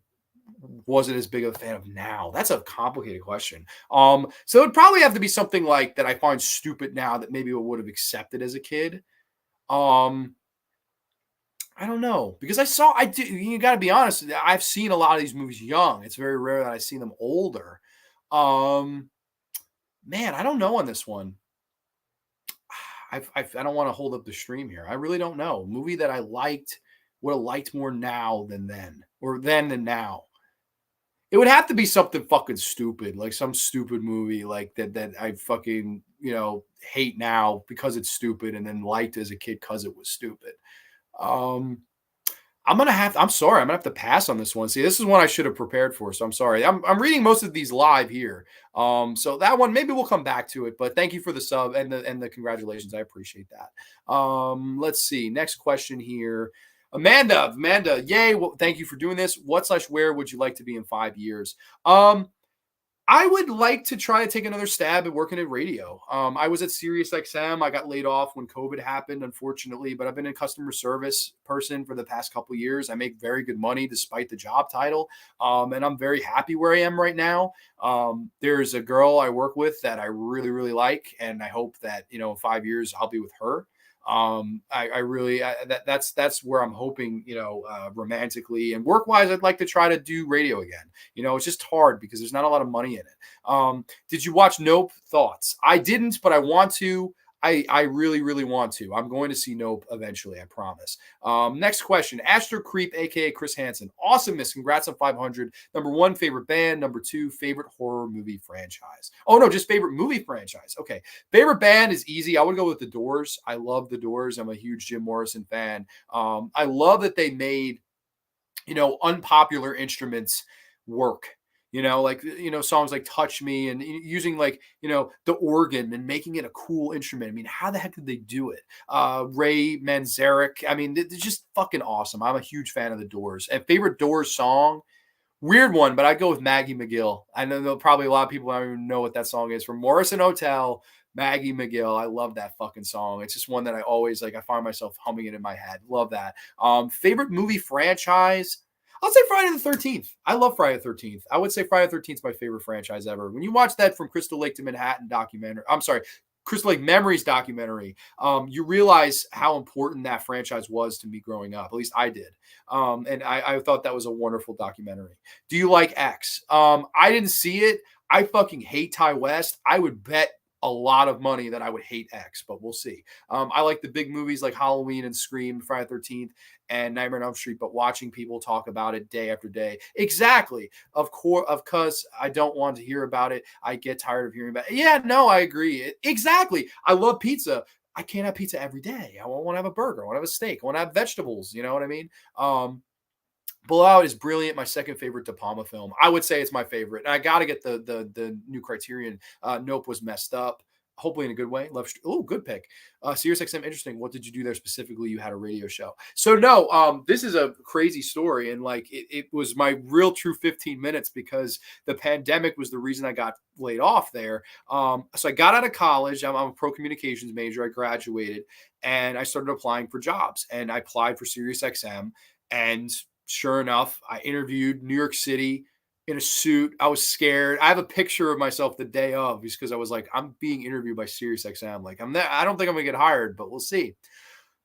wasn't as big of a fan of now, that's a complicated question. So it would probably have to be something like that I find stupid now that maybe I would have accepted as a kid. I don't know, because I do. You got to be honest. I've seen a lot of these movies young. It's very rare that I see them older. Man, I don't know on this one. I don't want to hold up the stream here. I really don't know. Movie that I liked, would have liked more now than then, or then than now. It would have to be something fucking stupid, like some stupid movie like that I fucking hate now because it's stupid, and then liked as a kid because it was stupid. I'm sorry. I'm gonna have to pass on this one. See, this is one I should have prepared for, so I'm sorry. I'm reading most of these live here. So that one, maybe we'll come back to it. But thank you for the sub and the congratulations. I appreciate that. Let's see. Next question here. Amanda, yay. Well, thank you for doing this. What/where would you like to be in 5 years? I would like to try to take another stab at working at radio. I was at Sirius XM. I got laid off when COVID happened, unfortunately, but I've been a customer service person for the past couple of years. I make very good money despite the job title, and I'm very happy where I am right now. There's a girl I work with that I really, really like, and I hope that in 5 years I'll be with her. That's where I'm hoping, romantically and work wise, I'd like to try to do radio again. It's just hard because there's not a lot of money in it. Did you watch Nope? Thoughts? I didn't, but I want to. I really, really want to. I'm going to see Nope eventually, I promise. Next question. Astro Creep, aka Chris Hansen. Awesomeness. Congrats on 500. Number 1, favorite band. Number 2, favorite horror movie franchise. Oh, no, just favorite movie franchise. Okay. Favorite band is easy. I would go with The Doors. I love The Doors. I'm a huge Jim Morrison fan. I love that they made, unpopular instruments work. Songs like Touch Me and using the organ and making it a cool instrument. I mean, how the heck did they do it? Ray Manzarek. I mean, they're just fucking awesome. I'm a huge fan of the Doors. And favorite Doors song, weird one, but I'd go with Maggie McGill. I know probably a lot of people don't even know what that song is. From Morrison Hotel, Maggie McGill. I love that fucking song. It's just one that I always I find myself humming it in my head. Love that. Favorite movie franchise? I'll say Friday the 13th. I love Friday the 13th. I would say Friday the 13th is my favorite franchise ever. When you watch that From Crystal Lake to Manhattan documentary, I'm sorry, Crystal Lake Memories documentary, you realize how important that franchise was to me growing up. At least I did. And I thought that was a wonderful documentary. Do you like X? I didn't see it. I fucking hate Ty West. I would bet a lot of money that I would hate X, but we'll see. I like the big movies like Halloween and Scream, Friday the 13th, and Nightmare on Elm Street, but watching people talk about it day after day. Exactly. Of course, I don't want to hear about it. I get tired of hearing about it. Yeah, no, I agree. Exactly. I love pizza. I can't have pizza every day. I want to have a burger. I want to have a steak. I want to have vegetables. You know what I mean? Blowout is brilliant. My second favorite De Palma film. I would say it's my favorite. And I got to get the new Criterion. Nope was messed up. Hopefully in a good way. Oh, good pick. Sirius XM, interesting. What did you do there specifically? You had a radio show. So no, this is a crazy story. And it was my real true 15 minutes because the pandemic was the reason I got laid off there. So I got out of college. I'm a pro communications major. I graduated and I started applying for jobs and I applied for Sirius XM and sure enough, I interviewed New York City in a suit. I was scared. I have a picture of myself the day of just because I was like, I'm being interviewed by SiriusXM. Like, I don't think I'm gonna get hired, but we'll see.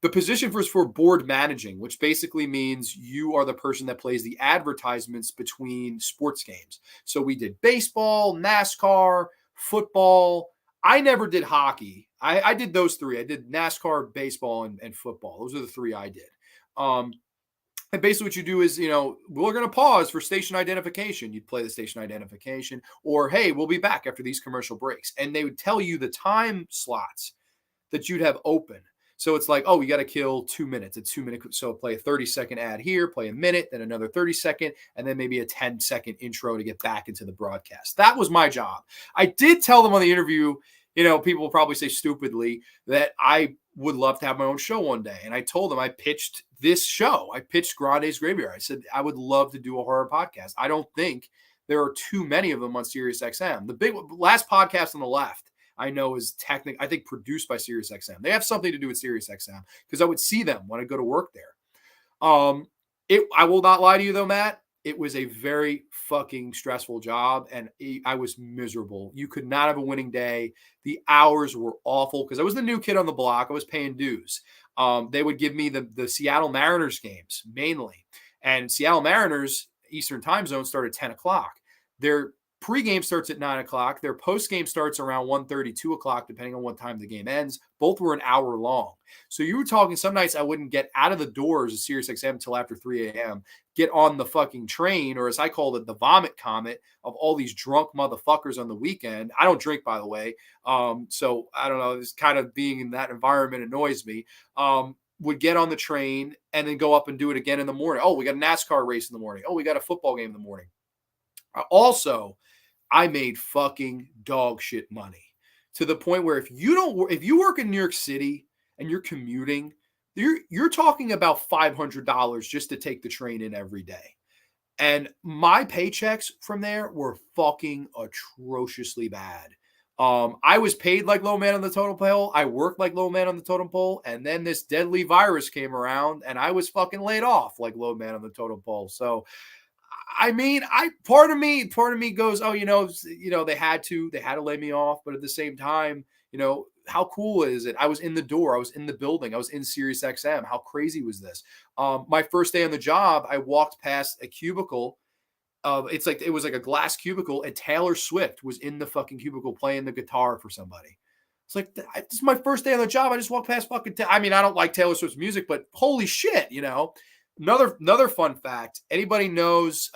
The position was for board managing, which basically means you are the person that plays the advertisements between sports games. So we did baseball, NASCAR, football. I never did hockey. I did those three. I did NASCAR, baseball, and football. Those are the three I did. And basically what you do is, we're going to pause for station identification. You'd play the station identification, or, hey, we'll be back after these commercial breaks. And they would tell you the time slots that you'd have open. So it's like, oh, you got to kill 2 minutes. A 2 minute. So play a 30-second ad here, play a minute, then another 30-second, and then maybe a 10-second intro to get back into the broadcast. That was my job. I did tell them on the interview, people will probably say stupidly that I would love to have my own show one day. And I told them I pitched this show. I pitched Grande's Graveyard. I said, I would love to do a horror podcast. I don't think there are too many of them on SiriusXM. The big last podcast on the left, I know is I think produced by SiriusXM. They have something to do with SiriusXM because I would see them when I go to work there. I will not lie to you though, Matt. It was a very fucking stressful job and I was miserable. You could not have a winning day. The hours were awful because I was the new kid on the block. I was paying dues. They would give me the Seattle Mariners games mainly. And Seattle Mariners, Eastern time zone, start at 10 o'clock. Their pregame starts at 9 o'clock. Their postgame starts around 1:30, 2 o'clock, depending on what time the game ends. Both were an hour long. So you were talking some nights I wouldn't get out of the doors of SiriusXM until after 3 a.m., get on the fucking train, or as I called it, the vomit comet of all these drunk motherfuckers on the weekend. I don't drink, by the way. So I don't know. Just kind of being in that environment annoys me. Would get on the train and then go up and do it again in the morning. Oh, we got a NASCAR race in the morning. Oh, we got a football game in the morning. Also, I made fucking dog shit money to the point where if you work in New York City and you're commuting, you're talking about $500 just to take the train in every day. And my paychecks from there were fucking atrociously bad. I was paid like low man on the totem pole. I worked like low man on the totem pole. And then this deadly virus came around and I was fucking laid off like low man on the totem pole. So I mean, part of me goes, oh, they had to lay me off, but at the same time, how cool is it? I was in the door, I was in the building, I was in SiriusXM. How crazy was this? My first day on the job, I walked past a cubicle. It was like a glass cubicle, and Taylor Swift was in the fucking cubicle playing the guitar for somebody. It's like, this is my first day on the job. I just walked past fucking. I mean, I don't like Taylor Swift's music, but holy shit, Another fun fact. Anybody knows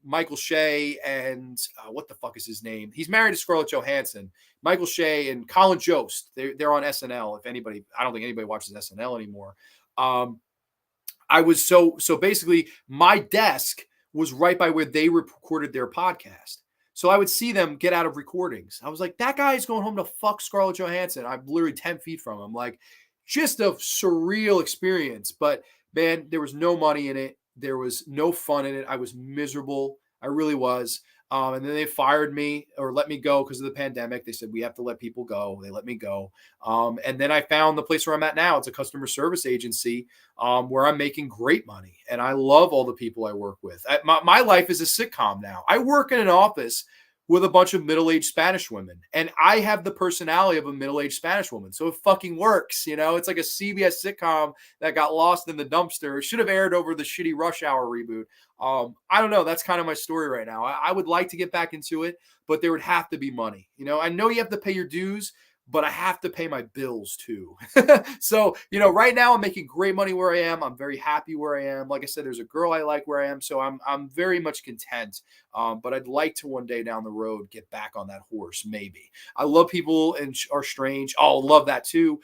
Michael Shea and what the fuck is his name? He's married to Scarlett Johansson. Michael Shea and Colin Jost. They're on SNL. If anybody, I don't think anybody watches SNL anymore. I was so basically my desk was right by where they recorded their podcast. So I would see them get out of recordings. I was like, that guy's going home to fuck Scarlett Johansson. I'm literally 10 feet from him. Like, just a surreal experience. But man, there was no money in it. There was no fun in it. I was miserable. I really was. And then they fired me or let me go because of the pandemic. They said, we have to let people go. They let me go. And then I found the place where I'm at now. It's a customer service agency where I'm making great money. And I love all the people I work with. My life is a sitcom now. I work in an office with a bunch of middle-aged Spanish women. And I have the personality of a middle-aged Spanish woman. So it fucking works. It's like a CBS sitcom that got lost in the dumpster. It should have aired over the shitty Rush Hour reboot. I don't know. That's kind of my story right now. I would like to get back into it, but there would have to be money. I know you have to pay your dues, but I have to pay my bills too. So, right now I'm making great money where I am. I'm very happy where I am. Like I said, there's a girl I like where I am. So I'm very much content. But I'd like to one day down the road get back on that horse. Maybe. I love people and are strange. Oh, love that too.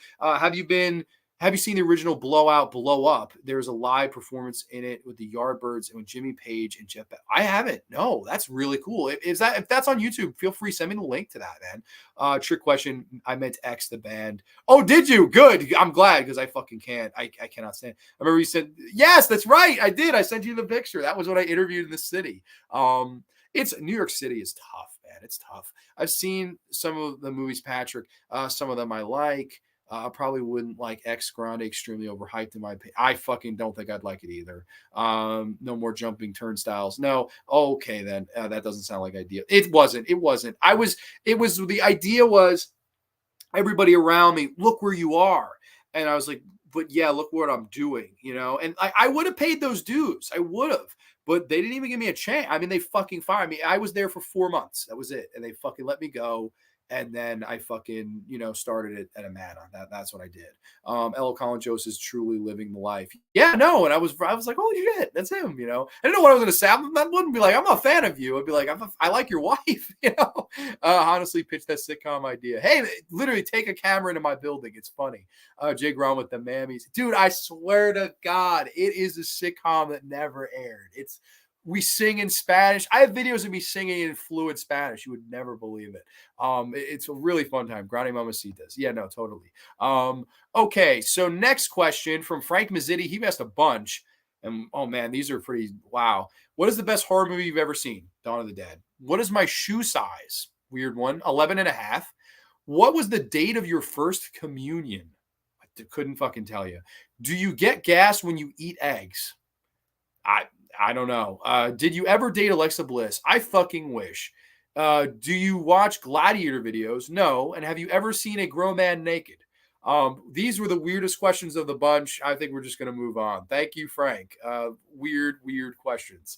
Have you seen the original Blowout Blow Up? There's a live performance in it with the Yardbirds and with Jimmy Page and Jeff Beck. I haven't. No, that's really cool. If that's on YouTube, feel free, send me the link to that, man. Trick question. I meant X the band. Oh, did you? Good. I'm glad because I fucking can't. I cannot stand. I remember you said, yes, that's right. I did. I sent you the picture. That was when I interviewed in the city. It's New York City is tough, man. It's tough. I've seen some of the movies, Patrick. Some of them I like. I probably wouldn't like X Grande, extremely overhyped in my opinion. I fucking don't think I'd like it either. No more jumping turnstiles. No. Okay, then that doesn't sound like ideal. It wasn't. It wasn't. I was. It was. The idea was everybody around me, look where you are, and I was like, but yeah, look what I'm doing, And I would have paid those dues. I would have. But they didn't even give me a chance. I mean, they fucking fired me. I was there for 4 months. That was it. And they fucking let me go. And then I fucking, started it at a That's what I did. Ella Colin Jost is truly living the life. Yeah, no. And I was like, holy shit, that's him, I didn't know what I was going to say. I wouldn't be like, I'm a fan of you. I'd be like, I like your wife, honestly pitched that sitcom idea. Hey, literally take a camera into my building. It's funny. Jay Grom with the Mammies. Dude, I swear to God, it is a sitcom that never aired. We sing in Spanish. I have videos of me singing in fluent Spanish. You would never believe it. It's a really fun time. Grande Mamacitas. Yeah, no, totally. Okay, so next question from Frank Mazzitti. He asked a bunch. And oh man, these are pretty wow. What is the best horror movie you've ever seen? Dawn of the Dead. What is my shoe size? Weird one. 11 and a half. What was the date of your first communion? I couldn't fucking tell you. Do you get gas when you eat eggs? I don't know. Did you ever date Alexa Bliss? I fucking wish. Do you watch gladiator videos? No. And have you ever seen a grown man naked? These were the weirdest questions of the bunch. I think we're just going to move on. Thank you, Frank. Weird questions.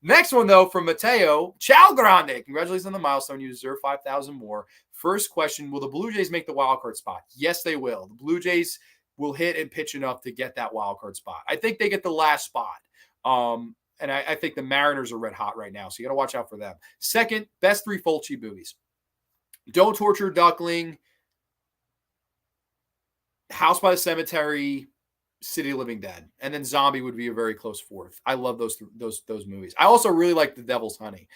Next one, though, from Mateo. Ciao, Grande. Congratulations on the milestone. You deserve 5,000 more. First question, will the Blue Jays make the wild card spot? Yes, they will. The Blue Jays will hit and pitch enough to get that wild card spot. I think they get the last spot. And I think the Mariners are red hot right now, so you got to watch out for them. Second, best 3 Fulci movies. Don't Torture Duckling, House by the Cemetery, City of Living Dead, and then Zombie would be a very close fourth. I love those movies. I also really like The Devil's Honey.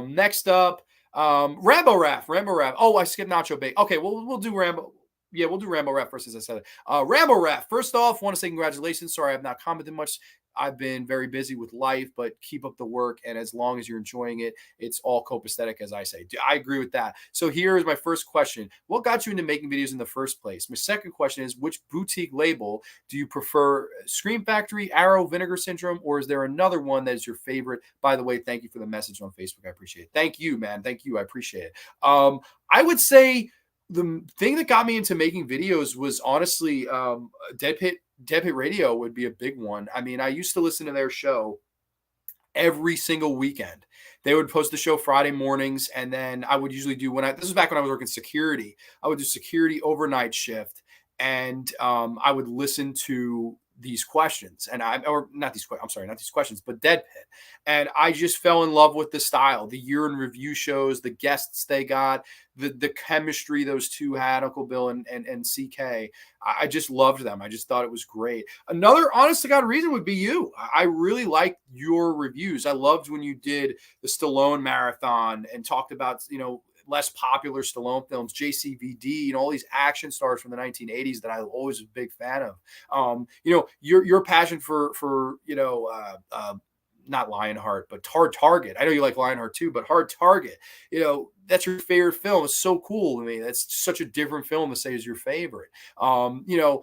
Next up, Rambo Raff. Oh, I skipped Nacho Bake. Okay, we'll do Rambo. Yeah, we'll do Rambo Raff first, as I said. Rambo Raff. First off, want to say congratulations. Sorry, I've not commented much. I've been very busy with life, but keep up the work. And as long as you're enjoying it, it's all copacetic, as I say. I agree with that. So here is my first question. What got you into making videos in the first place? My second question is, which boutique label do you prefer? Scream Factory, Arrow, Vinegar Syndrome, or is there another one that is your favorite? By the way, thank you for the message on Facebook. I appreciate it. Thank you, man. Thank you. I appreciate it. I would say the thing that got me into making videos was honestly Dead Pit Radio would be a big one. I mean, I used to listen to their show every single weekend. They would post the show Friday mornings, and then I would usually do this was back when I was working security. I would do security overnight shift, and I would listen to these questions, and not these questions, but Dead Pit. And I just fell in love with the style, the year in review shows, the guests they got, the chemistry those two had, Uncle Bill and CK. I just loved them. I just thought it was great. Another honest to God reason would be you. I really liked your reviews. I loved when you did the Stallone marathon and talked about, less popular Stallone films, JCVD, and all these action stars from the 1980s that I always was a big fan of. Your passion for not Lionheart, but Hard Target. I know you like Lionheart too, but Hard Target, that's your favorite film. It's so cool to me. That's such a different film to say is your favorite. I'm a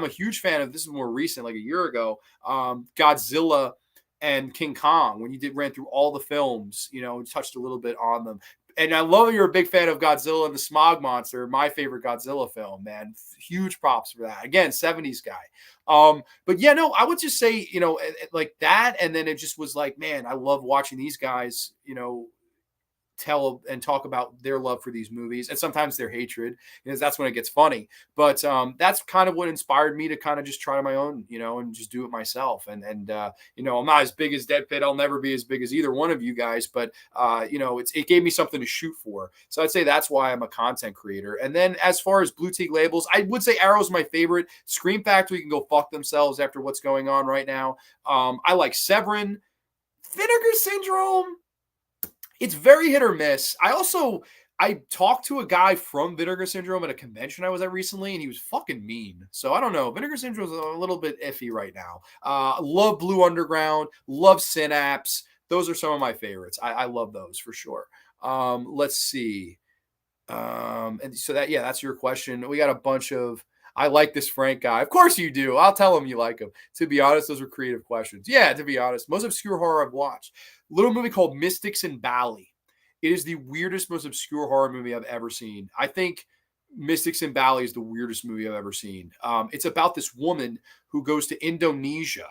huge fan of, this is more recent, like a year ago, Godzilla and King Kong, when you ran through all the films, touched a little bit on them. And I love you're a big fan of Godzilla and the Smog Monster, my favorite Godzilla film, man. Huge props for that. Again, 70s guy. But yeah, no, I would just say, like that. And then it just was like, man, I love watching these guys, tell and talk about their love for these movies and sometimes their hatred, because that's when it gets funny. But that's kind of what inspired me to kind of just try my own, and just do it myself. And I'm not as big as Dead Pit. I'll never be as big as either one of you guys, but it gave me something to shoot for. So I'd say that's why I'm a content creator. And then as far as boutique labels, I would say Arrow's my favorite. Scream Factory can go fuck themselves after what's going on right now. I like Severin. Vinegar Syndrome, it's very hit or miss. I talked to a guy from Vinegar Syndrome at a convention I was at recently, and he was fucking mean. So I don't know. Vinegar Syndrome is a little bit iffy right now. Love Blue Underground. Love Synapse. Those are some of my favorites. I love those for sure. Let's see. And so that, yeah, that's your question. We got a bunch of, I like this Frank guy. Of course you do. I'll tell him you like him. To be honest, those were creative questions. Yeah, to be honest, most obscure horror I've watched. Little movie called Mystics in Bali. It is the weirdest, most obscure horror movie I've ever seen. I think Mystics in Bali is the weirdest movie I've ever seen. It's about this woman who goes to Indonesia,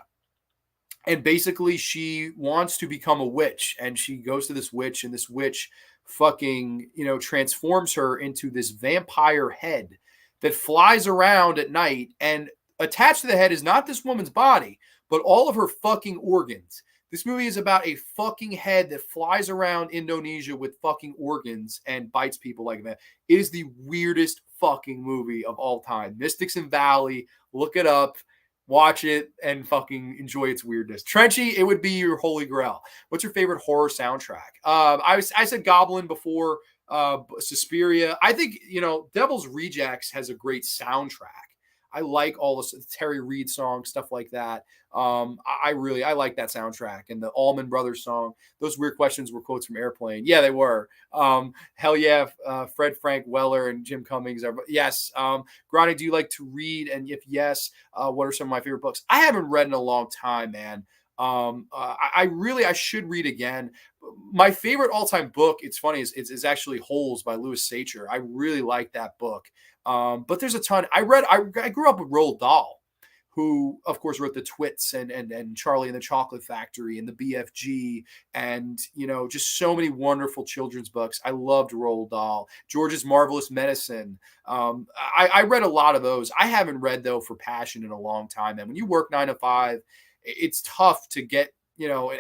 and basically she wants to become a witch, and she goes to this witch, and this witch fucking transforms her into this vampire head that flies around at night, and attached to the head is not this woman's body but all of her fucking organs. This movie is about a fucking head that flies around Indonesia with fucking organs and bites people like that. It is the weirdest fucking movie of all time. Mystics in Valley, look it up, watch it, and fucking enjoy its weirdness. Trenchy, it would be your holy grail. What's your favorite horror soundtrack? I said Goblin before. Suspiria. I think Devil's Rejects has a great soundtrack. I like all the Terry Reid songs, stuff like that. I like that soundtrack, and the Allman Brothers song. Those weird questions were quotes from Airplane. Yeah, they were. Hell yeah, Fred Frank Weller and Jim Cummings. Yes. Grande, do you like to read? And if yes, what are some of my favorite books? I haven't read in a long time, man. I should read again. My favorite all-time book, it's funny, is actually Holes by Louis Sacher. I really like that book. But there's a ton. I grew up with Roald Dahl, who of course wrote the Twits and Charlie and the Chocolate Factory and the BFG, and just so many wonderful children's books. I loved Roald Dahl. George's Marvelous Medicine. I read a lot of those. I haven't read though for passion in a long time. And when you work 9 to 5, it's tough to get,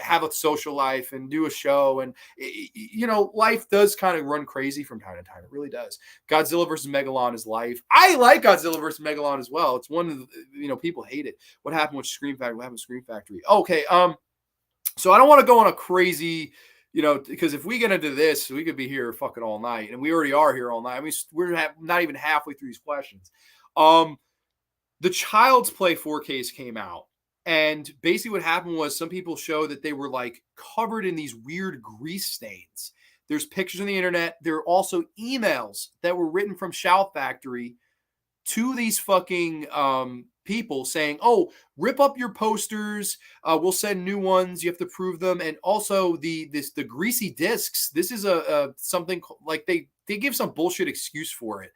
have a social life and do a show. And, life does kind of run crazy from time to time. It really does. Godzilla versus Megalon is life. I like Godzilla versus Megalon as well. It's one of the, people hate it. What happened with Scream Factory? What happened with Scream Factory? Okay. So I don't want to go on a crazy, because if we get into this, we could be here fucking all night, and we already are here all night. I mean, we're not even halfway through these questions. The Child's Play 4Ks came out. And basically what happened was some people show that they were like covered in these weird grease stains. There's pictures on the internet. There are also emails that were written from Shout Factory to these fucking people saying, oh, rip up your posters. We'll send new ones. You have to prove them. And also the greasy discs. This is something like they give some bullshit excuse for it.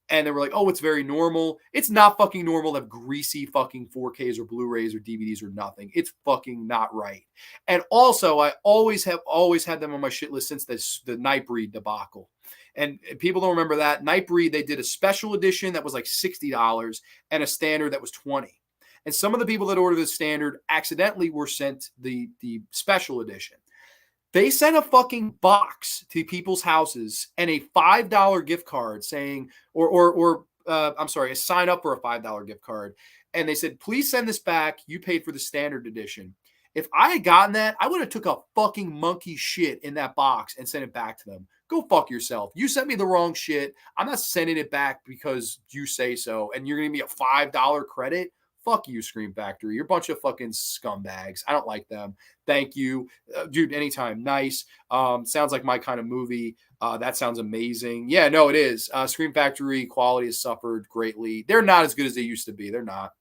And they were like, oh, it's very normal. It's not fucking normal to have greasy fucking 4Ks or Blu-rays or DVDs or nothing. It's fucking not right. And also, I always had them on my shit list since the Nightbreed debacle. And people don't remember that. Nightbreed, they did a special edition that was like $60 and a standard that was $20. And some of the people that ordered the standard accidentally were sent the special edition. They sent a fucking box to people's houses and a $5 gift card saying, a sign up for a $5 gift card. And they said, please send this back. You paid for the standard edition. If I had gotten that, I would have took a fucking monkey shit in that box and sent it back to them. Go fuck yourself. You sent me the wrong shit. I'm not sending it back because you say so. And you're going to give me a $5 credit. Fuck you, Scream Factory. You're a bunch of fucking scumbags. I don't like them. Thank you. Dude, anytime. Nice. Sounds like my kind of movie. That sounds amazing. Yeah, no, it is. Scream Factory quality has suffered greatly. They're not as good as they used to be. They're not.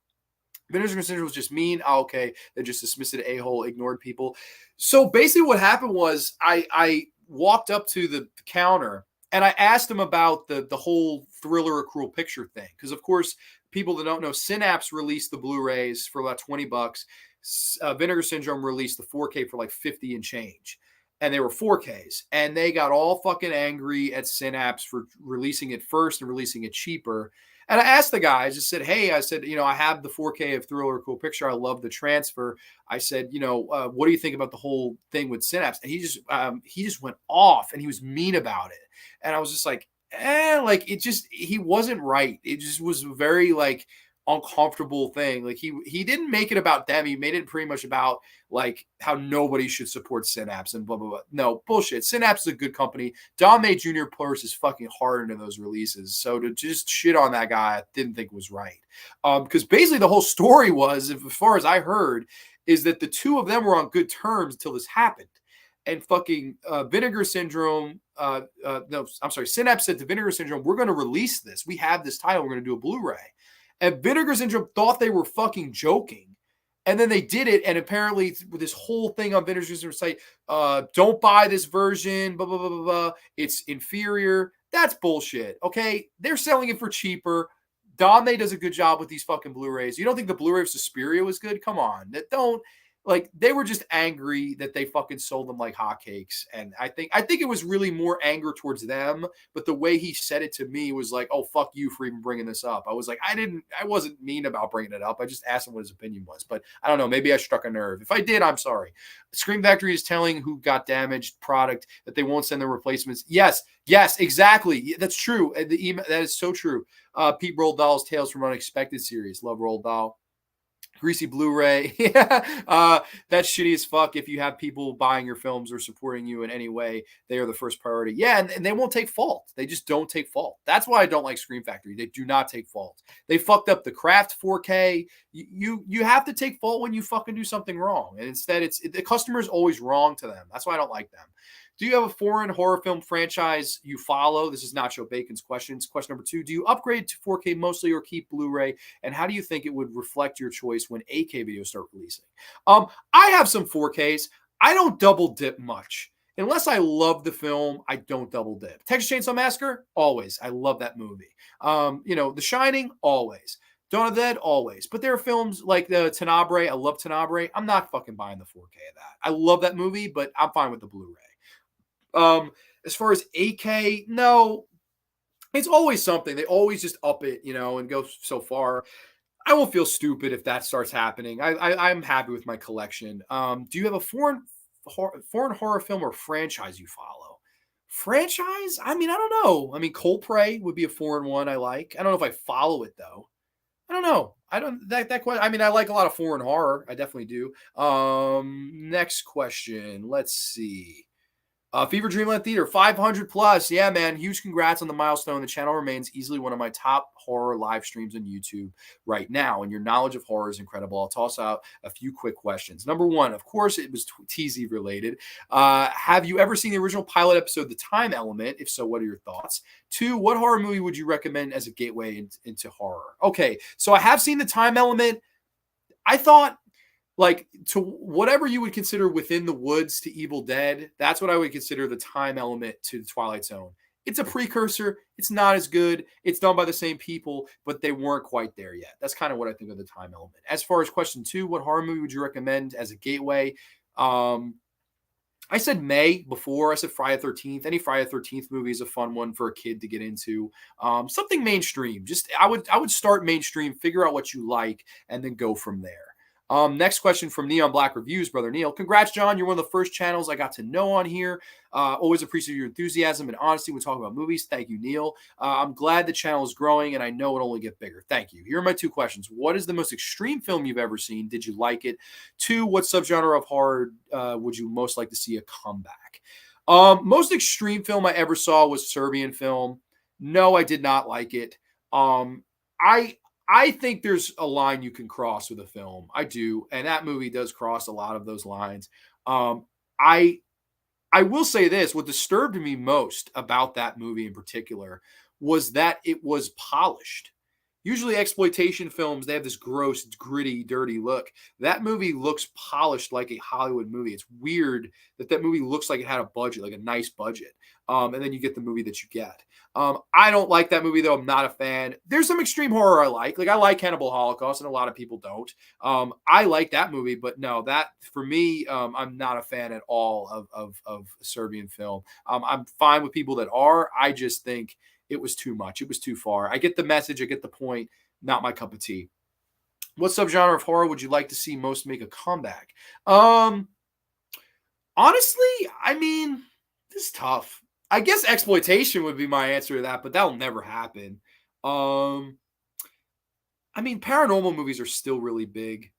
Vinegar Syndrome was just mean. Oh, okay. They just dismissed it, a-hole, ignored people. So basically what happened was I walked up to the counter and I asked him about the whole Thriller Accrual Picture thing. Because, of course, people that don't know, Synapse released the Blu-rays for about $20. Vinegar Syndrome released the 4K for like 50 and change. And they were 4Ks. And they got all fucking angry at Synapse for releasing it first and releasing it cheaper. And I asked the guy, I just said, hey, I have the 4K of Thriller Cool Picture. I love the transfer. I said, what do you think about the whole thing with Synapse? And he just went off and he was mean about it. And I was just like, he wasn't right. It just was very like uncomfortable thing. Like he didn't make it about them. He made it pretty much about like how nobody should support Synapse and blah, blah, blah. No, bullshit. Synapse is a good company. Don May Jr. purse is fucking hard into those releases. So to just shit on that guy, I didn't think was right. Because basically the whole story was, as far as I heard, is that the two of them were on good terms until this happened. and fucking Vinegar Syndrome. No, I'm sorry, Synapse said to Vinegar Syndrome, we're going to release this. We have this title. We're going to do a Blu-ray. And Vinegar Syndrome thought they were fucking joking. And then they did it, and apparently with this whole thing on Vinegar Syndrome's site, don't buy this version, blah, blah, blah, blah, blah. It's inferior. That's bullshit, okay? They're selling it for cheaper. Dame does a good job with these fucking Blu-rays. You don't think the Blu-ray of Suspiria was good? Come on. They were just angry that they fucking sold them like hotcakes. And I think it was really more anger towards them. But the way he said it to me was like, oh, fuck you for even bringing this up. I was like, I wasn't mean about bringing it up. I just asked him what his opinion was. But I don't know. Maybe I struck a nerve. If I did, I'm sorry. Scream Factory is telling who got damaged product that they won't send their replacements. Yes, exactly. That's true. The email, that is so true. Pete Roald Dahl's Tales from Unexpected series. Love Roald Dahl. Greasy Blu-ray. That's shitty as fuck. If you have people buying your films or supporting you in any way, they are the first priority. Yeah, and they won't take fault. They just don't take fault. That's why I don't like Scream Factory. They do not take fault. They fucked up the Craft 4K. You have to take fault when you fucking do something wrong. And instead, the customer is always wrong to them. That's why I don't like them. Do you have a foreign horror film franchise you follow? This is Nacho Bacon's questions. Question number 2, do you upgrade to 4K mostly or keep Blu-ray? And how do you think it would reflect your choice when 8K videos start releasing? I have some 4Ks. I don't double dip much. Unless I love the film, I don't double dip. Texas Chainsaw Massacre? Always. I love that movie. The Shining? Always. Dawn of the Dead? Always. But there are films like the Tenebrae. I love Tenebrae. I'm not fucking buying the 4K of that. I love that movie, but I'm fine with the Blu-ray. As far as 8K, no, it's always something. They always just up it, and go so far. I won't feel stupid if that starts happening. I'm happy with my collection. Do you have a foreign horror film or franchise you follow? Franchise? I don't know. Cold Prey would be a foreign one I like. I don't know if I follow it though. I don't know. I don't that question. I like a lot of foreign horror. I definitely do. Next question. Let's see. Fever Dreamland Theater, 500 plus. Yeah, man. Huge congrats on the milestone. The channel remains easily one of my top horror live streams on YouTube right now. And your knowledge of horror is incredible. I'll toss out a few quick questions. Number 1, of course, it was TZ related. Have you ever seen the original pilot episode, The Time Element? If so, what are your thoughts? 2, what horror movie would you recommend as a gateway into horror? Okay, so I have seen The Time Element. I thought, to whatever you would consider Within the Woods to Evil Dead, that's what I would consider The Time Element to The Twilight Zone. It's a precursor. It's not as good. It's done by the same people, but they weren't quite there yet. That's kind of what I think of The Time Element. As far as question 2, what horror movie would you recommend as a gateway? I said May before. I said Friday the 13th. Any Friday the 13th movie is a fun one for a kid to get into. Something mainstream. I would start mainstream, figure out what you like, and then go from there. Next question from Neon Black Reviews, brother Neil. Congrats, John. You're one of the first channels I got to know on here. Always appreciate your enthusiasm and honesty when talking about movies. Thank you, Neil. I'm glad the channel is growing, and I know it'll only get bigger. Thank you. Here are my 2 questions. What is the most extreme film you've ever seen? Did you like it? 2, what subgenre of horror would you most like to see a comeback? Most extreme film I ever saw was Serbian film. No, I did not like it. I think there's a line you can cross with a film. I do. And that movie does cross a lot of those lines. I will say this. What disturbed me most about that movie in particular was that it was polished. Usually exploitation films, they have this gross, gritty, dirty look. That movie looks polished like a Hollywood movie. It's weird that movie looks like it had a budget, like a nice budget. And then you get the movie that you get. I don't like that movie, though. I'm not a fan. There's some extreme horror I like. I like Cannibal Holocaust, and a lot of people don't. I like that movie, but no, that, for me, I'm not a fan at all of Serbian film. I'm fine with people that are. I just think it was too much. It was too far. I get the message. I get the point. Not my cup of tea. What subgenre of horror would you like to see most make a comeback? Honestly, this is tough. I guess exploitation would be my answer to that, but that'll never happen. Paranormal movies are still really big.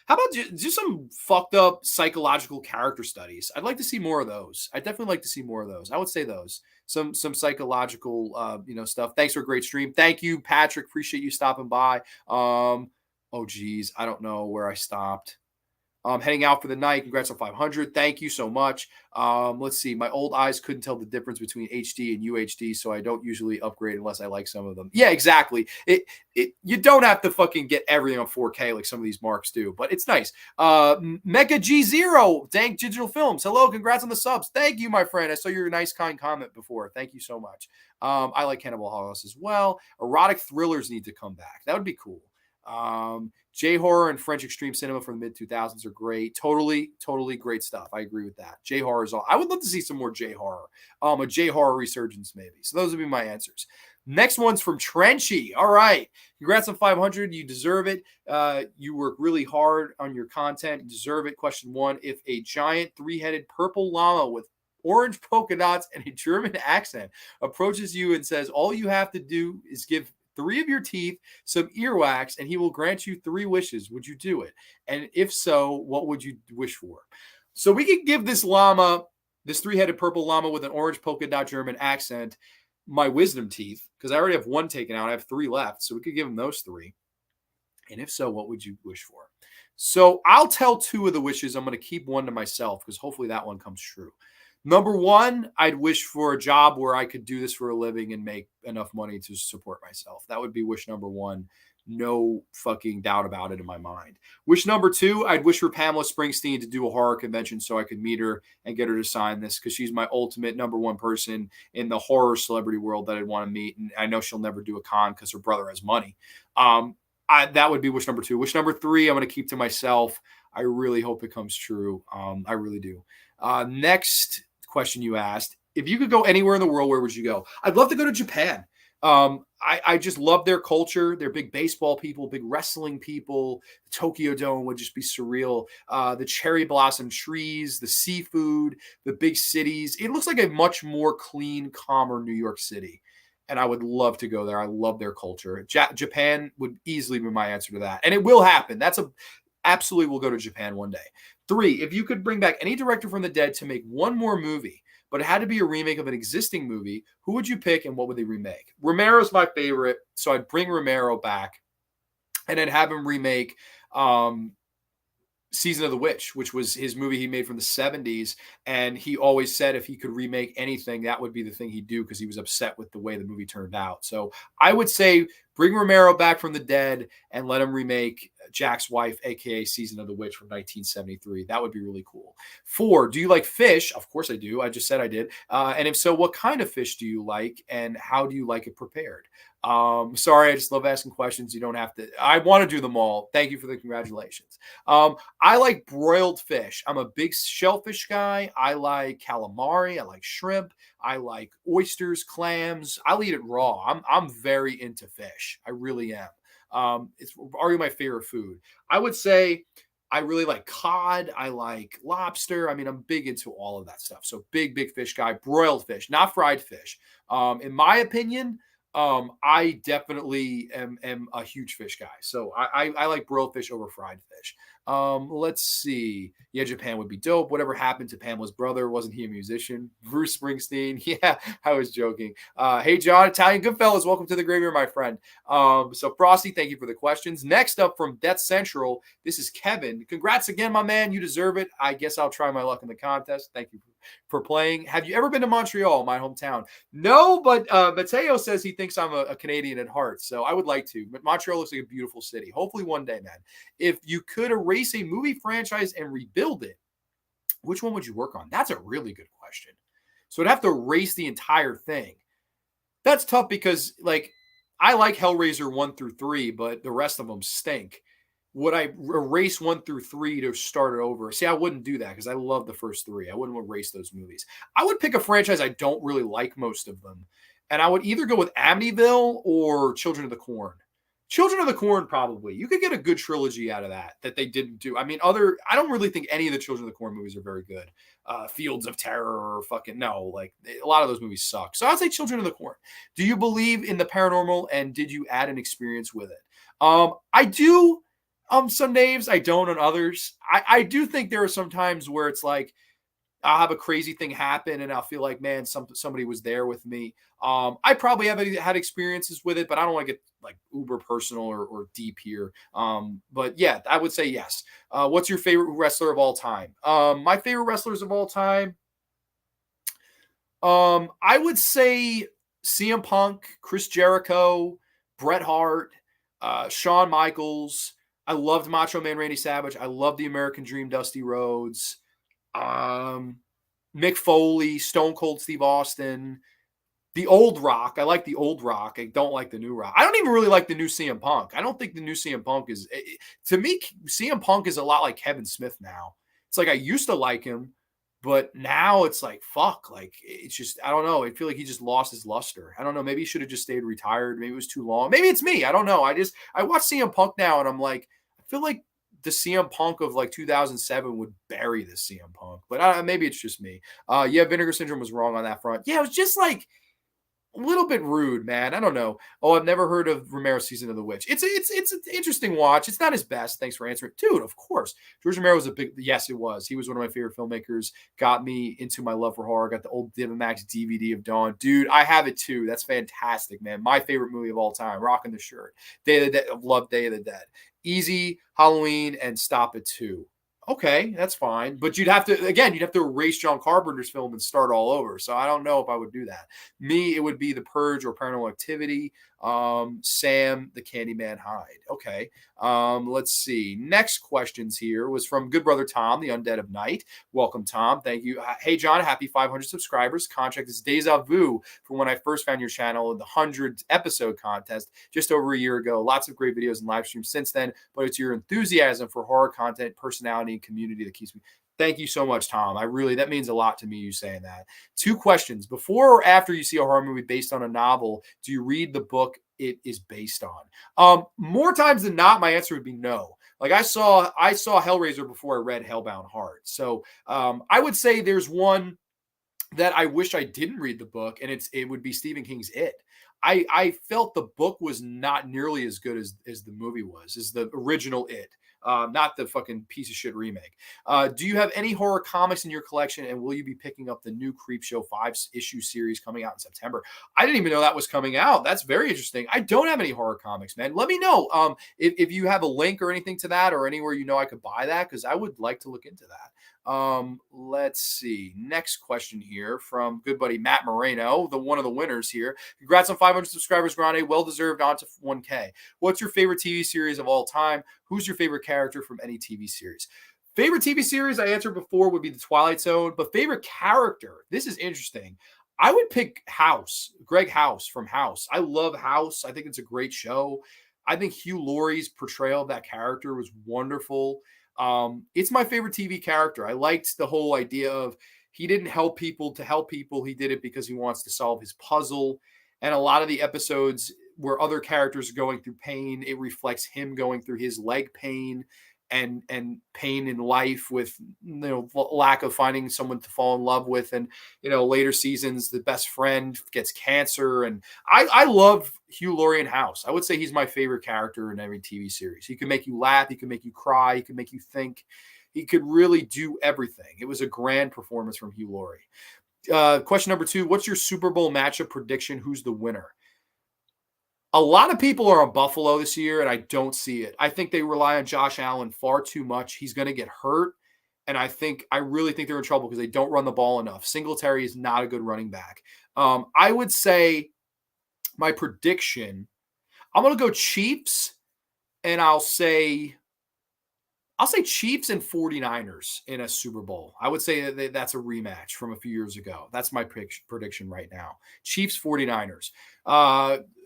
How about just some fucked up psychological character studies? I'd like to see more of those. I'd definitely like to see more of those. I would say those. Some psychological, stuff. Thanks for a great stream. Thank you, Patrick. Appreciate you stopping by. Oh, geez. I don't know where I stopped. Heading out for the night. Congrats on 500. Thank you so much. Let's see. My old eyes couldn't tell the difference between HD and UHD, so I don't usually upgrade unless I like some of them. Yeah, exactly. You don't have to fucking get everything on 4K like some of these marks do, but it's nice. Mega G0, Dank Digital Films. Hello, congrats on the subs. Thank you, my friend. I saw your nice, kind comment before. Thank you so much. I like Cannibal Holocaust as well. Erotic thrillers need to come back. That would be cool. J-horror and French extreme cinema from the mid-2000s are great. Totally great stuff. I agree with that. J-horror is all. I would love to see some more J-horror. A J-horror resurgence maybe. So those would be my answers. Next one's from Trenchy. All right. Congrats on 500. You deserve it. You work really hard on your content. You deserve it. Question 1. If a giant 3-headed purple llama with orange polka dots and a German accent approaches you and says, all you have to do is give 3 of your teeth some earwax and he will grant you 3 wishes, would you do it? And if so, what would you wish for? So we could give this llama, this 3-headed purple llama with an orange polka dot German accent, my wisdom teeth, because I already have 1 taken out. I have 3 left. So we could give him those 3. And if so, what would you wish for? So I'll tell 2 of the wishes. I'm going to keep 1 to myself because hopefully that one comes true. Number 1, I'd wish for a job where I could do this for a living and make enough money to support myself. That would be wish number 1. No fucking doubt about it in my mind. Wish number 2, I'd wish for Pamela Springsteen to do a horror convention so I could meet her and get her to sign this because she's my ultimate number 1 person in the horror celebrity world that I'd want to meet. And I know she'll never do a con because her brother has money. That would be wish number 2. Wish number 3, I'm going to keep to myself. I really hope it comes true. I really do. Next question you asked, if you could go anywhere in the world, where would you go? I'd love to go to Japan. I just love their culture. They're big baseball people, big wrestling people. The Tokyo Dome would just be surreal. The cherry blossom trees, the seafood, the big cities. It looks like a much more clean, calmer New York City. And I would love to go there. I love their culture. Japan would easily be my answer to that. And it will happen. Absolutely will go to Japan one day. 3, if you could bring back any director from the dead to make 1 more movie, but it had to be a remake of an existing movie, who would you pick and what would they remake? Romero's my favorite, so I'd bring Romero back and then have him remake Season of the Witch, which was his movie he made from the 70s. And he always said if he could remake anything, that would be the thing he'd do because he was upset with the way the movie turned out. So I would say bring Romero back from the dead and let him remake Jack's Wife, aka Season of the Witch from 1973. That would be really cool. 4, do you like fish? Of course I do. I just said I did. And if so, what kind of fish do you like and how do you like it prepared? Sorry, I just love asking questions. You don't have to. I want to do them all. Thank you for the congratulations. I like broiled fish. I'm a big shellfish guy. I like calamari. I like shrimp. I like oysters, clams. I'll eat it raw. I'm very into fish. I really am. It's already my favorite food. I would say I really like cod. I like lobster. I mean, I'm big into all of that stuff. So big fish guy, broiled fish, not fried fish. In my opinion, I definitely am a huge fish guy. So I like broiled fish over fried fish. Let's see. Yeah, Japan would be dope. Whatever happened to Pamela's brother? Wasn't he a musician? Bruce Springsteen. Yeah, I was joking. Hey, John, Italian Goodfellas. Welcome to the graveyard, my friend. So Frosty, thank you for the questions. Next up from Death Central, this is Kevin. Congrats again, my man. You deserve it. I guess I'll try my luck in the contest. Thank you for playing. Have you ever been to Montreal, my hometown? No, but Mateo says he thinks I'm a Canadian at heart, so I would like to. But Montreal looks like a beautiful city. Hopefully one day, man. If you could erase a movie franchise and rebuild it, which one would you work on? That's a really good question. So I'd have to erase the entire thing. That's tough because, like, I like Hellraiser 1 through 3, but the rest of them stink. Would I erase 1 through 3 to start it over? See, I wouldn't do that because I love the first 3. I wouldn't erase those movies. I would pick a franchise I don't really like most of them. And I would either go with Amityville or Children of the Corn. Children of the Corn, probably. You could get a good trilogy out of that they didn't do. I mean, I don't really think any of the Children of the Corn movies are very good. Fields of Terror or fucking, no. Like, a lot of those movies suck. So I'd say Children of the Corn. Do you believe in the paranormal and did you add an experience with it? I do some names. I don't on others. I do think there are some times where it's like, I'll have a crazy thing happen and I'll feel like, man, somebody was there with me. I probably have had experiences with it, but I don't want to get like uber personal or deep here. But yeah, I would say yes. What's your favorite wrestler of all time? My favorite wrestlers of all time, I would say CM Punk, Chris Jericho, Bret Hart, Shawn Michaels. I loved Macho Man Randy Savage. I love the American Dream Dusty Rhodes. Um, Mick Foley, Stone Cold Steve Austin, the old Rock. I like the old Rock. I don't like the new Rock. I don't even really like the new CM Punk. I don't think the new CM Punk is, to me, CM Punk is a lot like Kevin Smith now. It's like I used to like him, but now it's like, fuck. Like, it's just, I don't know. I feel like he just lost his luster. I don't know. Maybe he should have just stayed retired. Maybe it was too long. Maybe it's me. I don't know. I watch CM Punk now and I'm like, I feel like the CM Punk of like 2007 would bury the CM Punk, but maybe it's just me. Yeah, Vinegar Syndrome was wrong on that front. Yeah, it was just like a little bit rude, man. I don't know. Oh, I've never heard of Romero's Season of the Witch. It's an interesting watch. It's not his best. Thanks for answering, dude. Of course, George Romero was a big. Yes, it was. He was one of my favorite filmmakers. Got me into my love for horror. Got the old Max DVD of Dawn, dude. I have it too. That's fantastic, man. My favorite movie of all time. Rocking the shirt. Day of the Dead. Love Day of the Dead. Easy, Halloween, and Stop It Too. Okay, that's fine. But you'd have to erase John Carpenter's film and start all over. So I don't know if I would do that. Me, it would be The Purge or Paranormal Activity. Sam, the Candyman Hyde. Okay. Let's see. Next questions here was from good brother Tom, the Undead of Night. Welcome, Tom. Thank you. Hey, John, happy 500 subscribers. Contract is deja vu from when I first found your channel in the 100th episode contest just over a year ago. Lots of great videos and live streams since then, but it's your enthusiasm for horror content, personality, and community that keeps me. Thank you so much, Tom. That means a lot to me, you saying that. 2 questions. Before or after you see a horror movie based on a novel, do you read the book it is based on? More times than not, my answer would be no. Like I saw Hellraiser before I read Hellbound Heart. So I would say there's one that I wish I didn't read the book, and it would be Stephen King's It. I felt the book was not nearly as good as the movie was, as the original It. Not the fucking piece of shit remake. Do you have any horror comics in your collection, and will you be picking up the new Creepshow 5-issue series coming out in September? I didn't even know that was coming out. That's very interesting. I don't have any horror comics, man. Let me know if you have a link or anything to that, or anywhere I could buy that, because I would like to look into that. Let's see. Next question here from good buddy Matt Moreno, one of the winners here. Congrats on 500 subscribers, Grande. Well deserved, on to 1K. What's your favorite TV series of all time? Who's your favorite character from any TV series? Favorite TV series I answered before would be The Twilight Zone, but favorite character, this is interesting. I would pick House, Greg House from House. I love House. I think it's a great show. I think Hugh Laurie's portrayal of that character was wonderful. It's my favorite TV character. I liked the whole idea of he didn't help people to help people. He did it because he wants to solve his puzzle. And a lot of the episodes where other characters are going through pain, it reflects him going through his leg pain and pain in life with lack of finding someone to fall in love with. And later seasons, the best friend gets cancer. And I love Hugh Laurie in House. I would say he's my favorite character in every TV series. He can make you laugh, he can make you cry, he can make you think. He could really do everything. It was a grand performance from Hugh Laurie. Question number 2, what's your Super Bowl matchup prediction? Who's the winner? A lot of people are on Buffalo this year, and I don't see it. I think they rely on Josh Allen far too much. He's going to get hurt, and I really think they're in trouble because they don't run the ball enough. Singletary is not a good running back. I would say my prediction, I'm going to go Chiefs, and I'll say Chiefs and 49ers in a Super Bowl. I would say that's a rematch from a few years ago. That's my prediction right now. Chiefs, 49ers.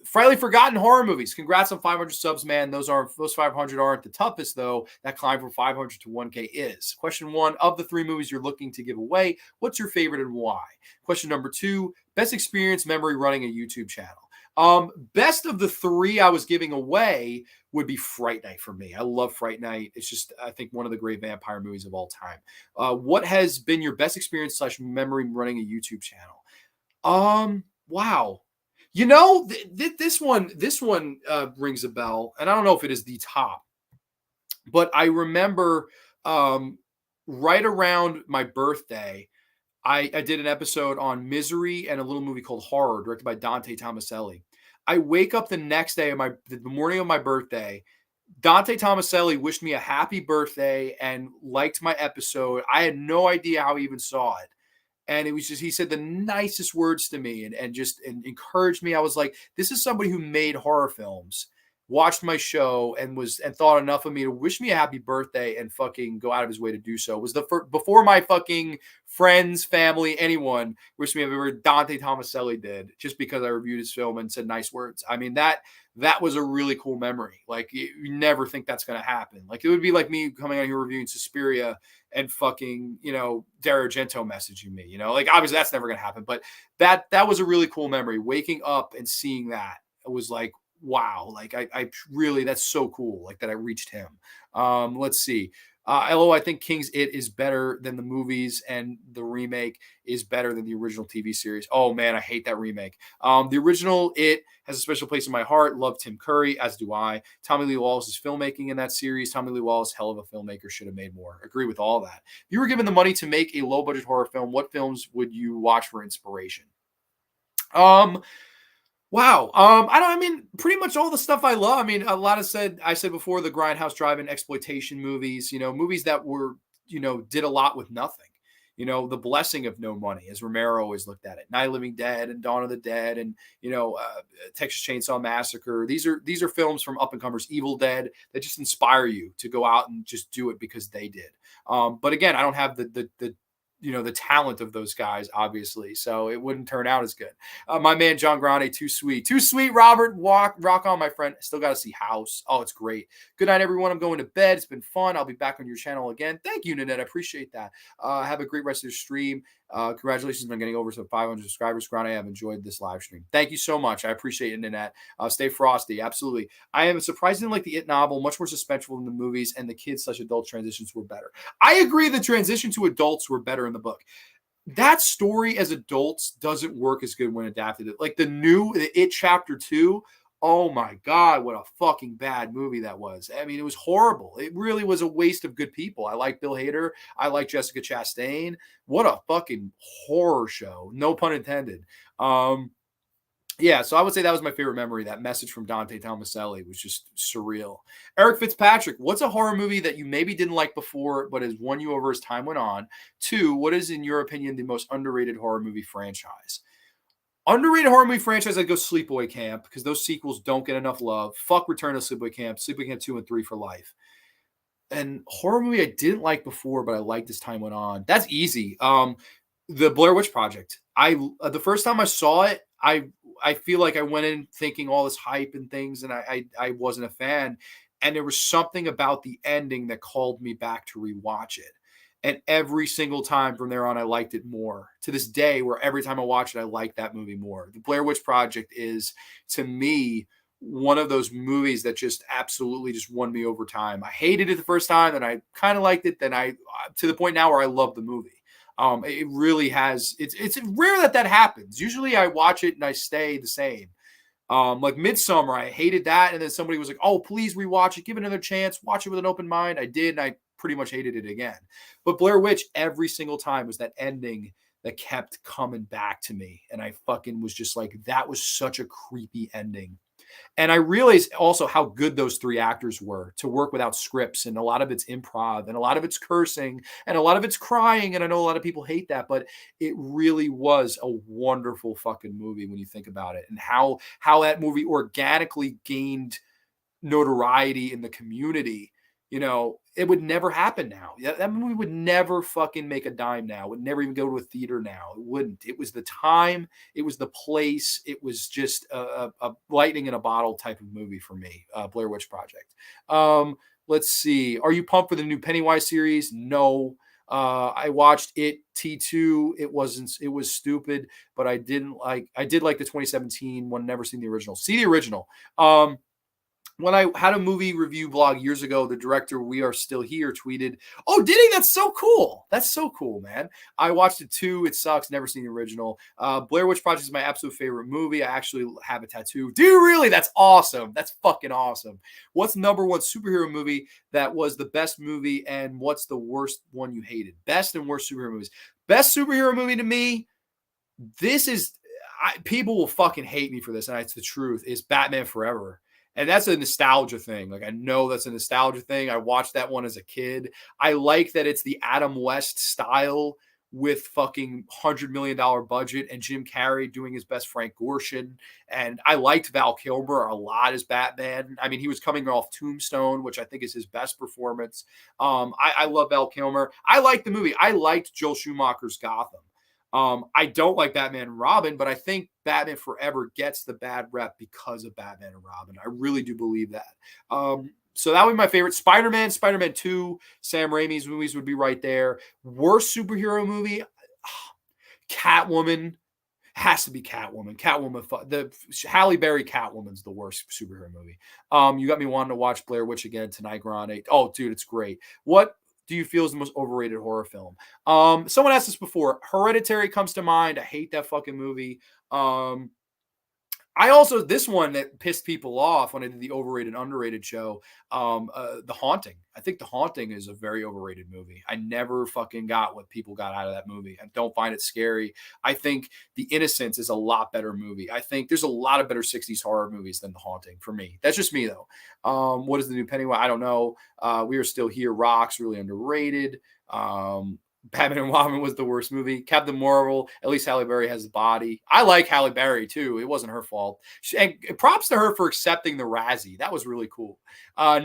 Frightfully Forgotten horror movies. Congrats on 500 subs, man. Those 500 aren't the toughest, though. That climb from 500 to 1K is. Question 1, of the 3 movies you're looking to give away, what's your favorite and why? Question number 2, best experience memory running a YouTube channel. Best of the 3 I was giving away would be Fright Night for me. I love Fright Night. It's just, I think, one of the great vampire movies of all time. What has been your best experience / memory running a YouTube channel? Wow. This one rings a bell, and I don't know if it is the top, but I remember right around my birthday, I did an episode on Misery and a little movie called Horror, directed by Dante Tomaselli. I wake up the next day, the morning of my birthday. Dante Tomaselli wished me a happy birthday and liked my episode. I had no idea how he even saw it. And it was just, he said the nicest words to me and just encouraged me. I was like, this is somebody who made horror films, watched my show and thought enough of me to wish me a happy birthday and fucking go out of his way to do so. It was the first, before my fucking friends, family, anyone wished me a happy birthday. Dante Tomaselli did, just because I reviewed his film and said nice words. I mean, that was a really cool memory. Like, you never think that's going to happen. Like, it would be like me coming out here reviewing Suspiria and fucking, Dario Argento messaging me, like, obviously that's never going to happen, but that was a really cool memory. Waking up and seeing that, it was like, wow, like I really, that's so cool. Like, that I reached him. Let's see. I think King's It is better than the movies, and the remake is better than the original TV series. Oh man, I hate that remake. The original It has a special place in my heart. Love Tim Curry, as do I. Tommy Lee Wallace's filmmaking in that series. Tommy Lee Wallace, hell of a filmmaker, should have made more. Agree with all that. If you were given the money to make a low budget horror film, what films would you watch for inspiration? Wow. I mean, pretty much all the stuff I love. I mean, I said before, the grindhouse drive-in exploitation movies, movies that were, did a lot with nothing. The blessing of no money, as Romero always looked at it. Night of the Living Dead and Dawn of the Dead and, Texas Chainsaw Massacre. These are films from up and comers, Evil Dead, that just inspire you to go out and just do it because they did. But again, I don't have the talent of those guys, obviously. So it wouldn't turn out as good. My man, John Grande, too sweet. Too sweet, Robert. Rock on, my friend. Still got to see House. Oh, it's great. Good night, everyone. I'm going to bed. It's been fun. I'll be back on your channel again. Thank you, Nanette. I appreciate that. Have a great rest of the stream. Congratulations on getting over to 500 subscribers. Grande, I have enjoyed this live stream. Thank you so much. I appreciate it, Nanette. Stay frosty. Absolutely. I am surprisingly like the It novel, much more suspenseful than the movies, and the kids/adult transitions were better. I agree the transition to adults were better in the book. That story as adults doesn't work as good when adapted. Like the It Chapter 2, oh my God, what a fucking bad movie that was. I mean, it was horrible. It really was a waste of good people. I like Bill Hader. I like Jessica Chastain. What a fucking horror show. No pun intended. Yeah, so I would say that was my favorite memory. That message from Dante Tomaselli was just surreal. Eric Fitzpatrick, what's a horror movie that you maybe didn't like before but has won you over as time went on? 2, what is, in your opinion, the most underrated horror movie franchise? Underrated horror movie franchise, I'd go Sleepaway Camp, because those sequels don't get enough love. Fuck Return to Sleepaway Camp 2 and 3 for life. And horror movie I didn't like before, but I liked as time went on. That's easy. The Blair Witch Project. The first time I saw it, I feel like I went in thinking all this hype and things, and I wasn't a fan. And there was something about the ending that called me back to rewatch it. And every single time from there on, I liked it more. To this day, where every time I watch it, I like that movie more. The Blair Witch Project is, to me, one of those movies that just absolutely just won me over time. I hated it the first time, and I kind of liked it. Then to the point now where I love the movie. It really has. It's rare that happens. Usually, I watch it and I stay the same. Like Midsummer, I hated that, and then somebody was like, "Oh, please rewatch it. Give it another chance. Watch it with an open mind." I did, and I pretty much hated it again. But Blair Witch, every single time, was that ending that kept coming back to me, and I fucking was just like, that was such a creepy ending. And I realized also how good those 3 actors were to work without scripts, and a lot of it's improv, and a lot of it's cursing, and a lot of it's crying. And I know a lot of people hate that, but it really was a wonderful fucking movie when you think about it, and how that movie organically gained notoriety in the community. It would never happen now. That movie would never fucking make a dime now. It would never even go to a theater now. It wouldn't. It was the time. It was the place. It was just a lightning in a bottle type of movie for me, Blair Witch Project. Let's see. Are you pumped for the new Pennywise series? No. I watched it T2. It was stupid, but I did like the 2017 one. Never seen the original. See the original. when I had a movie review blog years ago, the director, We Are Still Here, tweeted, "Oh, did he? That's so cool. That's so cool, man." I watched it too. It sucks. Never seen the original. Blair Witch Project is my absolute favorite movie. I actually have a tattoo. Do you really? That's awesome. That's fucking awesome. What's number one superhero movie that was the best movie, and what's the worst one you hated? Best and worst superhero movies. Best superhero movie to me, this is, people will fucking hate me for this, and it's the truth, is Batman Forever. And that's a nostalgia thing. Like, I know that's a nostalgia thing. I watched that one as a kid. I like that it's the Adam West style with fucking $100 million budget and Jim Carrey doing his best Frank Gorshin. And I liked Val Kilmer a lot as Batman. I mean, he was coming off Tombstone, which I think is his best performance. I love Val Kilmer. I liked the movie. I liked Joel Schumacher's Gotham. I don't like Batman and Robin, but I think Batman Forever gets the bad rep because of Batman and Robin. I really do believe that. So that would be my favorite. Spider-Man, Spider-Man 2, Sam Raimi's movies would be right there. Worst superhero movie, Catwoman. Has to be Catwoman. The Halle Berry Catwoman's the worst superhero movie. You got me wanting to watch Blair Witch again tonight, Grande. Oh, dude, it's great. What do you feel is the most overrated horror film? Someone asked this before. Hereditary comes to mind. I hate that fucking movie. I also, this one that pissed people off when I did the overrated, underrated show, The Haunting. I think The Haunting is a very overrated movie. I never fucking got what people got out of that movie. I don't find it scary. I think The Innocents is a lot better movie. I think there's a lot of better 60s horror movies than The Haunting for me. That's just me, though. What is the new Pennywise? I don't know. We Are Still Here rocks, really underrated. Batman and Robin was the worst movie. Captain Marvel, at least Halle Berry has the body. I like Halle Berry too. It wasn't her fault. And props to her for accepting the Razzie. That was really cool.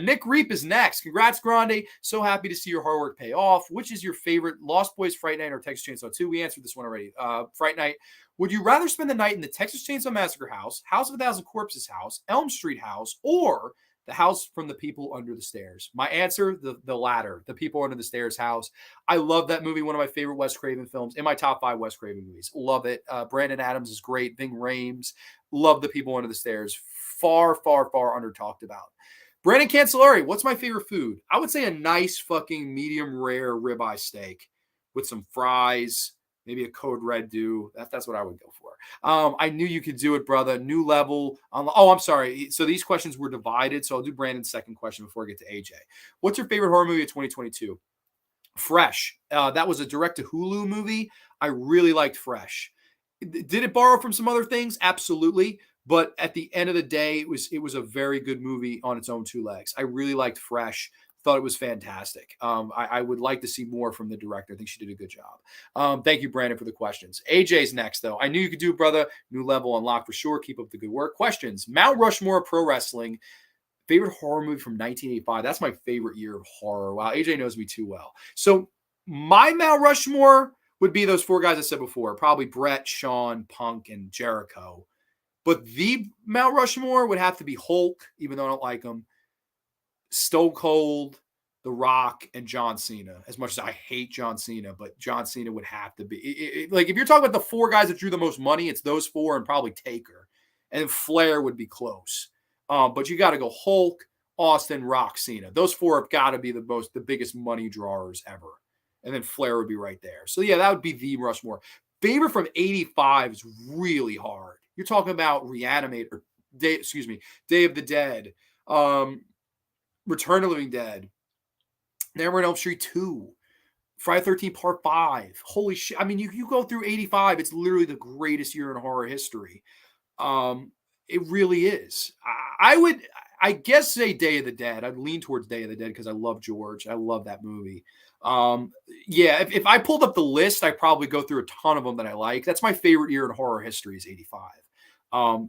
Nick Reap is next. Congrats, Grande. So happy to see your hard work pay off. Which is your favorite, Lost Boys, Fright Night, or Texas Chainsaw 2? We answered this one already. Fright Night. Would you rather spend the night in the Texas Chainsaw Massacre house, House of a Thousand Corpses house, Elm Street house, or the house from the people under the stairs? My answer, the latter, the people under the stairs house. I love that movie. One of my favorite Wes Craven films. In my top 5 Wes Craven movies. Love it. Brandon Adams is great. Ving Rhames. Love the people under the stairs. Far, far, far under talked about. Brandon Cancelari, what's my favorite food? I would say a nice fucking medium rare ribeye steak with some fries, maybe a Code Red do. That's what I would go for. I knew you could do it, brother. New level. I'm sorry. So these questions were divided. So I'll do Brandon's second question before I get to AJ. What's your favorite horror movie of 2022? Fresh. That was a direct-to-Hulu movie. I really liked Fresh. Did it borrow from some other things? Absolutely. But at the end of the day, it was a very good movie on its own 2 legs. I really liked Fresh. Thought it was fantastic. I would like to see more from the director. I think she did a good job. Thank you, Brandon, for the questions. AJ's next, though. I knew you could do it, brother. New level unlocked for sure. Keep up the good work. Questions. Mount Rushmore Pro Wrestling. Favorite horror movie from 1985. That's my favorite year of horror. Wow, AJ knows me too well. So my Mount Rushmore would be those 4 guys I said before. Probably Brett, Shawn, Punk, and Jericho. But the Mount Rushmore would have to be Hulk, even though I don't like him, Stone Cold, The Rock, and John Cena. As much as I hate John Cena, but John Cena would have to be. Like, if you're talking about the 4 guys that drew the most money, it's those 4 and probably Taker. And Flair would be close. But you got to go Hulk, Austin, Rock, Cena. Those 4 have got to be the biggest money drawers ever. And then Flair would be right there. So, yeah, that would be the Rushmore. Favorite from 85 is really hard. You're talking about Reanimator, Day of the Dead, Return of the Living Dead, Nightmare on Elm Street 2, Friday the 13th Part 5. Holy shit. I mean, you go through 85, it's literally the greatest year in horror history. It really is. I guess say Day of the Dead. I'd lean towards Day of the Dead because I love George. I love that movie. Yeah, if I pulled up the list, I'd probably go through a ton of them that I like. That's my favorite year in horror history is 85.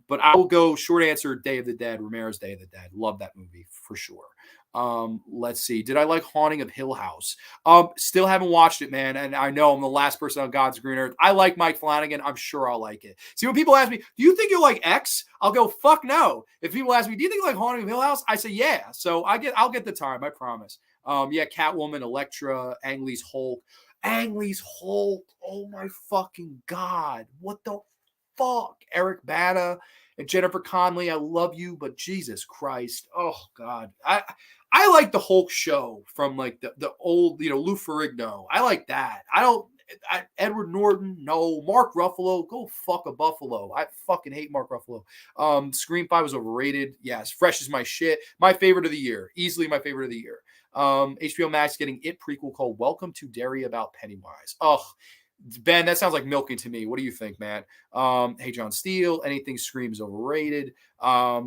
But I will go short answer, Day of the Dead, Romero's Day of the Dead. Love that movie for sure. Let's see. Did I like Haunting of Hill House? Still haven't watched it, man. And I know I'm the last person on God's green earth. I like Mike Flanagan. I'm sure I'll like it. See, when people ask me, do you think you'll like X? I'll go, fuck no. If people ask me, do you think you like Haunting of Hill House? I say, yeah. So I'll get the time. I promise. Yeah, Catwoman, Elektra, Ang Lee's Hulk. Ang Lee's Hulk. Oh my fucking God. What the fuck. Eric Bana and Jennifer Connelly, I love you, but Jesus Christ. Oh, God. I like the Hulk show from like the old, Lou Ferrigno. I like that. Edward Norton, no. Mark Ruffalo, go fuck a buffalo. I fucking hate Mark Ruffalo. Scream 5 was overrated. Yes, Fresh is my shit. My favorite of the year. Easily my favorite of the year. HBO Max getting It prequel called Welcome to Derry about Pennywise. Ugh. Ben, that sounds like milking to me. What do you think, man? Hey, John Steele, anything Scream is overrated.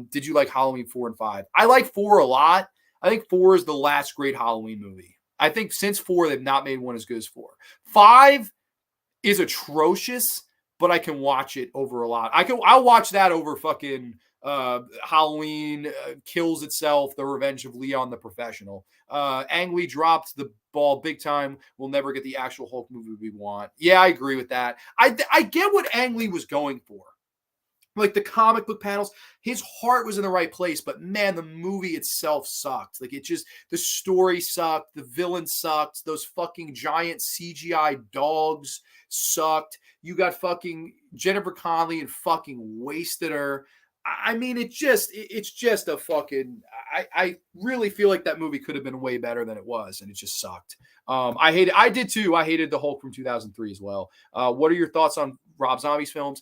Did you like Halloween 4 and 5? I like 4 a lot. I think 4 is the last great Halloween movie. I think since 4, they've not made one as good as 4. 5 is atrocious, but I can watch it over a lot. I'll watch that over fucking Halloween Kills Itself, The Revenge of Leon the Professional. Ang Lee dropped the ball big time. We'll never get the actual Hulk movie we want. Yeah, I agree with that. I get what Ang Lee was going for. Like the comic book panels, his heart was in the right place, but man, the movie itself sucked. Like the story sucked, the villain sucked, those fucking giant CGI dogs sucked. You got fucking Jennifer Connelly and fucking wasted her. I mean, it's just a fucking. I really feel like that movie could have been way better than it was, and it just sucked. I did too. I hated the Hulk from 2003 as well. What are your thoughts on Rob Zombie's films?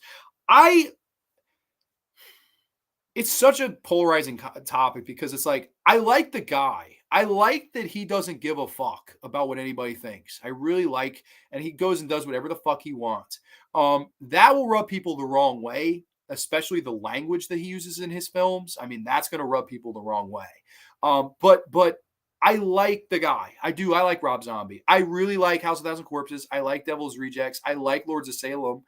It's such a polarizing topic because it's like, I like the guy. I like that he doesn't give a fuck about what anybody thinks. I really like, and he goes and does whatever the fuck he wants. That will rub people the wrong way, especially the language that he uses in his films. I mean, that's going to rub people the wrong way. But I like the guy. I do. I like Rob Zombie. I really like House of Thousand Corpses. I like Devil's Rejects. I like Lords of Salem.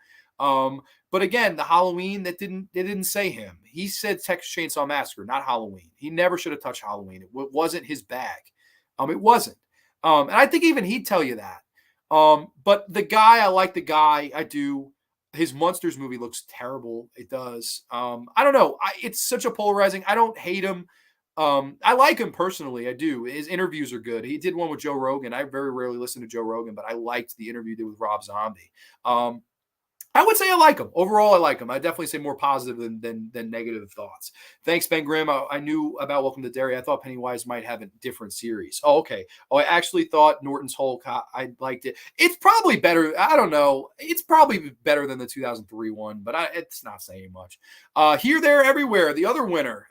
But again, the Halloween, they didn't say him. He said Texas Chainsaw Massacre, not Halloween. He never should have touched Halloween. It wasn't his bag. It wasn't. And I think even he'd tell you that. But the guy, I like the guy. I do. His Monsters movie looks terrible. It does. I don't know. It's such a polarizing. I don't hate him. I like him personally. I do. His interviews are good. He did one with Joe Rogan. I very rarely listen to Joe Rogan, but I liked the interview he did with Rob Zombie. I would say I like him. Overall, I like him. I definitely say more positive than negative thoughts. Thanks, Ben Grimm. I knew about Welcome to Derry. I thought Pennywise might have a different series. Oh, okay. Oh, I actually thought Norton's Hulk. I liked it. It's probably better. I don't know. It's probably better than the 2003 one, but it's not saying much. Here, There, Everywhere. The other winner,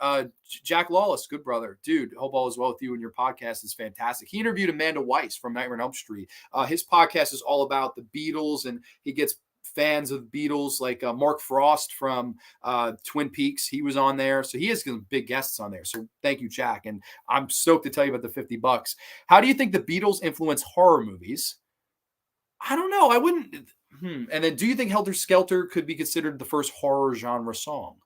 Jack Lawless, good brother. Dude, hope all is well with you, and your podcast is fantastic. He interviewed Amanda Weiss from Nightmare on Elm Street. His podcast is all about the Beatles, and he gets fans of the Beatles like Mark Frost from Twin Peaks. He was on there. So he has some big guests on there. So thank you, Jack. And I'm stoked to tell you about the $50. How do you think the Beatles influence horror movies? I don't know. I wouldn't. And then do you think Helter Skelter could be considered the first horror genre song?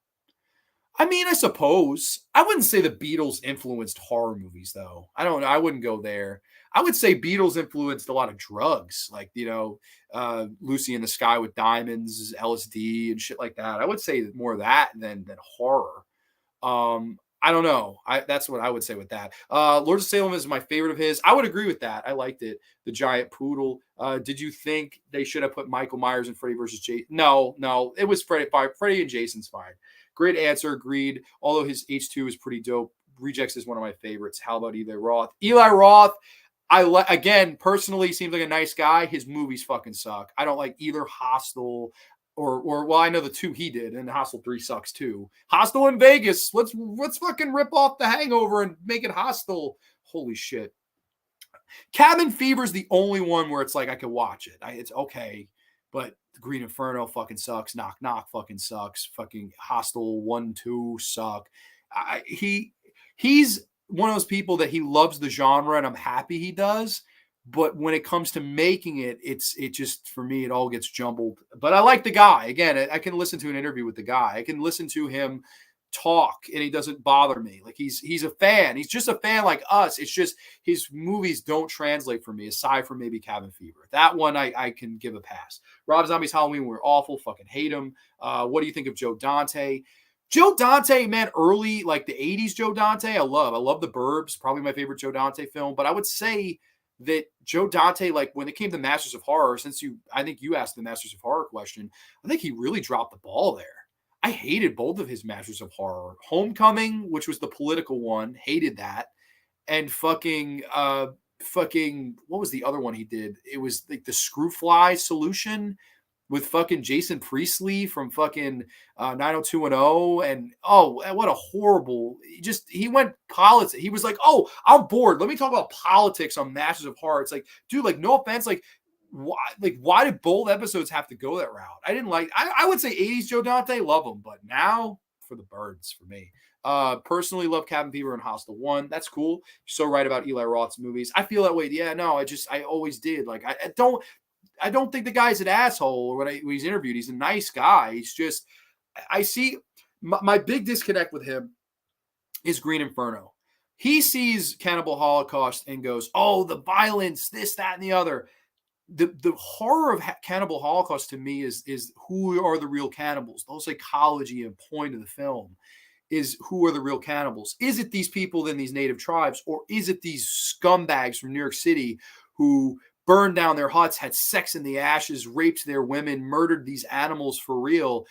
I mean, I suppose. I wouldn't say the Beatles influenced horror movies, though. I don't know. I wouldn't go there. I would say Beatles influenced a lot of drugs, like, Lucy in the Sky with Diamonds, LSD, and shit like that. I would say more of that than horror. I don't know. That's what I would say with that. Lords of Salem is my favorite of his. I would agree with that. I liked it. The Giant Poodle. Did you think they should have put Michael Myers and Freddy versus Jason? No. It was Freddy. Freddy and Jason's fine. Great answer. Agreed. Although his H2 is pretty dope. Rejects is one of my favorites. How about Eli Roth? Eli Roth, again, personally, seems like a nice guy. His movies fucking suck. I don't like either Hostel or I know the 2 he did, and Hostel 3 sucks too. Hostel in Vegas. Let's fucking rip off The Hangover and make it Hostel. Holy shit. Cabin Fever is the only one where it's like I could watch it. It's okay, but The Green Inferno fucking sucks. Knock Knock fucking sucks. Fucking Hostel 1, 2 suck. He's one of those people that he loves the genre, and I'm happy he does. But when it comes to making it, it just, for me, it all gets jumbled. But I like the guy. Again, I can listen to an interview with the guy. I can listen to him talk, and he doesn't bother me. Like, he's a fan. He's just a fan like us. It's just his movies don't translate for me, aside from maybe Cabin Fever. That one I can give a pass. Rob Zombie's Halloween were awful. Fucking hate him. What do you think of Joe Dante? Joe Dante, man, early, like the 80s Joe Dante, I love. I love The Burbs, probably my favorite Joe Dante film. But I would say that Joe Dante, like when it came to Masters of Horror, I think you asked the Masters of Horror question, I think he really dropped the ball there. I hated both of his Masters of Horror. Homecoming, which was the political one, hated that. And fucking what was the other one he did? It was like the Screwfly Solution with fucking Jason Priestley from fucking 90210. And oh, what a horrible, he went politics. He was like, oh, I'm bored. Let me talk about politics on Masters of Horror. It's like, dude, like, no offense. Why did both episodes have to go that route? I would say 80s Joe Dante, love him, but now for the birds for me. Personally love Cabin Fever and Hostel 1. That's cool. You're so right about Eli Roth's movies. I feel that way. Yeah, no, I always did. Like, I don't think the guy's an asshole when he's interviewed. He's a nice guy. He's just, I see my big disconnect with him is Green Inferno. He sees Cannibal Holocaust and goes, oh, the violence, this, that, and the other. The horror of Cannibal Holocaust to me is who are the real cannibals? The whole psychology and point of the film is who are the real cannibals? Is it these people in these native tribes, or is it these scumbags from New York City who burned down their huts, had sex in the ashes, raped their women, murdered these animals for real?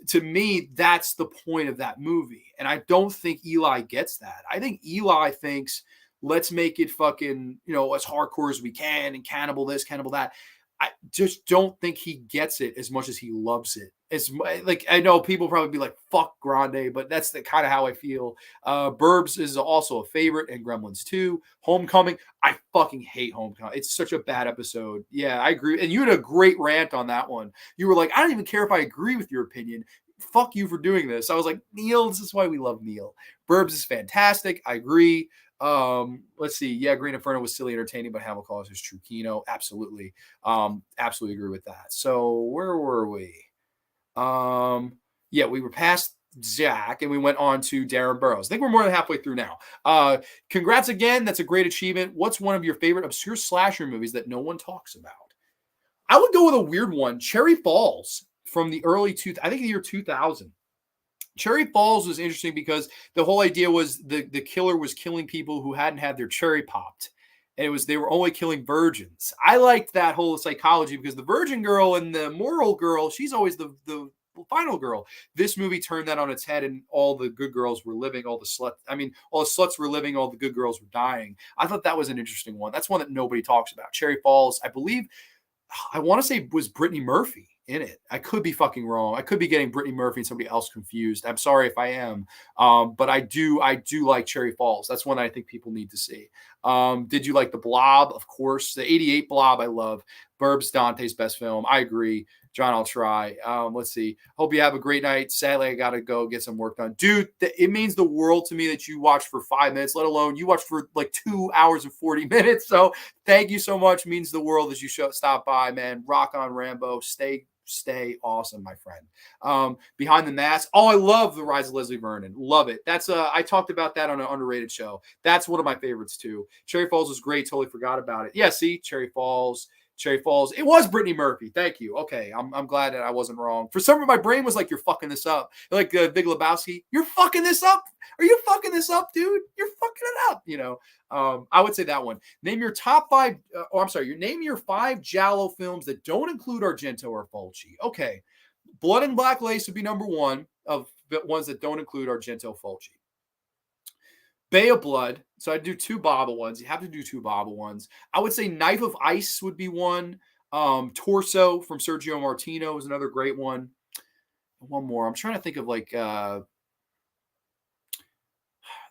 To me, that's the point of that movie. And I don't think Eli gets that. I think Eli thinks, let's make it fucking, as hardcore as we can and cannibal this, cannibal that. I just don't think he gets it as much as he loves it. It's like, I know people probably be like, fuck Grande, but that's the kind of how I feel. Burbs is also a favorite, and Gremlins 2. Homecoming, I fucking hate Homecoming. It's such a bad episode. Yeah, I agree. And you had a great rant on that one. You were like, I don't even care if I agree with your opinion. Fuck you for doing this. I was like, Neil, this is why we love Neil. Burbs is fantastic. I agree. Let's see. Yeah, Green Inferno was silly entertaining, but Hamill calls his true Kino. Absolutely. Absolutely agree with that. So where were we? Yeah, we were past Zach and we went on to Darren Burrows. I think we're more than halfway through now. Congrats again. That's a great achievement. What's one of your favorite obscure slasher movies that no one talks about? I would go with a weird one. Cherry Falls from the I think the year 2000. Cherry Falls was interesting because the whole idea was the killer was killing people who hadn't had their cherry popped. And they were only killing virgins. I liked that whole psychology because the virgin girl and the moral girl, she's always the final girl. This movie turned that on its head, and all the good girls were living, all the sluts were living, all the good girls were dying. I thought that was an interesting one. That's one that nobody talks about. Cherry Falls, I want to say was Brittany Murphy in it. I could be fucking wrong. I could be getting Brittany Murphy and somebody else confused. I'm sorry if I am. But I do like Cherry Falls. That's one that I think people need to see. Did you like The Blob? Of course. The 88 Blob I love. Burbs, Dante's best film. I agree. John, I'll try. Let's see. Hope you have a great night. Sadly, I got to go get some work done. Dude, it means the world to me that you watched for 5 minutes, let alone you watched for like 2 hours and 40 minutes. So thank you so much. It means the world as you stop by, man. Rock on, Rambo. Stay awesome, my friend. Behind the Mask. Oh, I love The Rise of Leslie Vernon. Love it. That's I talked about that on an underrated show. That's one of my favorites too. Cherry Falls was great. Totally forgot about it. Yeah, see, Cherry Falls. It was Brittany Murphy. Thank you. Okay, I'm glad that I wasn't wrong. For some reason, my brain was like, "You're fucking this up." Like Big Lebowski, "You're fucking this up." Are you fucking this up, dude? You're fucking it up. I would say that one. Name your top 5. Name your 5 Giallo films that don't include Argento or Fulci. Okay, Blood and Black Lace would be number 1 of the ones that don't include Argento, Fulci. Bay of Blood. So I'd do 2 Baba ones. You have to do 2 Baba ones. I would say Knife of Ice would be one. Torso from Sergio Martino is another great one. One more. I'm trying to think of like a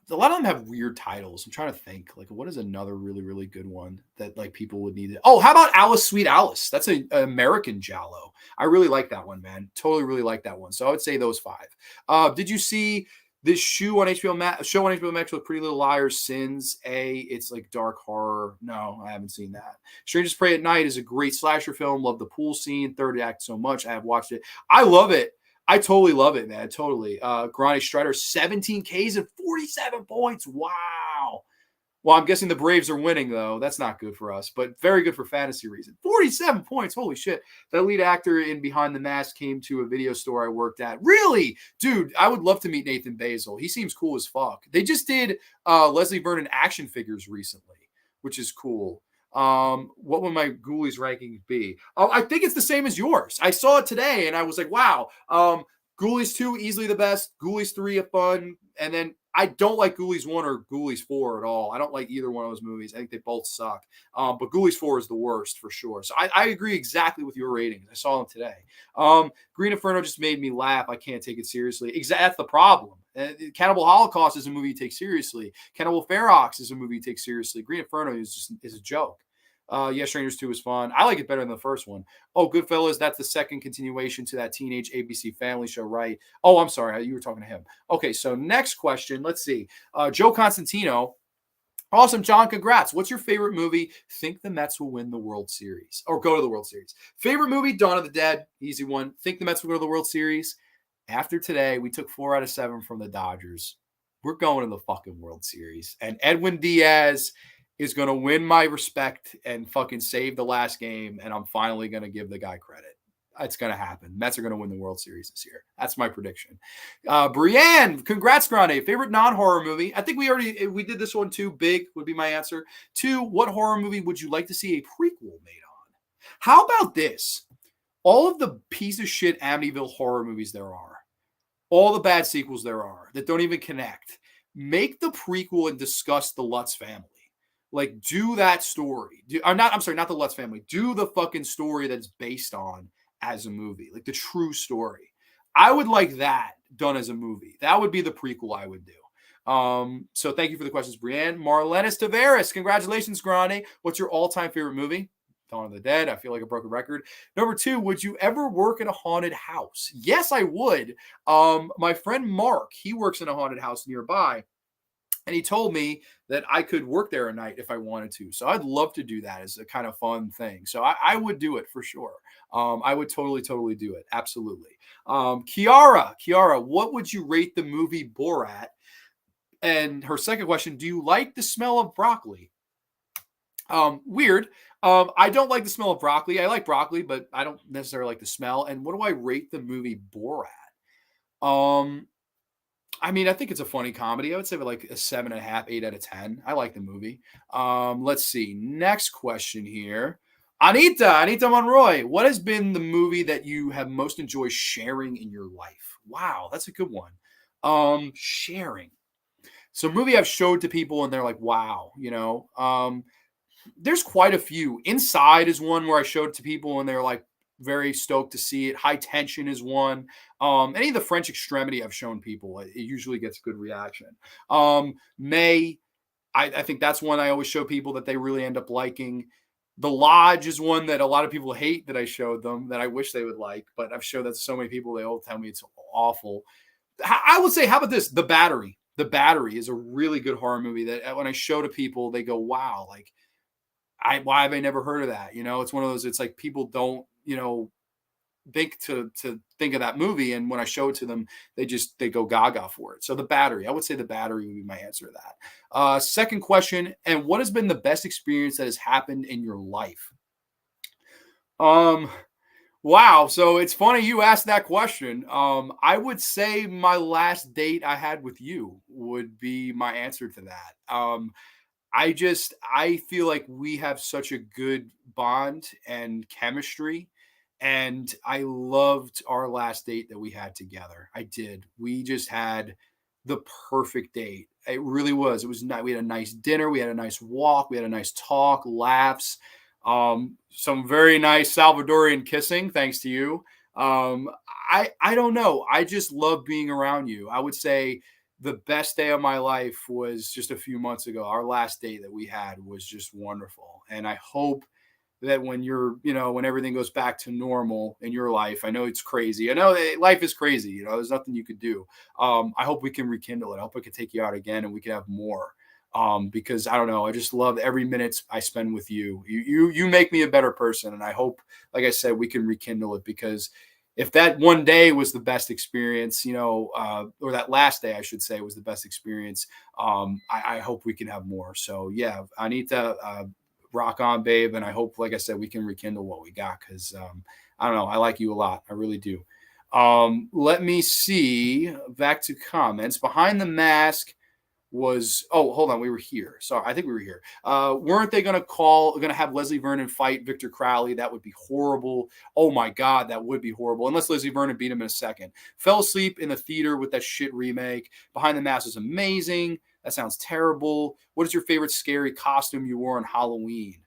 lot of them have weird titles. I'm trying to think like what is another really, really good one that like people would need. Oh, how about Alice Sweet Alice? That's an American Giallo. I really like that one, man. Totally really like that one. So I would say those 5. Did you see this show on HBO Max with Pretty Little Liars, Sins? It's like dark horror. No, I haven't seen that. Strangers Pray at Night is a great slasher film. Love the pool scene. Third act so much. I have watched it. I love it. I totally love it, man. Totally. Grande Strider, 17 Ks and 47 points. Wow. Well, I'm guessing the Braves are winning, though. That's not good for us, but very good for fantasy reason. 47 points. Holy shit. That lead actor in Behind the Mask came to a video store I worked at. Really? Dude, I would love to meet Nathan Basil. He seems cool as fuck. They just did Leslie Vernon action figures recently, which is cool. What would my Ghoulies ranking be? I think it's the same as yours. I saw it today and I was like, wow. Ghoulies 2, easily the best. Ghoulies 3, a fun. And then I don't like Ghoulies 1 or Ghoulies 4 at all. I don't like either one of those movies. I think they both suck. But Ghoulies 4 is the worst for sure. So I agree exactly with your ratings. I saw them today. Green Inferno just made me laugh. I can't take it seriously. That's the problem. Cannibal Holocaust is a movie you take seriously. Cannibal Ferox is a movie you take seriously. Green Inferno is a joke. Yeah, Strangers 2 is fun. I like it better than the first one. Oh, Goodfellas, that's the second continuation to that teenage ABC family show, right? Oh, I'm sorry. You were talking to him. Okay, so next question. Let's see. Joe Constantino. Awesome, John. Congrats. What's your favorite movie? Think the Mets will win the World Series or go to the World Series. Favorite movie? Dawn of the Dead. Easy one. Think the Mets will go to the World Series. After today, we took 4 out of 7 from the Dodgers. We're going to the fucking World Series. And Edwin Diaz is going to win my respect and fucking save the last game. And I'm finally going to give the guy credit. It's going to happen. Mets are going to win the World Series this year. That's my prediction. Brienne, congrats, Grande. Favorite non-horror movie? I think we did this one too. Big would be my answer. 2, what horror movie would you like to see a prequel made on? How about this? All of the piece of shit Amityville horror movies there are, all the bad sequels there are that don't even connect, make the prequel and discuss the Lutz family. Like, do that story. Not the Lutz family. Do the fucking story that's based on as a movie, like the true story. I would like that done as a movie. That would be the prequel I would do. So thank you for the questions, Brienne. Marlenis Tavares, congratulations, Grande. What's your all-time favorite movie? Dawn of the Dead. I feel like a broken record. Number 2, would you ever work in a haunted house? Yes, I would. My friend Mark, he works in a haunted house nearby. And he told me that I could work there at night if I wanted to. So I'd love to do that as a kind of fun thing. So I would do it for sure. I would totally do it. Absolutely. Kiara, what would you rate the movie Borat? And her second question, do you like the smell of broccoli? Weird. I don't like the smell of broccoli. I like broccoli, but I don't necessarily like the smell. And what do I rate the movie Borat? I mean, I think it's a funny comedy. I would say like a 7.5, 8 out of 10. I like the movie. Let's see. Next question here. Anita Monroy, what has been the movie that you have most enjoyed sharing in your life? Wow, that's a good one. Sharing. So, movie I've showed to people and they're like, wow, there's quite a few. Inside is one where I showed it to people and they're like very stoked to see it. High Tension is one. Any of the French Extremity I've shown people, it usually gets good reaction. May, I think that's one I always show people that they really end up liking. The Lodge is one that a lot of people hate that I showed them that I wish they would like, but I've showed that to so many people, they all tell me it's awful. I would say, how about this? The Battery. The Battery is a really good horror movie that when I show to people, they go, wow, like, why have I never heard of that? It's one of those, it's like people don't, think to think of that movie. And when I show it to them, they go gaga for it. So The Battery, I would say The Battery would be my answer to that. Second question. And what has been the best experience that has happened in your life? Wow. So it's funny you asked that question. I would say my last date I had with you would be my answer to that. I feel like we have such a good bond and chemistry. And I loved our last date that we had together. I did. We just had the perfect date. It really was. It was nice. We had a nice dinner. We had a nice walk. We had a nice talk, laughs, some very nice Salvadorian kissing, thanks to you. I don't know. I just love being around you. I would say the best day of my life was just a few months ago. Our last date that we had was just wonderful. And I hope that when when everything goes back to normal in your life, I know it's crazy. I know life is crazy. There's nothing you could do. I hope we can rekindle it. I hope I can take you out again and we can have more. Because I don't know, I just love every minute I spend with you. You make me a better person. And I hope, like I said, we can rekindle it, because if that one day was the best experience, or that last day, I should say, was the best experience, I hope we can have more. So yeah, Anita, rock on, babe. And I hope, like I said, we can rekindle what we got, because I don't know, I like you a lot. I really do. Let me see. Back to comments. Behind the Mask. was, oh, hold on, we were here. Sorry, I think we were here. Weren't they gonna have Leslie Vernon fight Victor Crowley? That would be horrible. Oh my god, that would be horrible. Unless Leslie Vernon beat him in a second. Fell asleep in the theater with that shit remake. Behind the Mask is amazing. That sounds terrible. What is your favorite scary costume you wore on Halloween?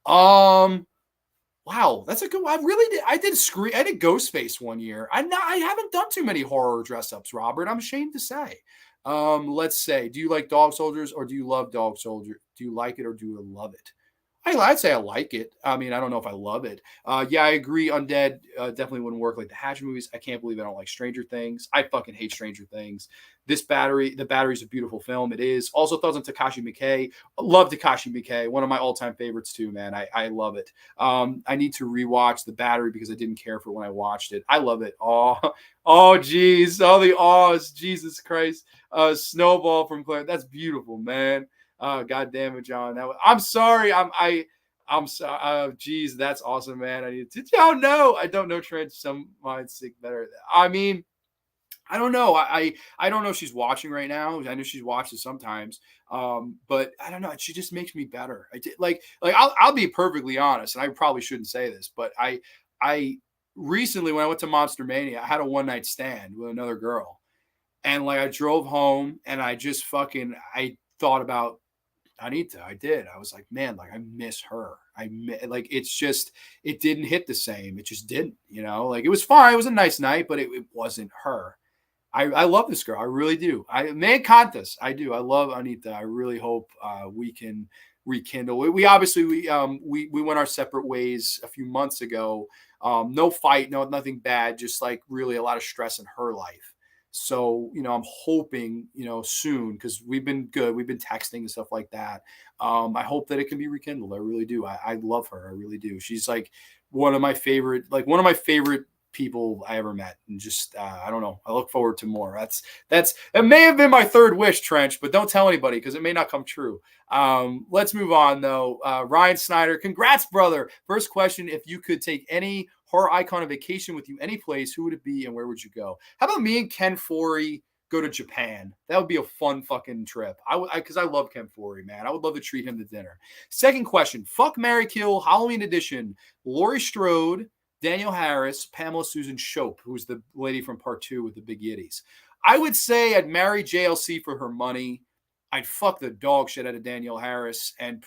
Um, Wow, that's a good one. I did Ghostface one year. I haven't done too many horror dress ups, Robert. I'm ashamed to say. Let's say, do you like Dog Soldiers or do you love Dog Soldier? Do you like it or do you love it? I'd say I like it. I mean, I don't know if I love it. Yeah, I agree. Undead definitely wouldn't work like the Hatch movies. I can't believe I don't like Stranger Things. I fucking hate Stranger Things. The Battery's a beautiful film. It is. Also, thoughts on Takashi Miike. Love Takashi Miike. One of my all-time favorites too, man. I love it. I need to rewatch The Battery because I didn't care for it when I watched it. I love it. Oh, geez. All the awes. Jesus Christ. Snowball from Claire. That's beautiful, man. God damn it, John. I'm sorry. I'm sorry. Geez, that's awesome, man. I don't know Trent. Some might sick better. I mean, I don't know. I don't know if she's watching right now. I know she's watching sometimes. But I don't know. She just makes me better. I did like I'll be perfectly honest, and I probably shouldn't say this, but I recently when I went to Monster Mania, I had a one night stand with another girl, and like I drove home and I thought about Anita. I did. I was like, man, like I miss her. Like it's just it didn't hit the same. It just didn't. Like it was fine. It was a nice night, but it wasn't her. I love this girl. I really do. Me encantas. I do. I love Anita. I really hope we can rekindle. We obviously we went our separate ways a few months ago. No fight, nothing bad. Just like really a lot of stress in her life. So I'm hoping soon because we've been good. We've been texting and stuff like that. I hope that it can be rekindled. I really do. I love her. I really do. She's like one of my favorite people I ever met, and just I don't know. I look forward to more. It may have been my third wish, Trench, but don't tell anybody because it may not come true. Let's move on though. Ryan Snyder, congrats, brother. First question: if you could take any horror icon on vacation with you any place, who would it be and where would you go? How about me and Ken Foree go to Japan? That would be a fun fucking trip. Because I love Ken Foree, man. I would love to treat him to dinner. Second question: fuck, marry, kill, Halloween edition. Laurie Strode, Danielle Harris, Pamela Susan Shope, who's the lady from part 2 with the big yitties. I would say I'd marry JLC for her money. I'd fuck the dog shit out of Danielle Harris, and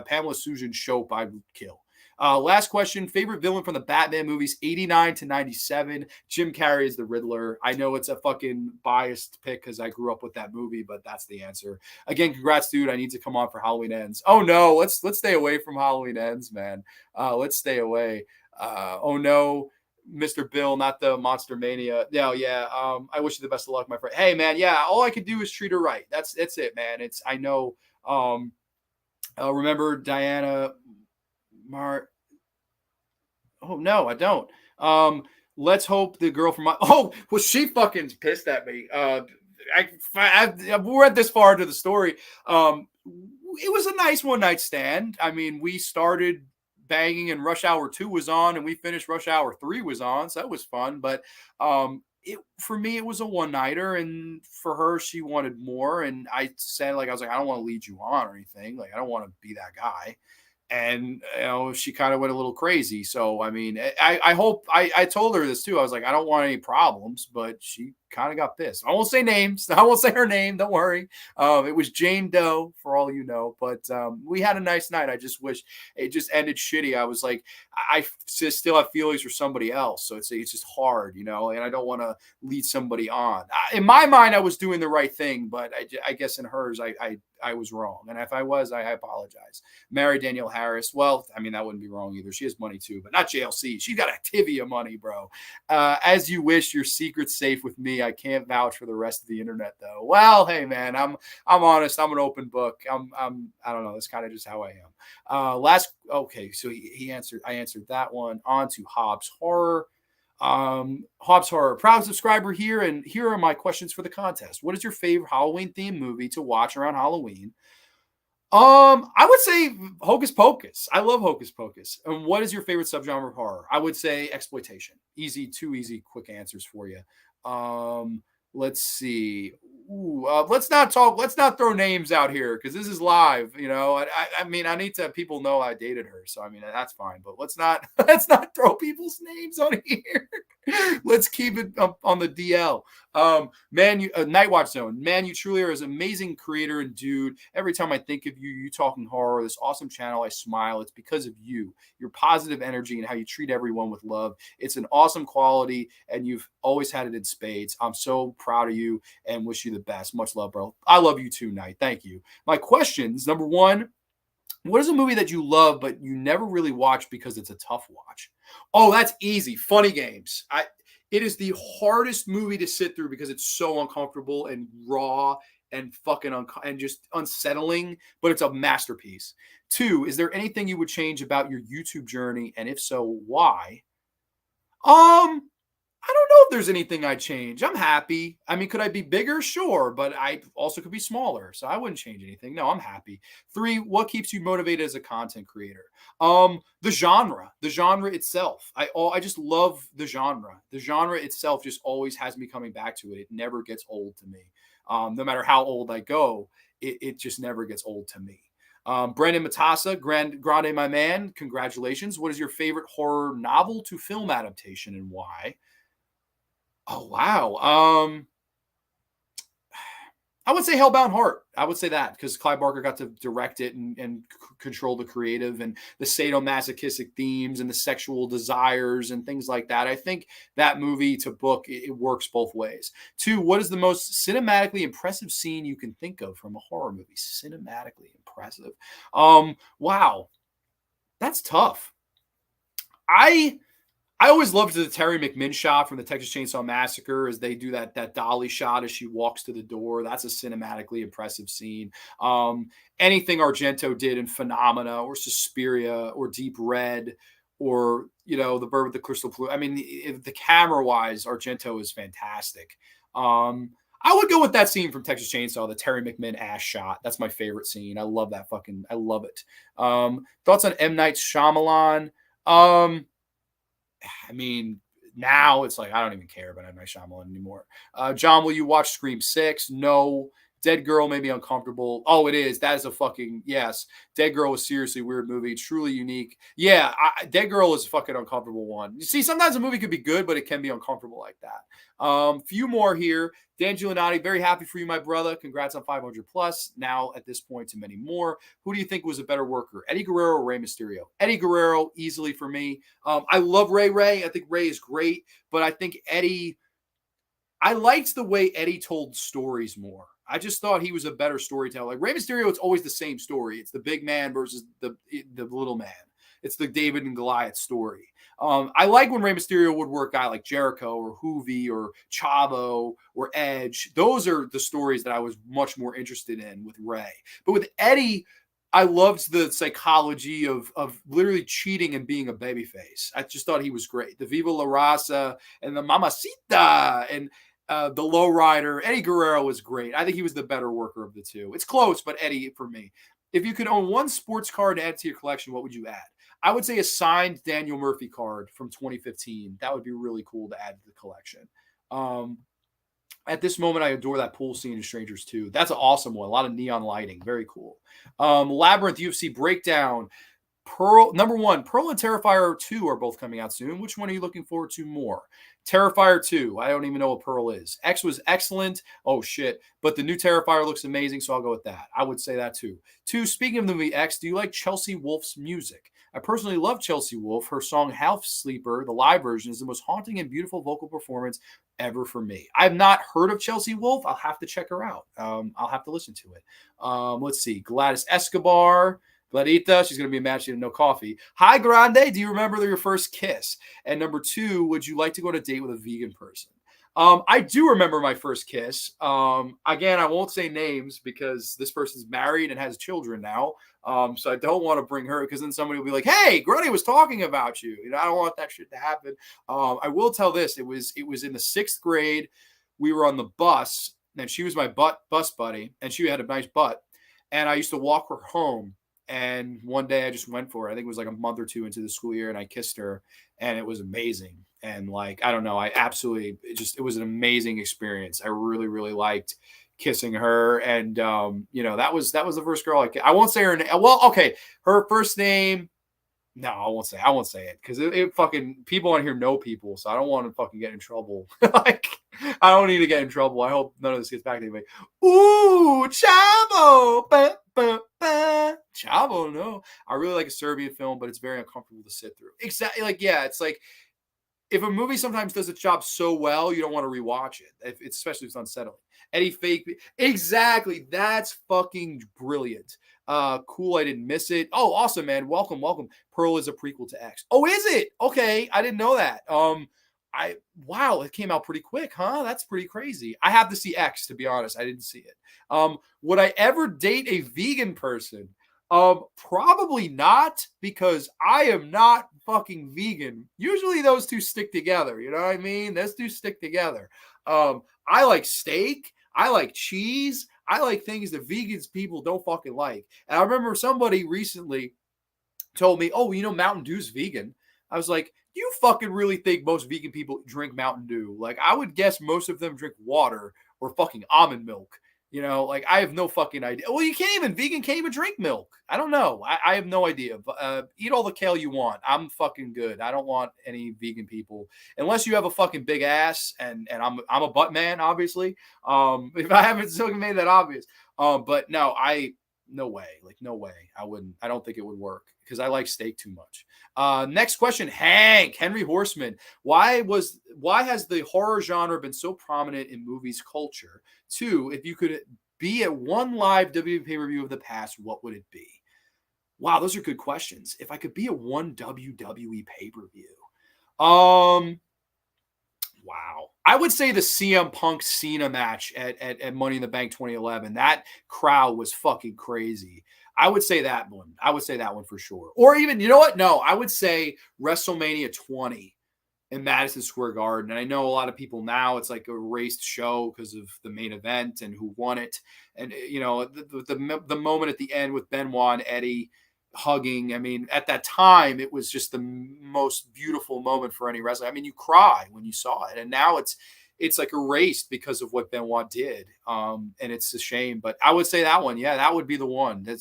Pamela Susan Shope I would kill. Last question: favorite villain from the Batman movies, 89 to 97. Jim Carrey is the Riddler. I know it's a fucking biased pick because I grew up with that movie, but that's the answer. Again, congrats, dude. I need to come on for Halloween Ends. Oh no, let's stay away from Halloween Ends, man. Let's stay away. Oh no, Mr. Bill, not the Monster Mania. No, yeah. I wish you the best of luck, my friend. Hey, man, yeah. All I could do is treat her right. That's it, man. I know. Remember Diana Oh no, I don't. Let's hope the girl from was she fucking pissed at me? We're at this far into the story. It was a nice one night stand. I mean, we started banging and Rush Hour 2 was on, and we finished Rush Hour 3 was on, so that was fun. But for me, it was a one nighter, and for her, she wanted more. And I said, I was like, I don't want to lead you on or anything. Like, I don't want to be that guy. And she kind of went a little crazy. So I mean, I hope I told her this too. I was like, I don't want any problems, but she kind of got pissed. I won't say names. I won't say her name. Don't worry. It was Jane Doe, for all you know. But we had a nice night. I just wish it just ended shitty. I was like, I still have feelings for somebody else, so it's just hard, and I don't want to lead somebody on. In my mind, I was doing the right thing, but I guess in hers, I was wrong. And if I was, I apologize. Marry Danielle Harris. Well, I mean, that wouldn't be wrong either. She has money too, but not JLC. She's got Activia money, bro. As you wish, your secret's safe with me. I can't vouch for the rest of the internet though. Well, hey man, I'm honest. I'm an open book. I don't know. That's kind of just how I am. Okay. So I answered that one. On to Hobbs Horror. Hobbs Horror, proud subscriber here, and here are my questions for the contest. What is your favorite Halloween themed movie to watch around Halloween? I would say Hocus Pocus. I love Hocus Pocus. And what is your favorite subgenre of horror? I would say exploitation. Two easy, quick answers for you. Let's see. Let's not talk. Let's not throw names out here because this is live. I mean, I need to people know I dated her, so I mean that's fine. But let's not let's not throw people's names on here. Let's keep it up on the DL. Man, you Nightwatch Zone. Man, you truly are an amazing creator and dude. Every time I think of you, you talking horror, this awesome channel, I smile. It's because of you, your positive energy, and how you treat everyone with love. It's an awesome quality, and you've always had it in spades. I'm so proud of you and wish you the best. Much love, bro. I love you too, Night. Thank you. My questions: number one, what is a movie that you love but you never really watch because it's a tough watch? Oh, that's easy. Funny Games. It is the hardest movie to sit through because it's so uncomfortable and raw and fucking and just unsettling, but it's a masterpiece. Two, is there anything you would change about your YouTube journey, and if so, why? I don't know if there's anything I'd change. I'm happy. I mean, could I be bigger? Sure, but I also could be smaller, so I wouldn't change anything. No, I'm happy. Three, what keeps you motivated as a content creator? The genre itself. I just love the genre. The genre itself just always has me coming back to it. It never gets old to me. No matter how old I go, it just never gets old to me. Brandon Matassa, Grande, my man, congratulations. What is your favorite horror novel to film adaptation and why? Oh wow. I would say Hellbound Heart. I would say that because Clive Barker got to direct it and control the creative and the sadomasochistic themes and the sexual desires and things like that. I think that movie to book, it works both ways. Two, what is the most cinematically impressive scene you can think of from a horror movie? Cinematically impressive. Wow. That's tough. I always loved the Terry McMinn shot from the Texas Chainsaw Massacre as they do that dolly shot as she walks to the door. That's a cinematically impressive scene. Anything Argento did in Phenomena or Suspiria or Deep Red or, The Bird with the Crystal Plume. I mean, the camera-wise, Argento is fantastic. I would go with that scene from Texas Chainsaw, the Terry McMinn ass shot. That's my favorite scene. I love that I love it. Thoughts on M. Night Shyamalan? I mean, now it's like I don't even care about M. Night Shyamalan anymore. John, will you watch Scream 6? No. Dead Girl made me uncomfortable. Oh, it is. That is a fucking yes. Dead Girl was seriously a weird movie. Truly unique. Yeah, Dead Girl is a fucking uncomfortable one. You see, sometimes a movie could be good, but it can be uncomfortable like that. Few more here. Dan Giulianotti, very happy for you, my brother. Congrats on 500 plus. Now, at this point, to many more. Who do you think was a better worker, Eddie Guerrero or Rey Mysterio? Eddie Guerrero, easily for me. I love Ray. I think Ray is great, but I think Eddie. I liked the way Eddie told stories more. I just thought he was a better storyteller. Like Rey Mysterio, it's always the same story. It's the big man versus the little man. It's the David and Goliath story. I like when Rey Mysterio would work a guy like Jericho or Hoovy or Chavo or Edge. Those are the stories that I was much more interested in with Rey. But with Eddie, I loved the psychology of literally cheating and being a babyface. I just thought he was great. The Viva La Raza and the Mamacita and the lowrider. Eddie Guerrero was great. I think he was the better worker of the two. It's close, but Eddie for me. If you could own one sports card to add to your collection, what would you add? I would say a signed Daniel Murphy card from 2015. That would be really cool to add to the collection. At this moment, I adore that pool scene in Strangers 2. That's an awesome one. A lot of neon lighting. Very cool. Labyrinth UFC Breakdown. Number one, Pearl and Terrifier 2 are both coming out soon. Which one are you looking forward to more? Terrifier 2. I don't even know what Pearl is. X was excellent. Oh, shit. But the new Terrifier looks amazing, so I'll go with that. I would say that too. Two, speaking of the movie X, do you like Chelsea Wolfe's music? I personally love Chelsea Wolfe. Her song Half Sleeper, the live version, is the most haunting and beautiful vocal performance ever for me. I've not heard of Chelsea Wolfe. I'll have to check her out. I'll have to listen to it. Let's see. Gladys Escobar. Gladita, she's going to be a match to No Coffee. Hi, Grande. Do you remember your first kiss? And number two, would you like to go on a date with a vegan person? I do remember my first kiss. Again, I won't say names because this person's married and has children now. So I don't want to bring her because then somebody will be like, hey, Grande was talking about you. I don't want that shit to happen. I will tell this. It was in the 6th grade. We were on the bus and she was my bus buddy and she had a nice butt. And I used to walk her home. And one day I just went for it. I think it was like a month or two into the school year and I kissed her and it was amazing. And like, I don't know, it was an amazing experience. I really, really liked kissing her, and that was the first girl I won't say her name. Well, okay, her first name. No, I won't say. I won't say it because it fucking people on here know people, so I don't want to fucking get in trouble. Like, I don't need to get in trouble. I hope none of this gets back to anybody. Ooh, Chavo, ba, ba, ba. Chavo. No, I really like a Serbian film, but it's very uncomfortable to sit through. Exactly. Like, yeah, it's like if a movie sometimes does its job so well, you don't want to rewatch it, especially if it's unsettling. Eddie Fake, exactly. That's fucking brilliant. Cool. I didn't miss it. Oh, awesome, man. Welcome, welcome. Pearl is a prequel to X. Oh, is it? Okay, I didn't know that. Wow, it came out pretty quick, huh? That's pretty crazy. I have to see X, to be honest. I didn't see it. Would I ever date a vegan person? Probably not, because I am not fucking vegan. Usually those two stick together. You know what I mean? Those two stick together. I like steak. I like cheese. I like things that vegans people don't fucking like. And I remember somebody recently told me, oh, Mountain Dew's vegan. I was like, you fucking really think most vegan people drink Mountain Dew? Like, I would guess most of them drink water or fucking almond milk. Like, I have no fucking idea. Well, vegan can't even drink milk. I don't know. I have no idea. But eat all the kale you want. I'm fucking good. I don't want any vegan people unless you have a fucking big ass, and I'm a butt man, obviously. If I haven't still made that obvious. But no, no way. Like, no way. I don't think it would work because I like steak too much. Next question, Henry Horseman. Why has the horror genre been so prominent in movies culture? 2, if you could be at one live WWE pay-per-view of the past, what would it be? Wow, those are good questions. If I could be at one WWE pay-per-view. Wow. I would say the CM Punk Cena match at Money in the Bank 2011. That crowd was fucking crazy. I would say that one. I would say that one for sure. Or even, you know what? No, I would say WrestleMania 20 in Madison Square Garden. And I know a lot of people now, it's like a raced show because of the main event and who won it. And, the moment at the end with Benoit and Eddie hugging. I mean, at that time, it was just the most beautiful moment for any wrestler. I mean, you cry when you saw it. And now it's like erased because of what Benoit did. And it's a shame, but I would say that one. Yeah, that would be the one. That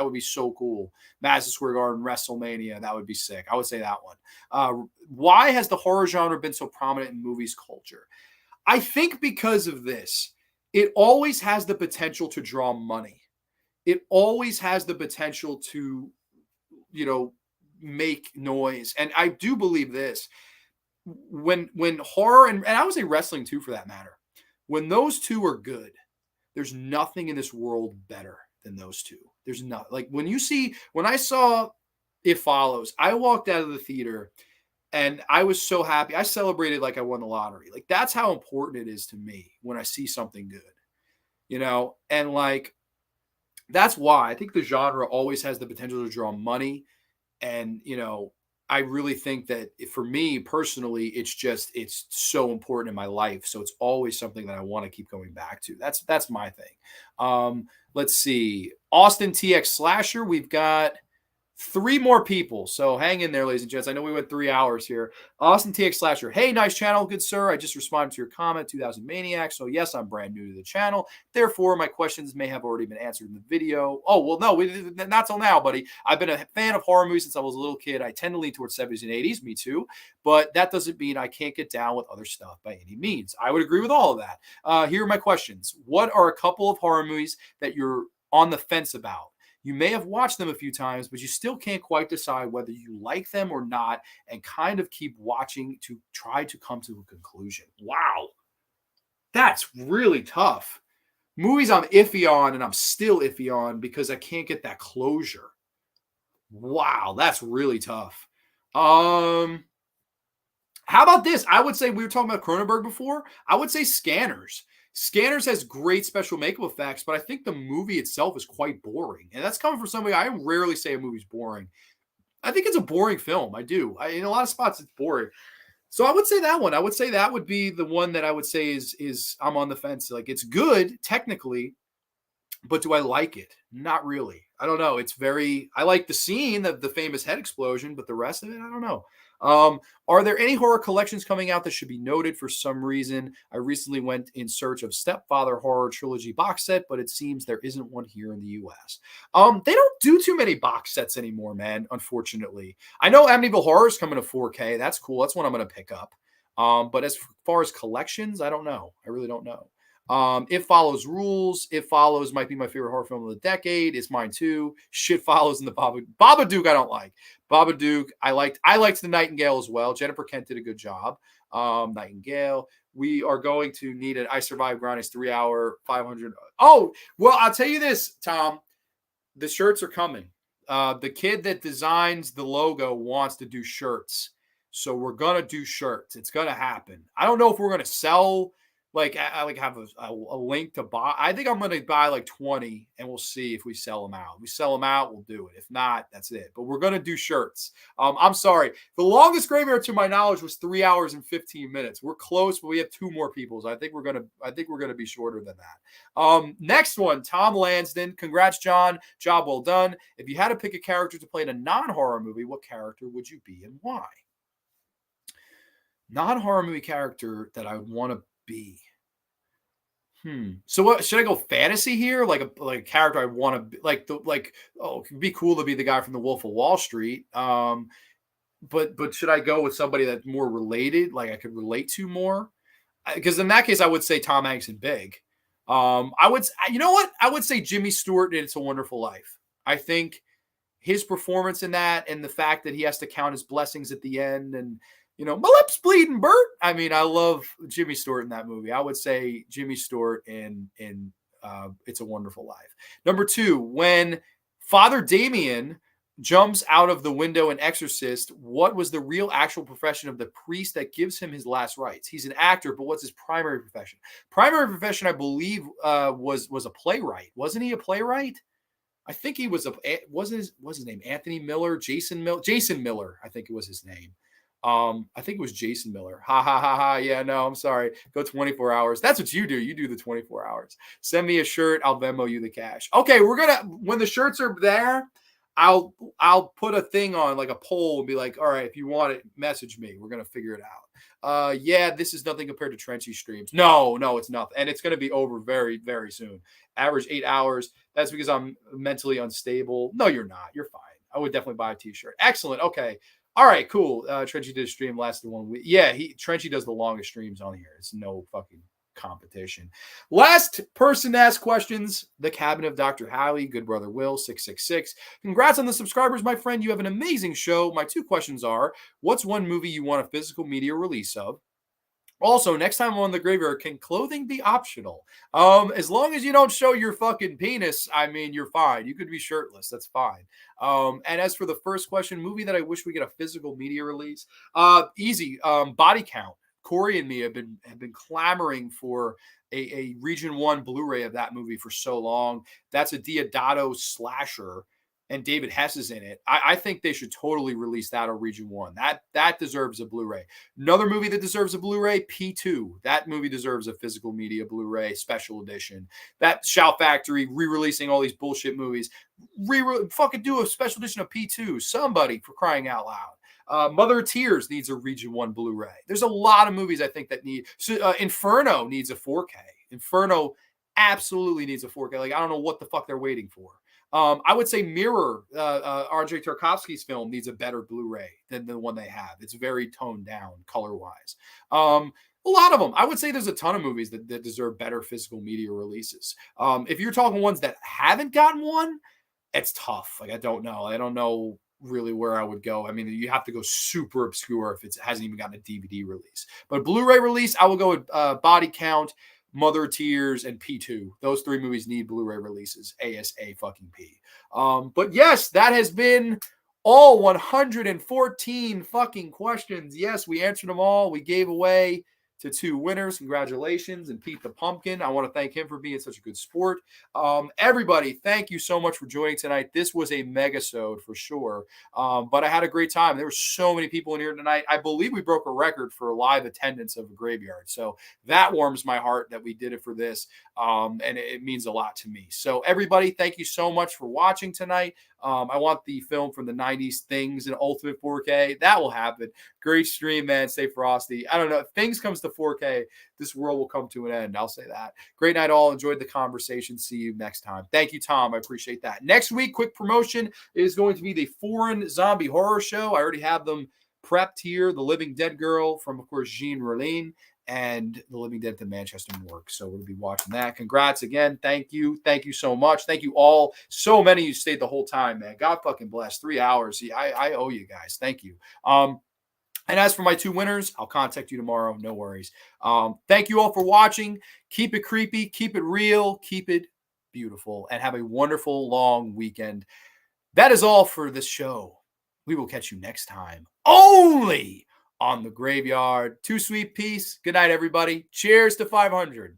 would be so cool. Madison Square Garden, WrestleMania. That would be sick. I would say that one. Why has the horror genre been so prominent in movies culture? I think because of this, it always has the potential to draw money. It always has the potential to, make noise. And I do believe this. When horror and I would say wrestling too, for that matter, when those two are good, there's nothing in this world better than those two. There's not, like, when I saw It Follows, I walked out of the theater and I was so happy. I celebrated like I won the lottery. Like, that's how important it is to me when I see something good, and like, that's why I think the genre always has the potential to draw money. And, I really think that for me personally, it's so important in my life. So it's always something that I want to keep going back to. That's my thing. Let's see. Austin TX Slasher. We've got 3 more people. So hang in there, ladies and gents. I know we went 3 hours here. Austin TX Slasher. Hey, nice channel, good sir. I just responded to your comment, 2000 Maniac. So yes, I'm brand new to the channel. Therefore, my questions may have already been answered in the video. Oh, well, no, not till now, buddy. I've been a fan of horror movies since I was a little kid. I tend to lean towards 70s and 80s. Me too. But that doesn't mean I can't get down with other stuff by any means. I would agree with all of that. Here are my questions. What are a couple of horror movies that you're on the fence about? You may have watched them a few times, but you still can't quite decide whether you like them or not, and kind of keep watching to try to come to a conclusion. Wow. That's really tough. Movies I'm iffy on, and I'm still iffy on because I can't get that closure. Wow, that's really tough. How about this? I would say, we were talking about Cronenberg before. I would say Scanners. Scanners has great special makeup effects, but I think the movie itself is quite boring. And that's coming from somebody. I rarely say a movie's boring. I think it's a boring film. I do. In a lot of spots, it's boring. So I would say that one. I would say that would be the one that I would say is I'm on the fence. Like, it's good technically, but do I like it? Not really. I don't know. It's very. I like the scene of the famous head explosion, but the rest of it, I don't know. Are there any horror collections coming out that should be noted for some reason? I recently went in search of Stepfather Horror Trilogy box set, but it seems there isn't one here in the U.S. They don't do too many box sets anymore, man. Unfortunately, I know Amityville Horror is coming to 4K. That's cool. That's one I'm going to pick up. But as far as collections, I don't know. I really don't know. It Follows rules. It Follows might be my favorite horror film of the decade. It's mine too. Shit Follows in the Babadook. I don't like Babadook. I liked The Nightingale as well. Jennifer Kent did a good job. Nightingale. We are going to need an I Survived Grande's 3-hour 500. Oh well, I'll tell you this, Tom. The shirts are coming. The kid that designs the logo wants to do shirts, so we're gonna do shirts. It's gonna happen. I don't know if we're gonna sell. Like I like have a link to buy. I think I'm gonna buy like 20, and we'll see if we sell them out. If we sell them out, we'll do it. If not, that's it. But we're gonna do shirts. I'm sorry. The longest graveyard, to my knowledge, was 3 hours and 15 minutes. We're close, but we have 2 more people. So I think we're gonna be shorter than that. Next one, Tom Lansden. Congrats, John. Job well done. If you had to pick a character to play in a non-horror movie, what character would you be and why? Non-horror movie character that I want to be. So what should I go fantasy here? Like a character I want to be oh, it'd be cool to be the guy from the Wolf of Wall Street. But should I go with somebody that's more related, like I could relate to more? Because in that case, I would say Tom Hanks in Big. You know what? I would say Jimmy Stewart in It's a Wonderful Life. I think his performance in that and the fact that he has to count his blessings at the end and my lips bleeding, Bert. I mean, I love Jimmy Stewart in that movie. I would say Jimmy Stewart in It's a Wonderful Life. Number 2, when Father Damien jumps out of the window in Exorcist, what was the real actual profession of the priest that gives him his last rites? He's an actor, but what's his primary profession? Primary profession, I believe, was a playwright. Wasn't he a playwright? I think he was what's his name? Anthony Miller, Jason Miller, I think it was his name. I think it was Jason Miller. Ha ha ha ha. Yeah, no, I'm sorry. Go 24 hours. That's what you do. You do the 24 hours. Send me a shirt. I'll Venmo you the cash. Okay, when the shirts are there, I'll put a thing on, like a poll, and be like, all right, if you want it, message me. We're gonna figure it out. Yeah, this is nothing compared to Trenchy streams. No, it's nothing. And it's gonna be over very, very soon. Average 8 hours. That's because I'm mentally unstable. No, you're not. You're fine. I would definitely buy a t-shirt. Excellent. Okay. All right, cool. Trenchy did a stream less than 1 week. Yeah, Trenchy does the longest streams on here. It's no fucking competition. Last person to ask questions, the Cabinet of Dr. Howie, Good Brother Will, 666. Congrats on the subscribers, my friend. You have an amazing show. My 2 questions are, what's one movie you want a physical media release of? Also, next time I'm on the graveyard, can clothing be optional? As long as you don't show your fucking penis, I mean, you're fine. You could be shirtless. That's fine. And as for the first question, movie that I wish we get a physical media release, easy. Body Count. Corey and me have been clamoring for a Region 1 Blu-ray of that movie for so long. That's a Diodato slasher, and David Hess is in it. I think they should totally release that on Region 1. That deserves a Blu-ray. Another movie that deserves a Blu-ray, P2. That movie deserves a physical media Blu-ray special edition. That Shout Factory re-releasing all these bullshit movies. Fucking do a special edition of P2. Somebody, for crying out loud. Mother of Tears needs a Region 1 Blu-ray. There's a lot of movies I think that need. Inferno needs a 4K. Inferno absolutely needs a 4K. Like, I don't know what the fuck they're waiting for. I would say Mirror, Andrei Tarkovsky's film, needs a better Blu-ray than the one they have. It's very toned down color-wise. A lot of them. I would say there's a ton of movies that deserve better physical media releases. If you're talking ones that haven't gotten one, it's tough. Like, I don't know really where I would go. I mean, you have to go super obscure if it hasn't even gotten a DVD release. But Blu-ray release, I will go with Body Count, Mother of Tears, and P2. Those 3 movies need Blu-ray releases. ASAP. But yes, that has been all 114 fucking questions. Yes, we answered them all. We gave away to 2 winners. Congratulations. And Pete the Pumpkin, I want to thank him for being such a good sport. Everybody, thank you so much for joining tonight. This was a mega-sode for sure. But I had a great time. There were so many people in here tonight. I believe we broke a record for live attendance of a graveyard. So that warms my heart that we did it for this. And it means a lot to me. So everybody, thank you so much for watching tonight. I want the film from the 90s, Things in Ultimate 4K. That will happen. Great stream, man. Stay frosty. I don't know. If Things comes to 4K, this world will come to an end. I'll say that. Great night, all. Enjoyed the conversation. See you next time. Thank you, Tom. I appreciate that. Next week, quick promotion is going to be the Foreign Zombie Horror Show. I already have them prepped here. The Living Dead Girl from, of course, Jean Rollin, and The Living Dead at the Manchester Morgue. So we'll be watching that. Congrats again. Thank you. Thank you so much. Thank you all. So many of you stayed the whole time, man. God fucking bless. 3 hours. I owe you guys. Thank you. And as for my 2 winners, I'll contact you tomorrow. No worries. Thank you all for watching. Keep it creepy. Keep it real. Keep it beautiful. And have a wonderful long weekend. That is all for this show. We will catch you next time. Only on the Graveyard. Too sweet. Peace. Good night, everybody. Cheers to 500.